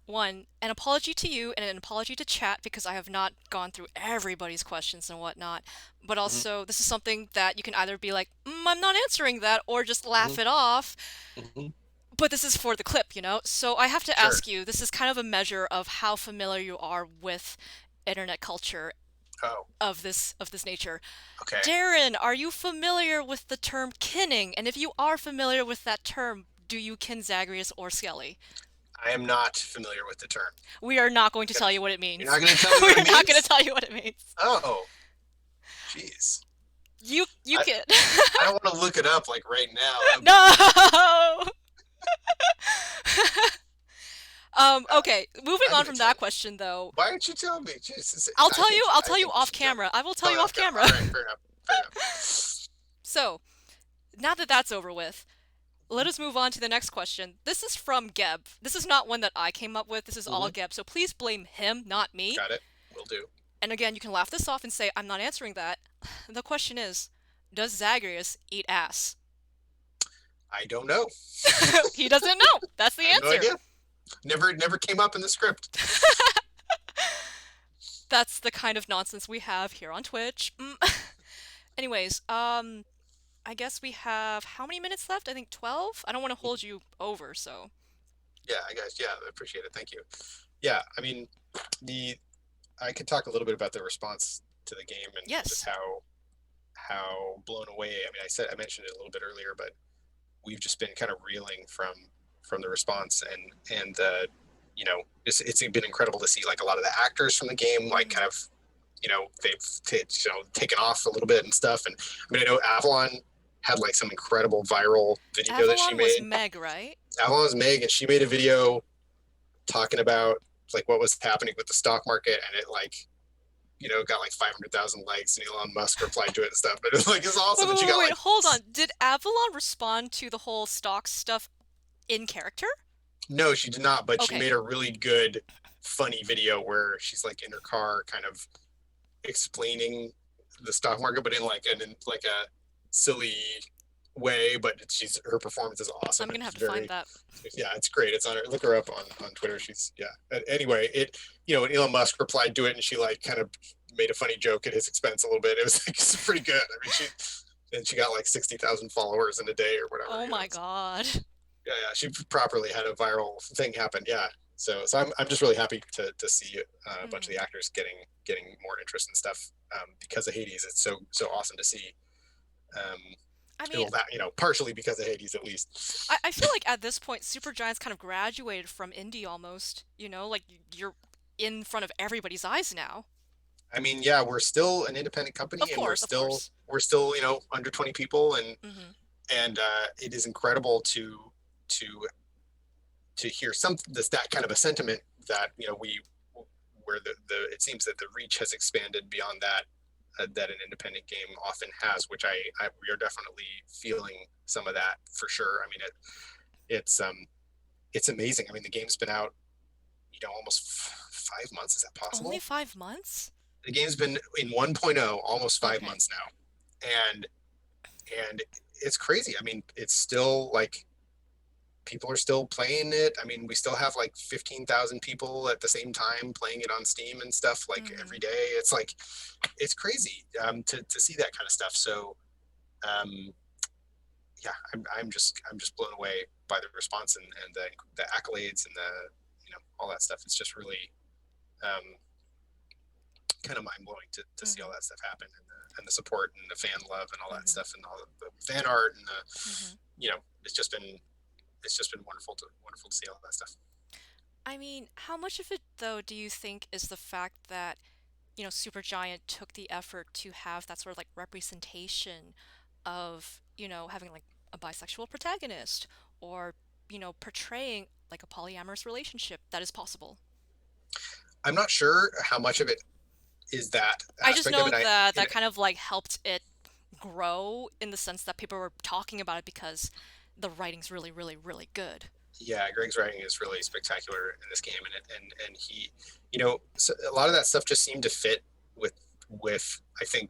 one, an apology to you and an apology to chat because I have not gone through everybody's questions and whatnot. But Mm-hmm, also, this is something that you can either be like, I'm not answering that, or just mm-hmm, laugh it off. mm-hmm. But this is for the clip, you know? So I have to Sure. ask you, this is kind of a measure of how familiar you are with internet culture Oh, of this nature. okay. Darren, are you familiar with the term kinning? And if you are familiar with that term, do you kin Zagreus or Skelly? I am not familiar with the term. We are not going to Gonna, tell you what it you're means. not going to tell me We what are it not going to means? tell you what it means. Oh, jeez. You I, can. I don't want to look it up like right now. That would be weird. No. Uh, Okay, moving I'm on going to from tell that you. question though. Why aren't you telling me? Jesus, I'll I tell you think you off should tell me. camera. I will tell Tell you me off off camera. camera. All right, fair enough. Fair enough. So, now that that's over with, let us move on to the next question. This is from Geb. This is not one that I came up with. This is all Mm-hmm. Geb. So please blame him, not me. Got it. Will do. And again, you can laugh this off and say, I'm not answering that. The question is, does Zagreus eat ass? I don't know. He doesn't know. That's the I have no answer. idea. Never came up in the script. That's the kind of nonsense we have here on Twitch. Anyways, I guess we have how many minutes left? I think 12? I don't want to hold you over, so. Yeah, I guess. Yeah, I appreciate it. Thank you. Yeah, I mean, the I could talk a little bit about the response to the game and just Yes. how blown away. I mean, I mentioned it a little bit earlier, but we've just been kind of reeling from the response and it's been incredible to see like a lot of the actors from the game like Hmm. kind of they've taken off a little bit and stuff. And I mean, I know Avalon had like some incredible viral video that she Avalon was made. Meg, right? Avalon's Meg, and she made a video talking about like what was happening with the stock market, and it like got like 500,000 likes, and Elon Musk replied to it and stuff. But it was like it's awesome, and she got like Hold on. Did Avalon respond to the whole stock stuff in character? no, she did not, but she Okay. made a really good, funny video where she's like in her car, kind of explaining the stock market, but in like a silly way. But she's her performance is awesome, I'm and gonna have it's to find very that. yeah, it's great. It's on her. Look her up on Twitter. She's yeah. Anyway, when Elon Musk replied to it, and she like kind of made a funny joke at his expense a little bit. It was like it's pretty good. I mean, she got like 60,000 followers in a day or whatever. Oh my god. Yeah, yeah, she properly had a viral thing happen. Yeah, so I'm just really happy to see a bunch of Hmm. the actors getting more interest in stuff because of Hades. It's so awesome to see. Um, I mean, well, that partially because of Hades at least. I feel like at this point, Supergiant's kind of graduated from indie almost. You know, like you're in front of everybody's eyes now. I mean, yeah, we're still an independent Of company, and course, of course. we're still under 20 people, Hmm. and it is incredible to hear some that kind of a sentiment that we where the it seems that the reach has expanded beyond that that an independent game often has, which we are definitely feeling some of that for sure. I mean, it's amazing. I mean, the game's been out, almost 5 months. Is that Only possible? 5 months? The game's been in 1.0 almost five Okay. months now, and it's crazy. I mean, it's still like people are still playing it. I mean, we still have like 15,000 people at the same time playing it on Steam and stuff like every Hmm. day. It's like, it's crazy to see that kind of stuff. So, um, yeah, I'm just blown away by the response and the accolades and the, all that stuff. It's just really, um, kind of mind blowing to see all Hmm. that stuff happen and the support and the fan love and all that Hmm. stuff and all the fan art and Hmm. it's just been wonderful to see all that stuff. I mean, how much of it, though, do you think is the fact that, Supergiant took the effort to have that sort of like representation of, having like a bisexual protagonist or, portraying like a polyamorous relationship that is possible. I'm not sure how much of it is that I just aspect of know it. that In, that kind of like helped it grow in the sense that people were talking about it because the writing's really, really, really good. yeah, Greg's writing is really spectacular in this game, and he, so a lot of that stuff just seemed to fit with I think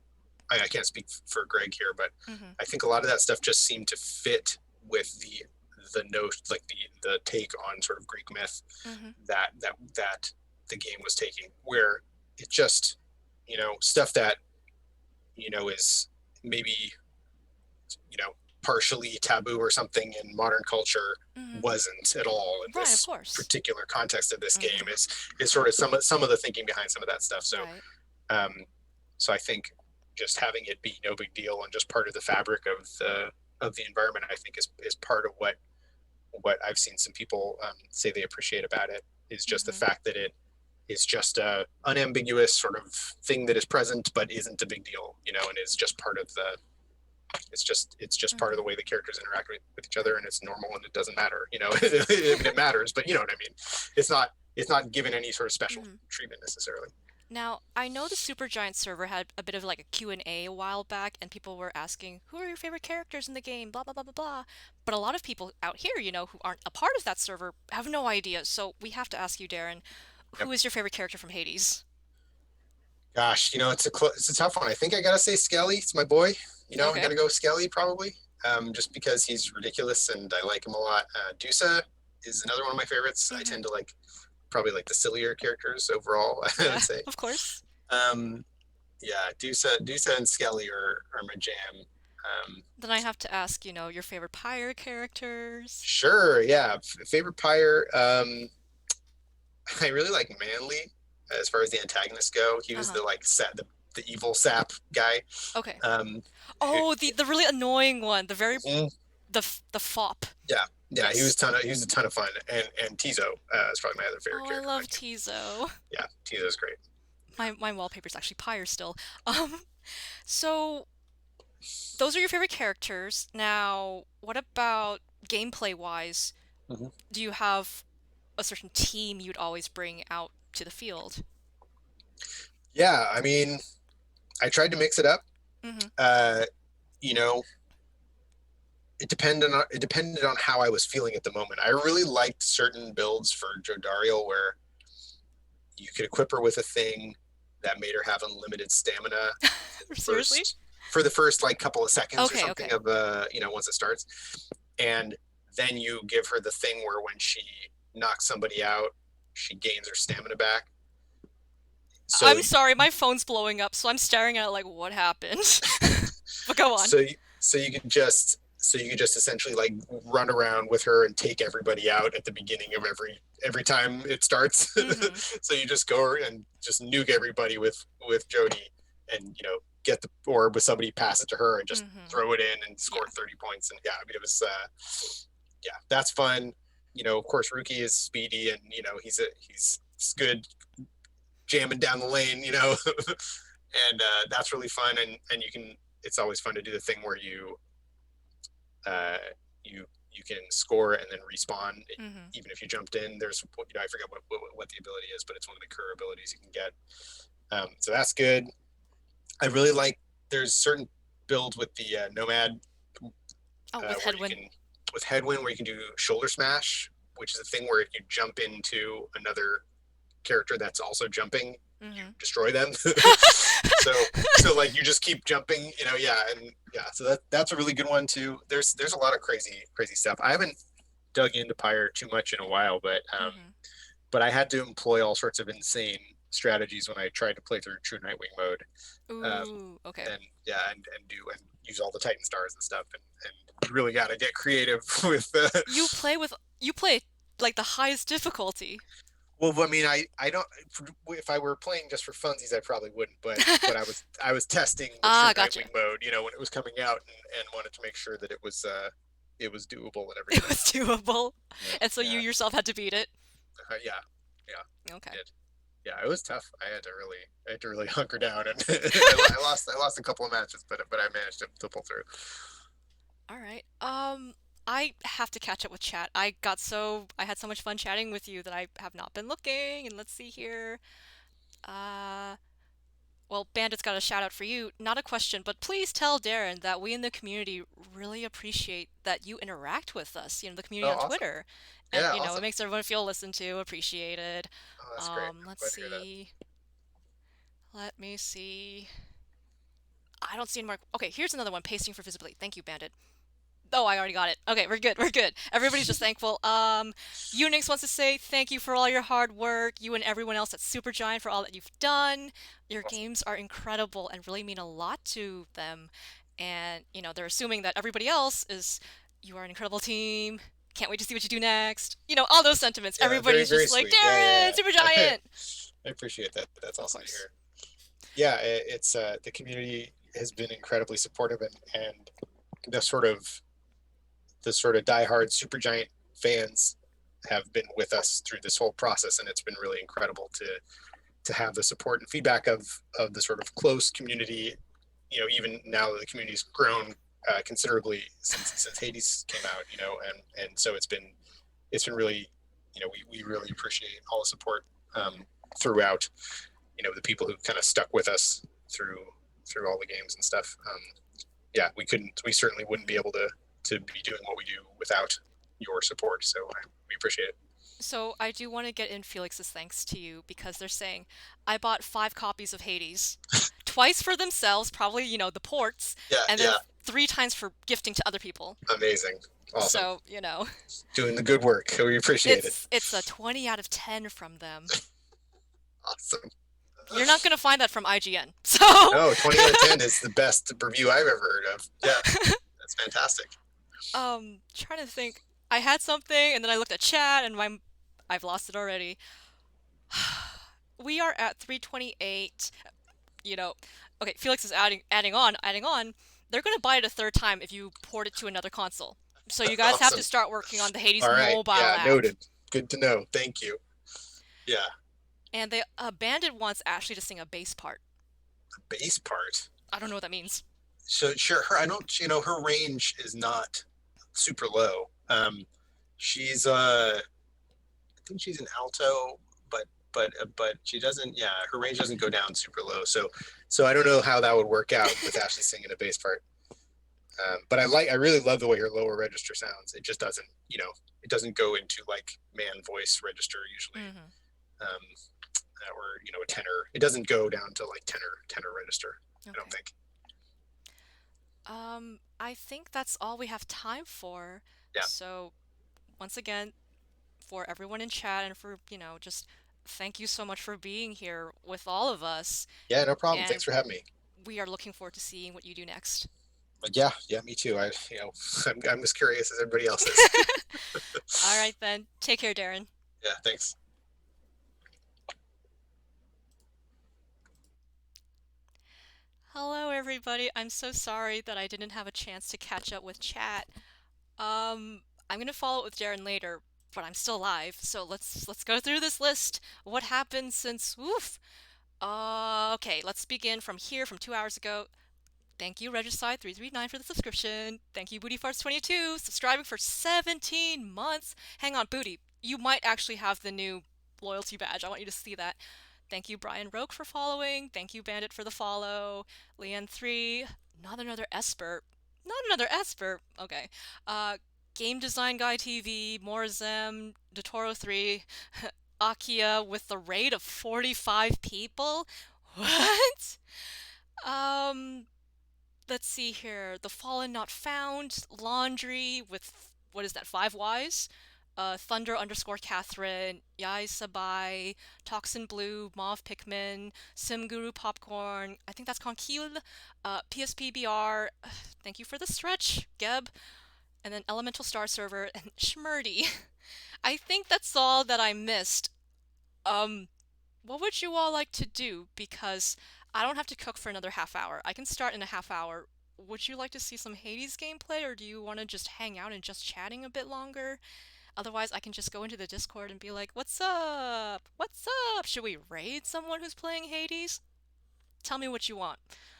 I can't speak for Greg here, but Mm-hmm. I think a lot of that stuff just seemed to fit with the note, like the take on sort of Greek myth Mm-hmm. that the game was taking, where it just stuff that is maybe partially taboo or something in modern culture Mm-hmm. wasn't at all in Right, of this course. particular context of this game. Mm-hmm. Is sort of some of the thinking behind some of that stuff. So Right. um, so I think just having it be no big deal and just part of the fabric of the environment, I think is part of what I've seen some people say they appreciate about it, is just the Mm-hmm. fact that it is just a unambiguous sort of thing that is present but isn't a big deal, and is just part of the it's just part of Mm-hmm. the way the characters interact with each other, and it's normal, and it doesn't matter. It matters, but you know what I mean. It's not given any sort of special Mm-hmm. treatment necessarily. Now, I know the Supergiant server had a bit of like a Q&A a while back, and people were asking, who are your favorite characters in the game? Blah, blah, blah, blah, blah. But a lot of people out here, who aren't a part of that server, have no idea. So we have to ask you, Darren, Yep. who is your favorite character from Hades? Gosh, it's a tough one. I think I gotta say Skelly. It's my boy. I Okay. gotta go Skelly probably, just because he's ridiculous and I like him a lot. Dusa is another one of my favorites. I Mm-hmm. tend to like probably like the sillier characters overall. I Yeah, would say. of course. Um, yeah, Dusa and Skelly are my jam. Then I have to ask, your favorite Pyre characters. Sure, yeah. Favorite Pyre. I really like Manly as far as the antagonists go. He was Uh-huh. the like the evil sap guy. Okay. Um, Oh, the really annoying one, mhm. the fop. Yeah, yeah. He was Yes. a ton of fun, and Tizo is probably my other favorite Oh, I character in love that game. Tizo. Yeah, Tizo's great. My wallpaper's actually Pyre still. Um, so those are your favorite characters. Now, what about gameplay wise? Mhm. Do you have a certain team you'd always bring out to the field? Yeah, I mean, I tried to mix it up. Mm-hmm. Uh, you know, it depended on how I was feeling at the moment. I really liked certain builds for Jodariel where you could equip her with a thing that made her have unlimited stamina for the Seriously? first for the first like couple of seconds or Okay, something okay. of once it starts, and then you give her the thing where when she knocks somebody out, she gains her stamina back. So I'm sorry, my phone's blowing up, so I'm staring at it like, what happened? But go on. so you could just essentially like run around with her and take everybody out at the beginning of every time it starts. Mm-hmm. So you just go and just nuke everybody with Jody, and get the orb with somebody, pass it to her, and just Mm-hmm. throw it in and score Yeah. 30 points. And yeah, I mean it was yeah, that's fun. Of course Rookie is speedy, and he's good jamming down the lane, and that's really fun. And it's always fun to do the thing where uh, you can score and then respawn Mm-hmm. even if you jumped in. There's I forget what the ability is, but it's one of the career abilities you can get. So that's good. I really like. There's certain builds with the Nomad Oh, with where you Headwind. can with Headwind where you can do shoulder smash, which is a thing where if you jump into another character that's also jumping, you Mm-hmm. destroy them. so like you just keep jumping, yeah, and yeah. So that's a really good one too. There's a lot of crazy stuff. I haven't dug into Pyre too much in a while, Mm-hmm. but I had to employ all sorts of insane strategies when I tried to play through True Nightwing mode. Um, Ooh, okay. and yeah, and use all the Titan stars and stuff, and you really got to get creative with. You play like the highest difficulty. Well, I mean, I don't. If I were playing just for funsies, I probably wouldn't. But I was testing the True Ah, gotcha. Nightwing mode, when it was coming out, and wanted to make sure that it was doable and It everything. was doable. Yeah, And so you yeah, yourself had to beat it. yeah, yeah. Okay. I did. Yeah, it was tough. I had to really hunker down, and I lost a couple of matches, but I managed to pull through. All right. I have to catch up with chat. I had so much fun chatting with you that I have not been looking. And let's see here. Uh, well, Bandit's got a shout out for you. Not a question, but please tell Darren that we in the community really appreciate that you interact with us, the community Oh, on awesome. Twitter. And, Yeah, it awesome. makes everyone feel listened to, appreciated. Oh, that's great. I'm Let's glad to hear that. see. Let me see. I don't see any more. Okay, here's another one. Pasting for visibility. Thank you, Bandit. Oh, I already got it. Okay, we're good. We're good. Everybody's just thankful. Unix wants to say thank you for all your hard work. You and everyone else at Supergiant for all that you've done. Your Awesome. games are incredible and really mean a lot to them. And, they're assuming that everybody else is, you are an incredible team. Can't wait to see what you do next. All those sentiments. Yeah, very, Everybody's very just like, sweet. Yeah, Darren, yeah, yeah. Supergiant! I appreciate that. That's Of awesome to course. hear. Yeah, it's the community has been incredibly supportive, and the sort of the sort of diehard Supergiant fans have been with us through this whole process, and it's been really incredible to have the support and feedback of the sort of close community. Even now that the community's grown considerably since Hades came out, and so it's been really, we really appreciate all the support throughout. The people who kind of stuck with us through all the games and stuff. Yeah, we certainly wouldn't be Mhm. able to be doing what we do without your support. So we appreciate it. So I do want to get in Felix's thanks to you because they're saying I bought 5 copies of Hades, twice for themselves, probably the ports, Yeah, and then yeah, 3 times for gifting to other people. amazing, awesome, So doing the good work. We appreciate it. it's a 20 out of 10 from them. Awesome. You're not gonna find that from IGN. So No, 20 out of 10 is the best review I've ever heard of. Yeah, that's fantastic. trying to think. I had something and then I looked at chat and I've lost it already. We are at 328. you know, okay, Felix is adding on. They're gonna buy it a third time if you port it to another console. So you guys have Awesome. to start working on the Hades All right. mobile Yeah, app. noted. Good to know. Thank you. Yeah, And the Bandit wants Ashley to sing a bass part. bass part. I don't know what that means. So sure, her I don't her range is not super low. She's I think she's an alto, but she doesn't. Yeah, her range doesn't go down super low. So I don't know how that would work out with Ashley singing a bass part. But I really love the way her lower register sounds. It just doesn't it doesn't go into like man voice register usually, Hmm. um, or a tenor. It doesn't go down to like tenor register. I don't Okay. think. I think that's all we have time for. Yeah, So once again, for everyone in chat and for, just thank you so much for being here with all of us. yeah, no problem. And Thanks for having me. we are looking forward to seeing what you do next. But yeah, yeah, me too. I'm as curious as everybody else is. All right then. Take care, Darren. Yeah, thanks. Hello, everybody. I'm so sorry that I didn't have a chance to catch up with chat. I'm gonna follow up with Darren later, but I'm still alive, so let's go through this list. What happened since? Oof. Okay, let's begin from here, from 2 hours ago. Thank you, Regicide339 for the subscription. Thank you, BootyFarts22, subscribing for 17 months. Hang on, Booty, you might actually have the new loyalty badge. I want you to see that. Thank you, Brian Roke, for following. Thank you, Bandit, for the follow. Leanne3, not another Esper. Not another Esper. Okay. Game Design Guy TV, Morzem, Dotoro3, Akia with the rate of 45 people? What? Um, let's see here. The Fallen Not Found, Laundry with, what is that, 5 Ys? Thunder underscore Catherine, Yai Sabai, Toxin Blue, Mauve Pikmin, Simguru Popcorn, I think that's Conquille, PSPBR, thank you for the stretch, Geb, and then Elemental Star Server, and Schmurdy. I think that's all that I missed. Um, what would you all like to do? Because I don't have to cook for another half hour. I can start in a half hour. Would you like to see some Hades gameplay, or do you want to just hang out and just chatting a bit longer? Otherwise, I can just go into the Discord and be like, "What's up? What's up? Should we raid someone who's playing Hades?" Tell me what you want.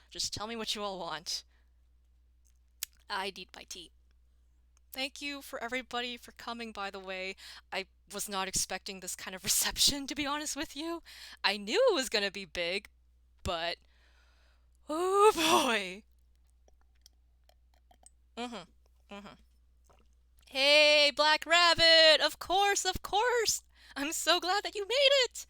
Just tell me what you all want. I need my tea. Thank you for everybody for coming, by the way. I was not expecting this kind of reception, to be honest with you. I knew it was gonna be big, but oh boy. Mm-hmm. Mm-hmm. Hey, Black Rabbit! Of course, of course! I'm so glad that you made it!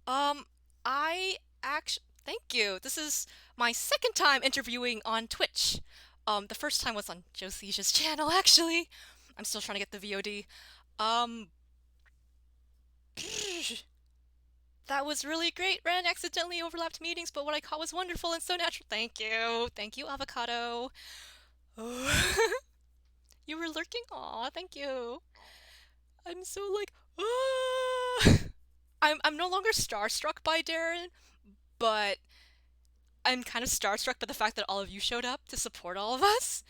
Um, I actually. Thank you. This is my second time interviewing on Twitch. The first time was on Josicia's channel, actually. I'm still trying to get the VOD. Um, that was really great. Ren accidentally overlapped meetings, but what I caught was wonderful and so natural. Thank you. Thank you, Avocado. You were lurking? Aw, thank you. I'm so like, ah. I'm no longer starstruck by Darren, but I'm kind of starstruck by the fact that all of you showed up to support all of us,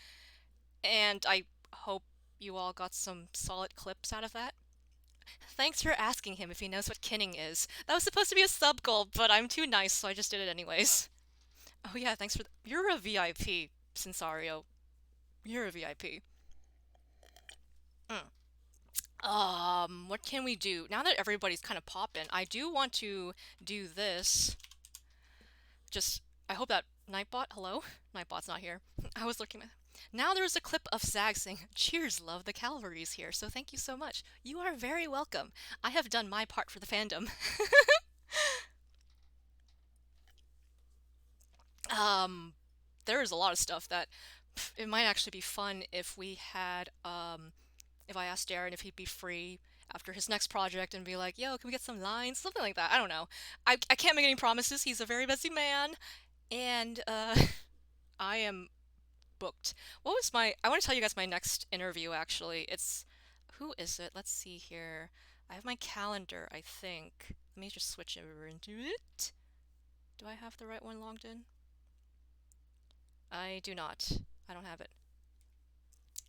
and I hope you all got some solid clips out of that. Thanks for asking him if he knows what kinning is. That was supposed to be a sub goal, but I'm too nice, so I just did it anyways. Oh yeah, thanks for. You're a VIP, Sensario. You're a VIP. Mm. What can we do? Now that everybody's kind of poppin', I do want to do this. Just, I hope that Nightbot, hello? Nightbot's not here. I was looking at. Now there's a clip of Zag saying, "Cheers, love, the cavalry's here, so thank you so much. You are very welcome. I have done my part for the fandom." um, there is a lot of stuff that it might actually be fun if we had, if I asked Darren if he'd be free after his next project and be like, "Yo, can we get some lines?" Something like that. I don't know. I can't make any promises. He's a very busy man, and, I am booked. What was my. I want to tell you guys my next interview, actually. It's. Who is it? Let's see here. I have my calendar, I think. Let me just switch over into it. Do I have the right one logged in? I do not. I don't have it.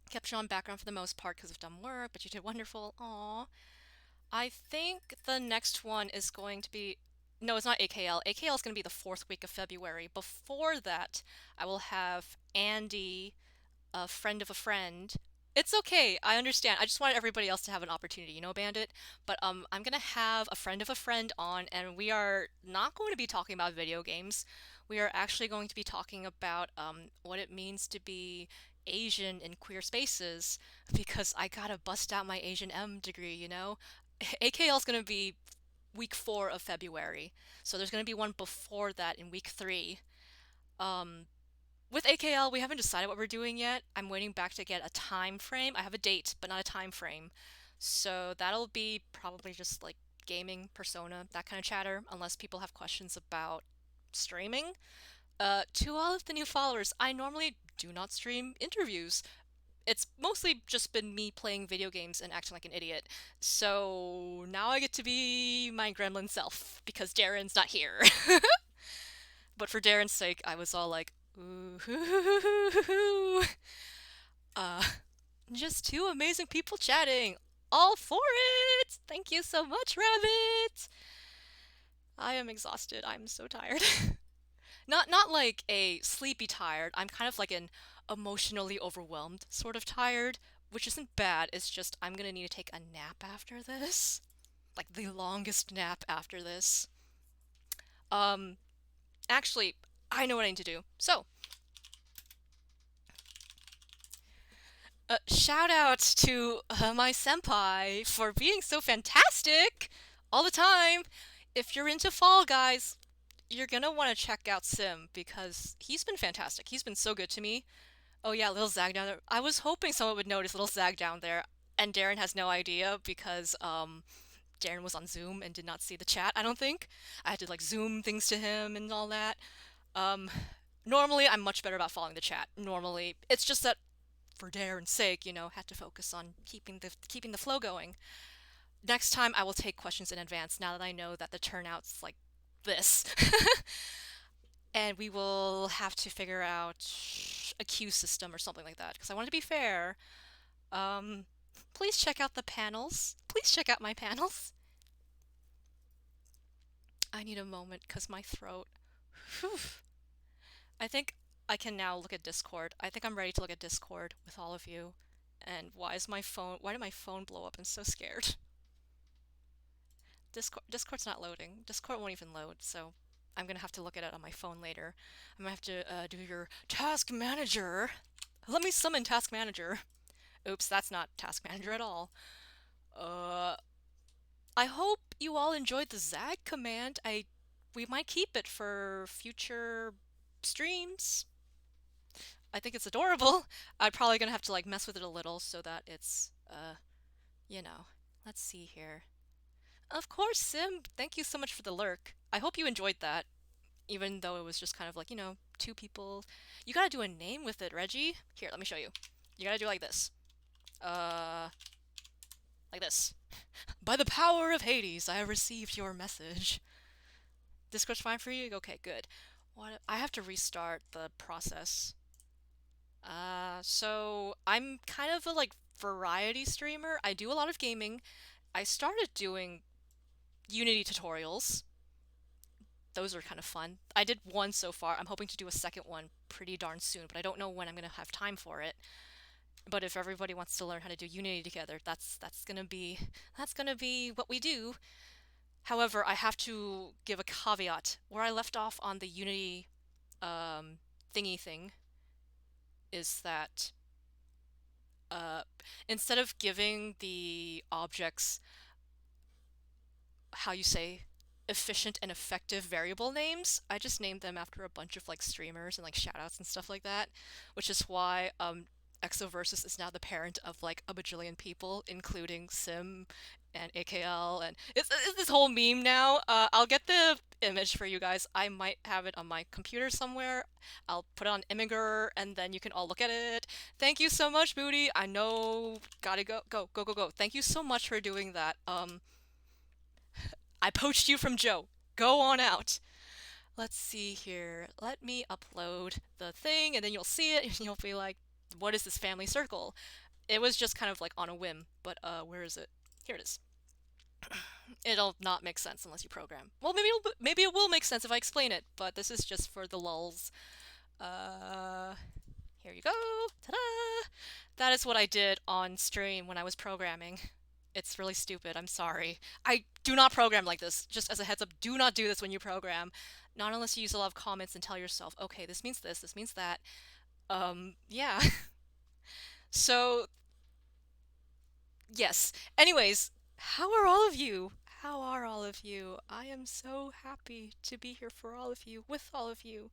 Kept you on background for the most part because of dumb work, but you did wonderful. Aww. I think the next one is going to be. No, it's not AKL. AKL is going to be the fourth week of February. Before that, I will have Andy, a friend of a friend. It's okay. I understand. I just wanted everybody else to have an opportunity, Bandit. But I'm gonna have a friend of a friend on, and we are not going to be talking about video games. We are actually going to be talking about what it means to be Asian in queer spaces, because I gotta bust out my Asian M degree. AKL is gonna be week 4 of February, so there's gonna be one before that in week 3. Um, with AKL, we haven't decided what we're doing yet. I'm waiting back to get a time frame. I have a date, but not a time frame. So that'll be probably just like gaming, Persona, that kind of chatter, unless people have questions about streaming. To all of the new followers, I normally do not stream interviews. It's mostly just been me playing video games and acting like an idiot. So now I get to be my gremlin self because Darren's not here. But for Darren's sake, I was all like, ooh, uh, just two amazing people chatting. All for it! Thank you so much, Rabbit! I am exhausted. I'm so tired. Not like a sleepy tired. I'm kind of like an emotionally overwhelmed sort of tired, which isn't bad. It's just I'm gonna need to take a nap after this. Like the longest nap after this. Um, actually, I know what I need to do. So, shout out to my senpai for being so fantastic all the time. If you're into Fall Guys, you're gonna want to check out Sim because he's been fantastic. He's been so good to me. Oh yeah, little Zag down there. I was hoping someone would notice little Zag down there, and Darren has no idea because Darren was on Zoom and did not see the chat. I don't think I had to like Zoom things to him and all that. Um, normally I'm much better about following the chat. Normally, it's just that for Darren's sake, had to focus on keeping the flow going. Next time I will take questions in advance now that I know that the turnout's like this. And we will have to figure out a queue system or something like that because I want to be fair. Um please check out the panels. Please check out my panels. I need a moment cuz my throat. Whew. I think I can now look at Discord. I think I'm ready to look at Discord with all of you And why did my phone blow up? I'm so scared. Discord's not loading. Discord won't even load, so I'm gonna have to look at it on my phone later. I'm gonna have to do your task manager. Let me summon task manager. Oops, that's not task manager at all. Uh, I hope you all enjoyed the Zag command. We might keep it for future streams. I think it's adorable. I'm probably gonna have to like mess with it a little so that it's you know. Let's see here. Of course, Sim. Thank you so much for the lurk. I hope you enjoyed that, even though it was just kind of like, two people. You gotta do a name with it, Reggie. Here, let me show you. You gotta do like this. Uh, like this. By the power of Hades, I have received your message. Discord's fine for you? Okay, good. What? I have to restart the process. So I'm kind of a like variety streamer. I do a lot of gaming. I started doing Unity tutorials. Those are kind of fun. I did one so far. I'm hoping to do a second one pretty darn soon, but I don't know when I'm gonna have time for it. But if everybody wants to learn how to do Unity together, that's gonna be what we do. However, I have to give a caveat. Where I left off on the Unity thingy thing is that uh, instead of giving the objects how you say efficient and effective variable names, I just named them after a bunch of like streamers and like shoutouts and stuff like that, which is why Exoversus is now the parent of like a bajillion people, including Sim and AKL, and it's this whole meme now. I'll get the image for you guys. I might have it on my computer somewhere. I'll put it on Imgur, and then you can all look at it. Thank you so much, Booty. I know, gotta go, go, go, go, go. Thank you so much for doing that. I poached you from Joe. Go on out. Let's see here. Let me upload the thing, and then you'll see it, and you'll be like, what is this family circle? It was just kind of like on a whim, but where is it? Here it is. It'll not make sense unless you program. Well, maybe it will make sense if I explain it, but this is just for the lulz. Uh, Here you go. Ta-da! That is what I did on stream when I was programming. It's really stupid. I'm sorry. I do not program like this. Just as a heads up, do not do this when you program. Not unless you use a lot of comments and tell yourself, okay, this means that. Yeah. So, yes. Anyways, how are all of you? How are all of you? I am so happy to be here for all of you, with all of you.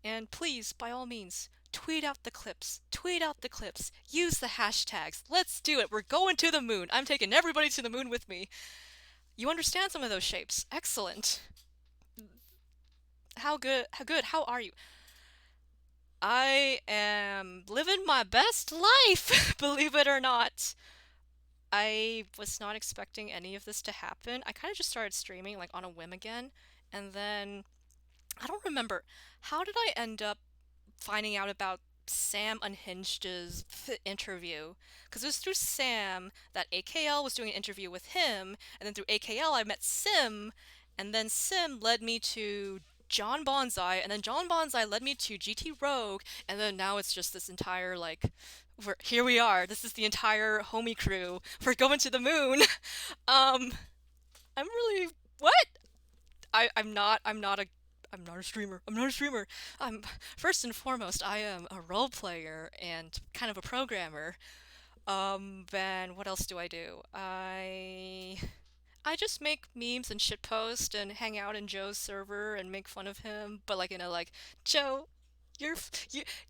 And please, by all means, tweet out the clips. Tweet out the clips. Use the hashtags. Let's do it. We're going to the moon. I'm taking everybody to the moon with me. You understand some of those shapes. Excellent. How good? How good? How are you? I am living my best life, believe it or not. I was not expecting any of this to happen. I kind of just started streaming like on a whim again, and then I don't remember. How did I end up finding out about Sam Unhinged's interview? Because it was through Sam that AKL was doing an interview with him, and then through AKL I met Sim, and then Sim led me to John Bonsai, and then John Bonsai led me to GT Rogue, and then now it's just this entire like, here we are. This is the entire homie crew. We're going to the moon. um, I'm really what? I'm not a streamer. I'm not a streamer. I'm first and foremost, I am a role player and kind of a programmer. Then what else do I do? I just make memes and shitpost and hang out in Joe's server and make fun of him, but like in a like, Joe, you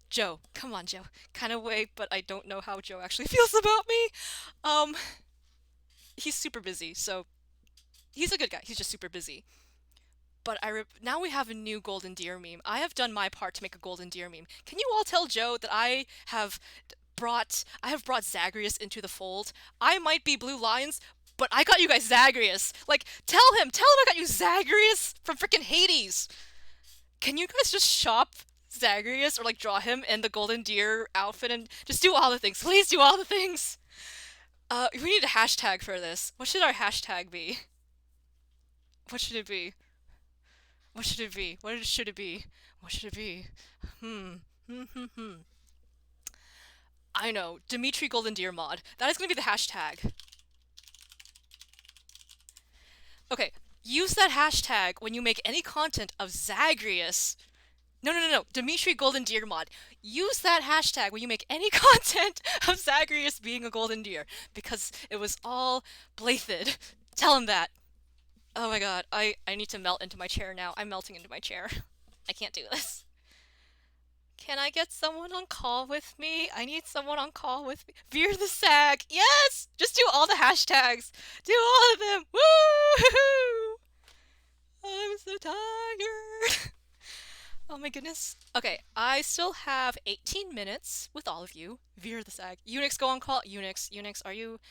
Joe, come on, Joe, kind of way, but I don't know how Joe actually feels about me. Um, he's super busy, so he's a good guy. He's just super busy. But now we have a new golden deer meme. I have done my part to make a golden deer meme. Can you all tell Joe that I have brought Zagreus into the fold? I might be Blue Lions, but I got you guys Zagreus. Like, tell him I got you Zagreus from freaking Hades. Can you guys just shop Zagreus or like draw him in the golden deer outfit and just do all the things? Please do all the things. We need a hashtag for this. What should our hashtag be? What should it be? What should it be? What should it be? What should it be? Hmm. Hmm. Hmm. Hmm. I know. Dimitri Golden Deer mod. That is going to be the hashtag. Okay. Use that hashtag when you make any content of Zagreus. No, no, no, no. Dimitri Golden Deer mod. Use that hashtag when you make any content of Zagreus being a golden deer. Because it was all blathed. Tell him that. Oh my god. I need to melt into my chair now. I'm melting into my chair. I can't do this. Can I get someone on call with me? I need someone on call with me. Veer the Sag. Yes! Just do all the hashtags. Do all of them. Woo! I'm so tired. Oh my goodness. Okay, I still have 18 minutes with all of you. Veer the Sag. Unix, go on call. Unix, are you...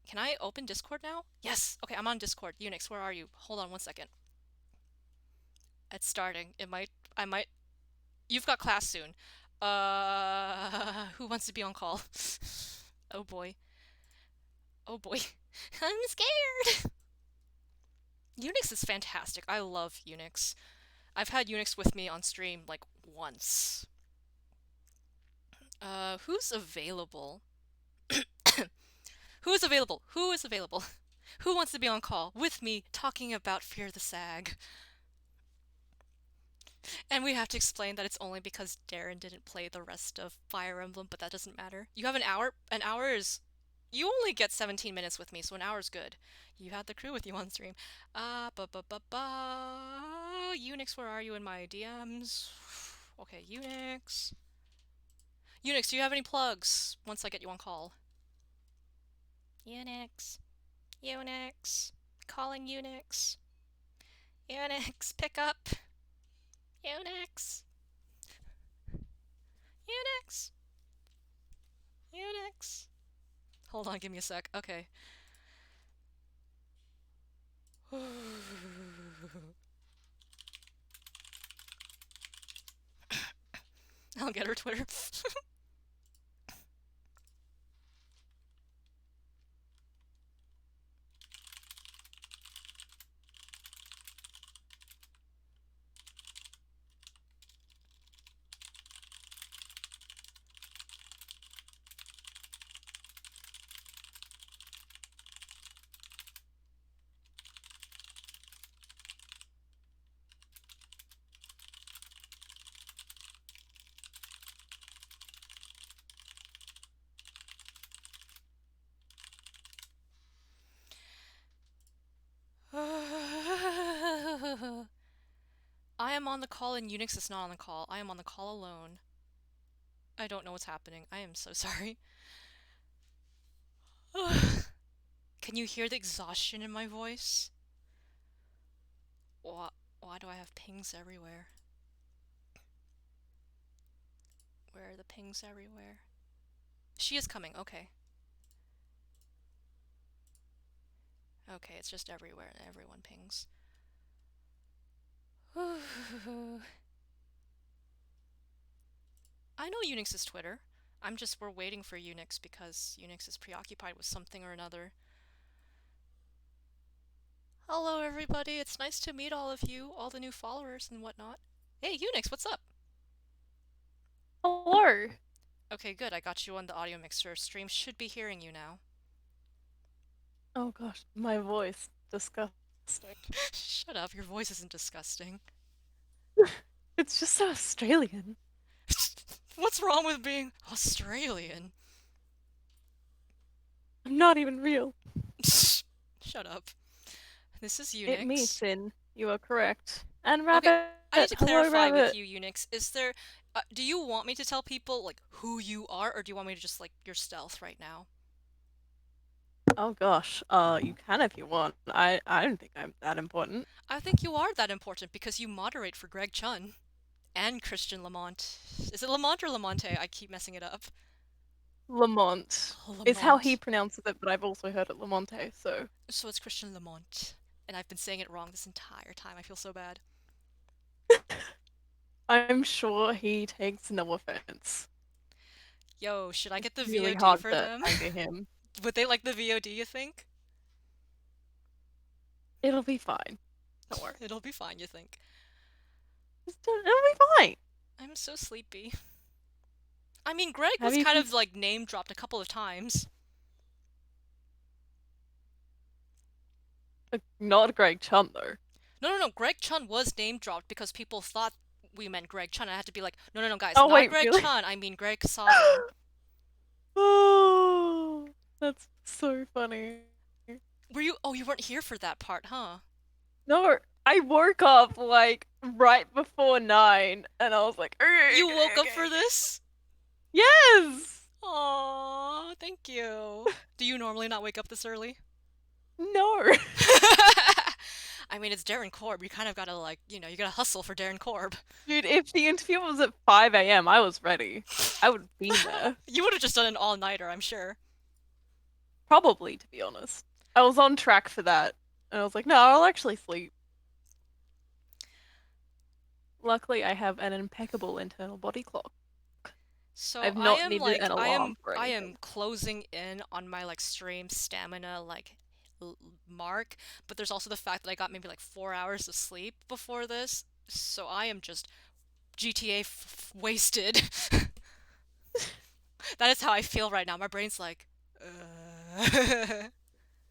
Can I open Discord now? Yes. Okay, I'm on Discord. Unix, where are you? Hold on one second. It's starting. It might... I might... You've got class soon. Who wants to be on call? Oh boy. Oh boy. I'm scared. Unix is fantastic. I love Unix. I've had Unix with me on stream like once. Who's available? Who is available? Who is available? Who wants to be on call with me talking about Fear the Sag? And we have to explain that it's only because Darren didn't play the rest of Fire Emblem, but that doesn't matter. You have an hour. An hour is... You only get 17 minutes with me, so an hour's good. You had the crew with you on stream. Unix, where are you in my DMs? Okay, Unix. Unix, do you have any plugs once I get you on call? Unix. Unix. Calling Unix. Unix, pick up. Unix. Unix. Unix. Hold on, give me a sec. Okay. I'll get her Twitter. I am on the call and Unix is not on the call. I am on the call alone. I don't know what's happening. I am so sorry. Can you hear the exhaustion in my voice? Why do I have pings everywhere? Where are the pings everywhere? She is coming, okay. Okay, it's just everywhere and everyone pings. I know Unix's Twitter. We're waiting for Unix because Unix is preoccupied with something or another. Hello everybody, it's nice to meet all of you, all the new followers and whatnot. Hey Unix, what's up? Hello. Okay, good, I got you on the audio mixer. Stream should be hearing you now. Oh gosh, my voice. Disgusting. Shut up, your voice isn't disgusting. It's just so Australian. What's wrong with being Australian? I'm not even real. Shut up. This is It Unix. meets in. You are correct. And Okay, Rabbit. I need to Hello, clarify with Rabbit. you, Unix. Is there... do you want me to tell people, like, who you are, or do you want me to just, like, your stealth right now? Oh gosh. You can if you want. I don't think I'm that important. I think you are that important because you moderate for Greg Chun and Christian Lamont. Is it Lamont or Lamonte? I keep messing it up. Lamont is how he Lamont. pronounces it, but I've also heard it Lamonte, so. So it's Christian Lamont. And I've been saying it wrong this entire time. I feel so bad. I'm sure he takes no offense. Yo, should I get the It's really VOD hard for to them? anger him. Would they like the VOD, you think? It'll be fine. Don't worry. It'll be fine, you think. It'll be fine. I'm so sleepy. I mean, Greg Have was you kind been of like name dropped a couple of times. not Greg Chun though? No, no, no. Greg Chun was name dropped because people thought we meant Greg Chun. I had to be like, no, no, no, guys, Oh not wait, Greg really? Chun. I mean Greg Sovereign. Oh, that's so funny. Were you? Oh, you weren't here for that part, huh? No, I woke up like right before 9, and I was like, okay, You woke up okay, for okay. this? Yes. Aww, thank you. Do you normally not wake up this early? No. I mean, it's Darren Korb. You kind of gotta, like, you gotta hustle for Darren Korb. Dude, if the interview was at 5 a.m., I was ready. I would have been there. You would have just done an all-nighter, I'm sure. Probably, to be honest. I was on track for that. And I was like, no, I'll actually sleep. Luckily, I have an impeccable internal body clock. So I've not needed an I am alarm for I am anything. closing in on my like stream stamina like mark, but there's also the fact that I got maybe like 4 hours of sleep before this, so I am just GTA wasted. That is how I feel right now. My brain's like,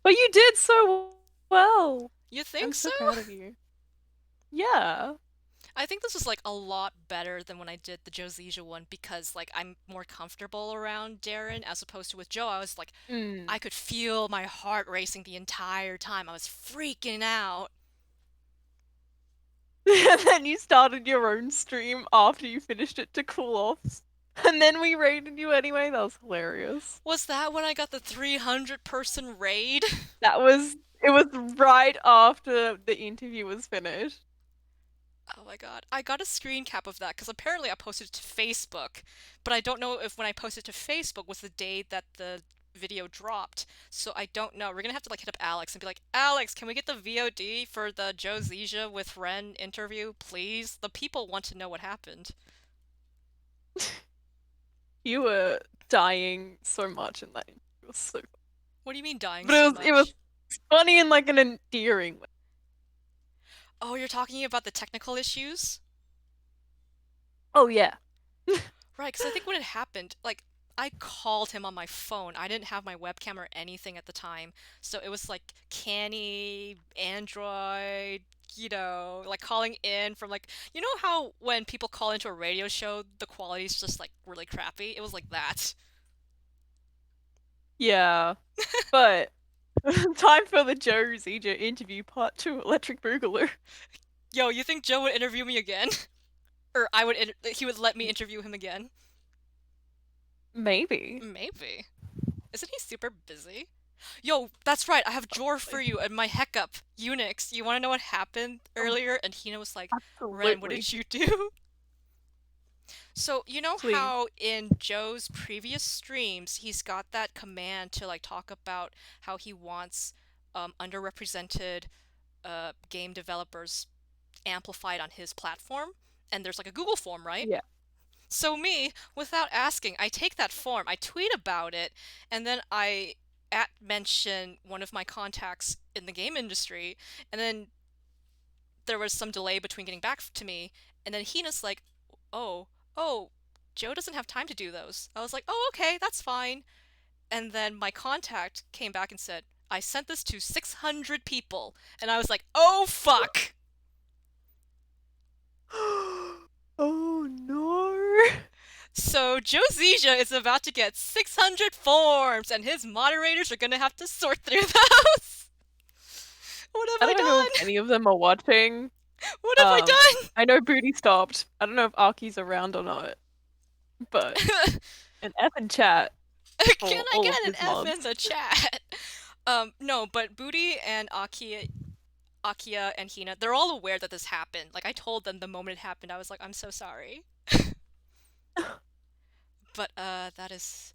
But you did so well. you think I'm so? so proud of you. Yeah. I think this was like a lot better than when I did the Josija one because like I'm more comfortable around Darren as opposed to with Joe. I was like, Mm. I could feel my heart racing the entire time. I was freaking out. And then you started your own stream after you finished it to cool off. And then we raided you anyway. That was hilarious. Was that when I got the 300 person raid? It was right after the interview was finished. Oh my god. I got a screen cap of that because apparently I posted it to Facebook, but I don't know if when I posted to Facebook was the day that the video dropped. So I don't know. We're gonna have to like hit up Alex and be like, Alex, can we get the VOD for the Joe Zija with Ren interview, please? The people want to know what happened. You were dying so much in that interview. It was so funny. What do you mean dying But so it was much? funny in like an endearing way. Oh, you're talking about the technical issues? Oh yeah. Right, because I think when it happened, like, I called him on my phone. I didn't have my webcam or anything at the time. So it was like canny, Android, like calling in from like, you know how when people call into a radio show, the quality's just like really crappy? It was like that. Yeah. But time for the Joe Zija interview part 2, Electric Boogaloo. Yo, you think Joe would interview me again? Or he would let me interview him again? Maybe. Maybe. Isn't he super busy? Yo, that's right. I have Jor for Probably. you and my heccup Unix. You want to know what happened Oh, earlier? And Hina was like, Ren, what absolutely. did you do? So, you know Please. how in Joe's previous streams, he's got that command to like talk about how he wants underrepresented game developers amplified on his platform? And there's like a Google form, right? Yeah. So me, without asking, I take that form, I tweet about it, and then I at mention one of my contacts in the game industry, and then there was some delay between getting back to me, and then Hina's like, "Oh, oh, Joe doesn't have time to do those." I was like, "Oh, okay, that's fine." And then my contact came back and said, "I sent this to 600 people." And I was like, "Oh fuck." Oh no. So Joe Zija is about to get 600 forms, and his moderators are gonna have to sort through those. What have I I don't know if done? any of them are watching. What have I I know Booty stopped. I don't know if Arky's around or not, but done? an F in chat Can for I all get of an his F mods. in the chat? No, but Booty and Akia and Hina, they're all aware that this happened. Like I told them the moment it happened, I was like, I'm so sorry. But that is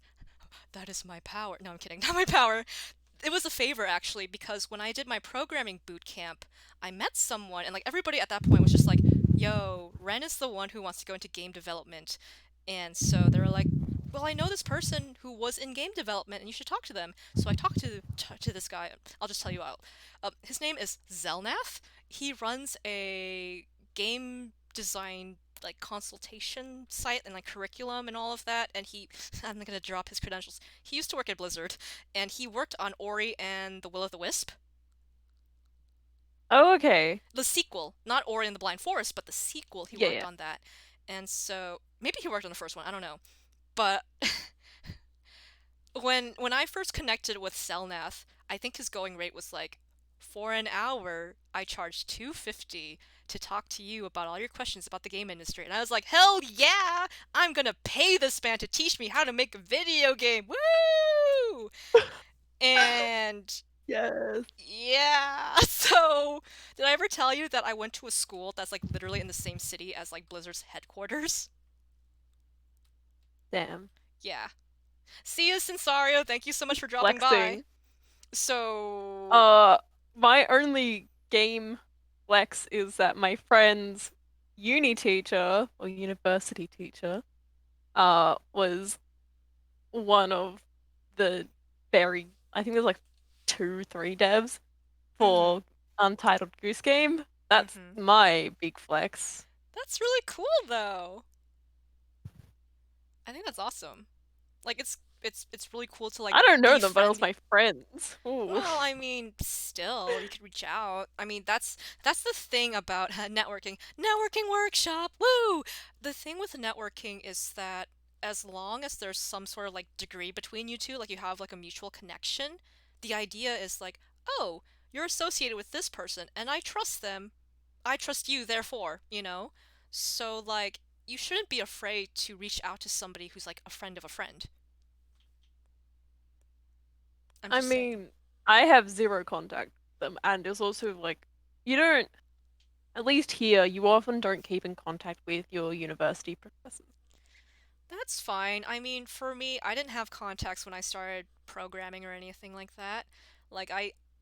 my power. No, I'm kidding. Not my power. It was a favor actually because when I did my programming boot camp, I met someone and like everybody at that point was just like, "Yo, Ren is the one who wants to go into game development." And so they were like, "Well, I know this person who was in game development and you should talk to them." So I talked to this guy. I'll just tell you out. His name is Zelnath. He runs a game design like consultation site and like curriculum and all of that. And he, I'm gonna drop his credentials. He used to work at Blizzard, and he worked on Ori and the Will of the Wisp, Oh, okay. the sequel, not Ori and the Blind Forest, but the sequel. He Yeah, worked yeah. on that, and so maybe he worked on the first one. I don't know, but when I first connected with Selnath, I think his going rate was like, for an hour, I charged 250 to talk to you about all your questions about the game industry. And I was like, hell yeah! I'm gonna pay this man to teach me how to make a video game. Woo! And Yes. yeah, so did I ever tell you that I went to a school that's like literally in the same city as like Blizzard's headquarters? Damn. Yeah. See you, Sensario. Thank you so much for dropping by. Flexing. So, Uh, my only game flex is that my friend's uni teacher or university teacher, was one of the I think there's like 2, 3 devs mhm, for Untitled Goose Game. That's mhm. my big flex. That's really cool though. I think that's awesome. Like it's really cool to like I don't know them, but it was befriend. my friends. Ooh. Well, I mean, still, you could reach out. I mean, that's the thing about networking. Networking workshop. Woo! The thing with networking is that as long as there's some sort of like degree between you two, like you have like a mutual connection, the idea is like, "Oh, you're associated with this person and I trust them. I trust you, therefore, you know?" So like you shouldn't be afraid to reach out to somebody who's like a friend of a friend. I'm I just saying. mean, I have zero contact with them, and it's also like you don't, at least here, you often don't keep in contact with your university professors. That's fine. I mean, for me, I didn't have contacts when I started programming or anything like that. Like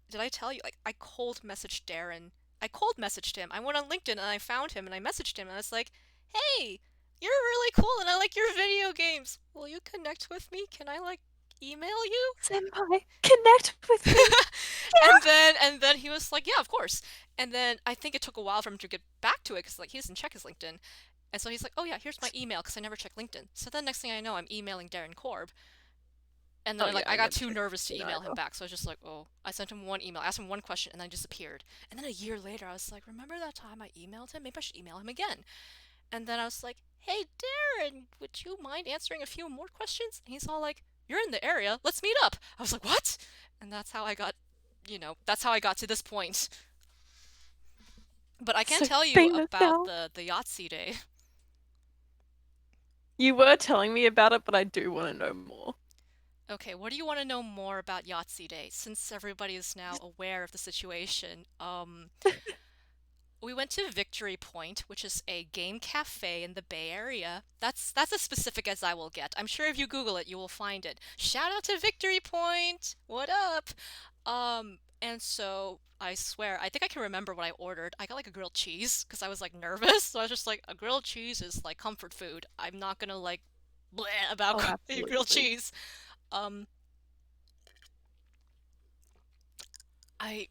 did I tell you like I cold messaged Darren. I cold messaged him. I went on LinkedIn and I found him and I messaged him and I was like, "Hey, you're really cool and I like your video games. Will you connect with me? Can I like email you?" Senpai, connect with me. And then he was like, "Yeah, of course." And then I think it took a while for him to get back to it because like he doesn't check his LinkedIn. And so he's like, "Oh yeah, here's my email," because I never check LinkedIn. So then next thing I know, I'm emailing Darren Korb, and Oh then like yeah, I I got never too checked nervous to it email him either. back. So I was just like, "Oh," I sent him one email, asked him one question, and then disappeared. And then a year later, I was like, "Remember that time I emailed him? Maybe I should email him again." And then I was like, "Hey Darren, would you mind answering a few more questions?" And he's all like, "You're in the area. Let's meet up." I was like, "What?" And that's how I got, that's how I got to this point. But I can't So tell you famous about now. the Yahtzee day. You were telling me about it, but I do want to know more. Okay, what do you want to know more about Yahtzee Day? Since everybody is now aware of the situation, we went to Victory Point, which is a game cafe in the Bay Area. That's as specific as I will get. I'm sure if you Google it, you will find it. Shout out to Victory Point! What up? And so I swear, I think I can remember what I ordered. I got like a grilled cheese because I was like nervous. So I was just like, a grilled cheese is like comfort food. I'm not gonna like bleh about Oh, grilled absolutely. cheese. Um, I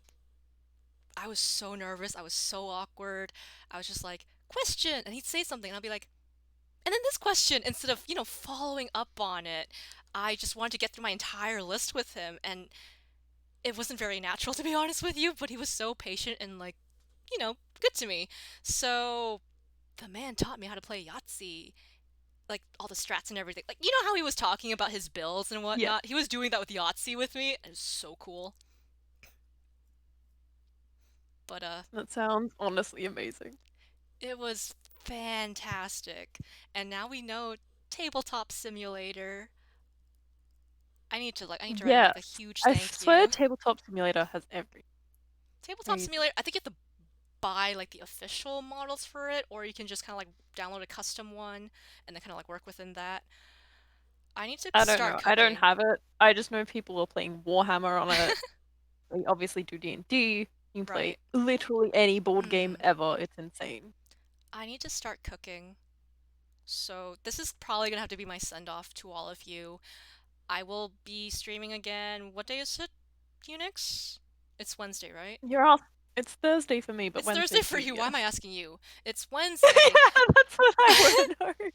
I was so nervous. I was so awkward. I was just like, question, and he'd say something, and I'd be like, and then this question, instead of following up on it. I just wanted to get through my entire list with him, and it wasn't very natural to be honest with you. But he was so patient and like, good to me. So the man taught me how to play Yahtzee, like all the strats and everything. Like how he was talking about his builds and Yeah, whatnot. He was doing that with Yahtzee with me. It was so cool. But that sounds honestly amazing. it was fantastic. And now we know Tabletop Simulator. I need to write him like a Yes, huge I thank swear you. Tabletop Simulator has Tabletop everything. Simulator, I think you have to buy like the official models for it, or you can just kind of like download a custom one and then kind of like work within that. I need to I don't start know. I don't cooking. have it. I just know people are playing Warhammer on it. They obviously do D&D. You can play Right. literally any board game Mm. ever. It's insane. I need to start cooking. So this is probably gonna have to be my send off to all of you. I will be streaming again. What day is it, Unix? It's Wednesday, right? You're off. It's Thursday for me, but It's Thursday Wednesday for too, you. Why yeah. am I asking you? It's Wednesday. Yeah, that's what I want to know.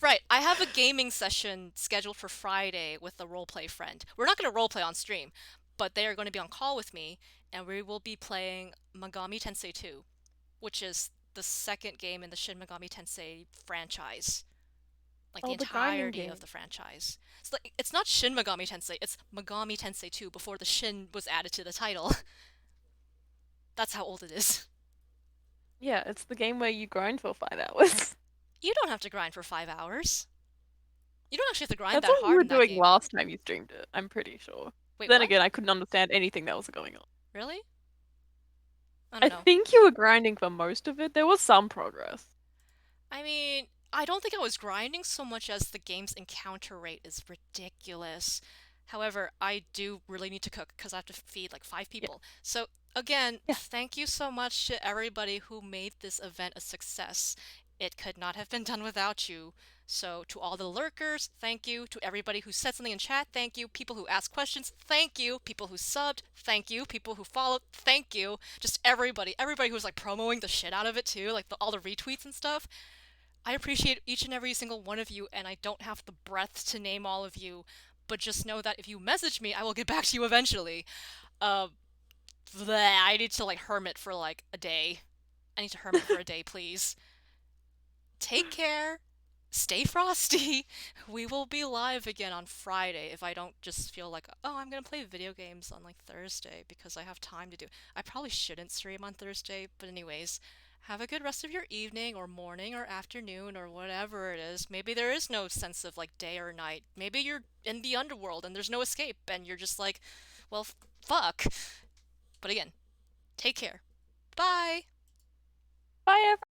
Right, I have a gaming session scheduled for Friday with a roleplay friend. We're not going to roleplay on stream, but they are going to be on call with me, and we will be playing Megami Tensei 2, which is the second game in the Shin Megami Tensei franchise. Like the Oh, the grinding entirety of game. the franchise. It's not Shin Megami Tensei, it's Megami Tensei 2 before the Shin was added to the title. That's how old it is. Yeah, it's the game where you grind for 5 hours. You don't have to grind for 5 hours. You don't actually have to grind That's that what you hard were in that doing game. last time you streamed it, I'm pretty sure. Wait, Then what? again, I couldn't understand anything that was going on. Really? I don't I know. think you were grinding for most of it. There was some progress. I mean, I don't think I was grinding so much as the game's encounter rate is ridiculous. However, I do really need to cook because I have to feed like five Yeah, people. So, again, yeah. thank you so much to everybody who made this event a success. It could not have been done without you. So, to all the lurkers, thank you. To everybody who said something in chat, thank you. People who asked questions, thank you. People who subbed, thank you. People who followed, thank you. Just everybody. Everybody who was like promoting the shit out of it too, like all the retweets and stuff. I appreciate each and every single one of you, and I don't have the breath to name all of you, but just know that if you message me, I will get back to you eventually. Uh, I need to like hermit for like a day. I need to hermit for a day, please. Take care. Stay frosty. We will be live again on Friday if I don't just feel like, oh, I'm gonna play video games on like Thursday because I have time to do. I probably shouldn't stream on Thursday, but anyways, have a good rest of your evening or morning or afternoon or whatever it is. Maybe there is no sense of like day or night. Maybe you're in the underworld and there's no escape and you're just like, well, fuck. But again, take care. Bye. Bye, everyone.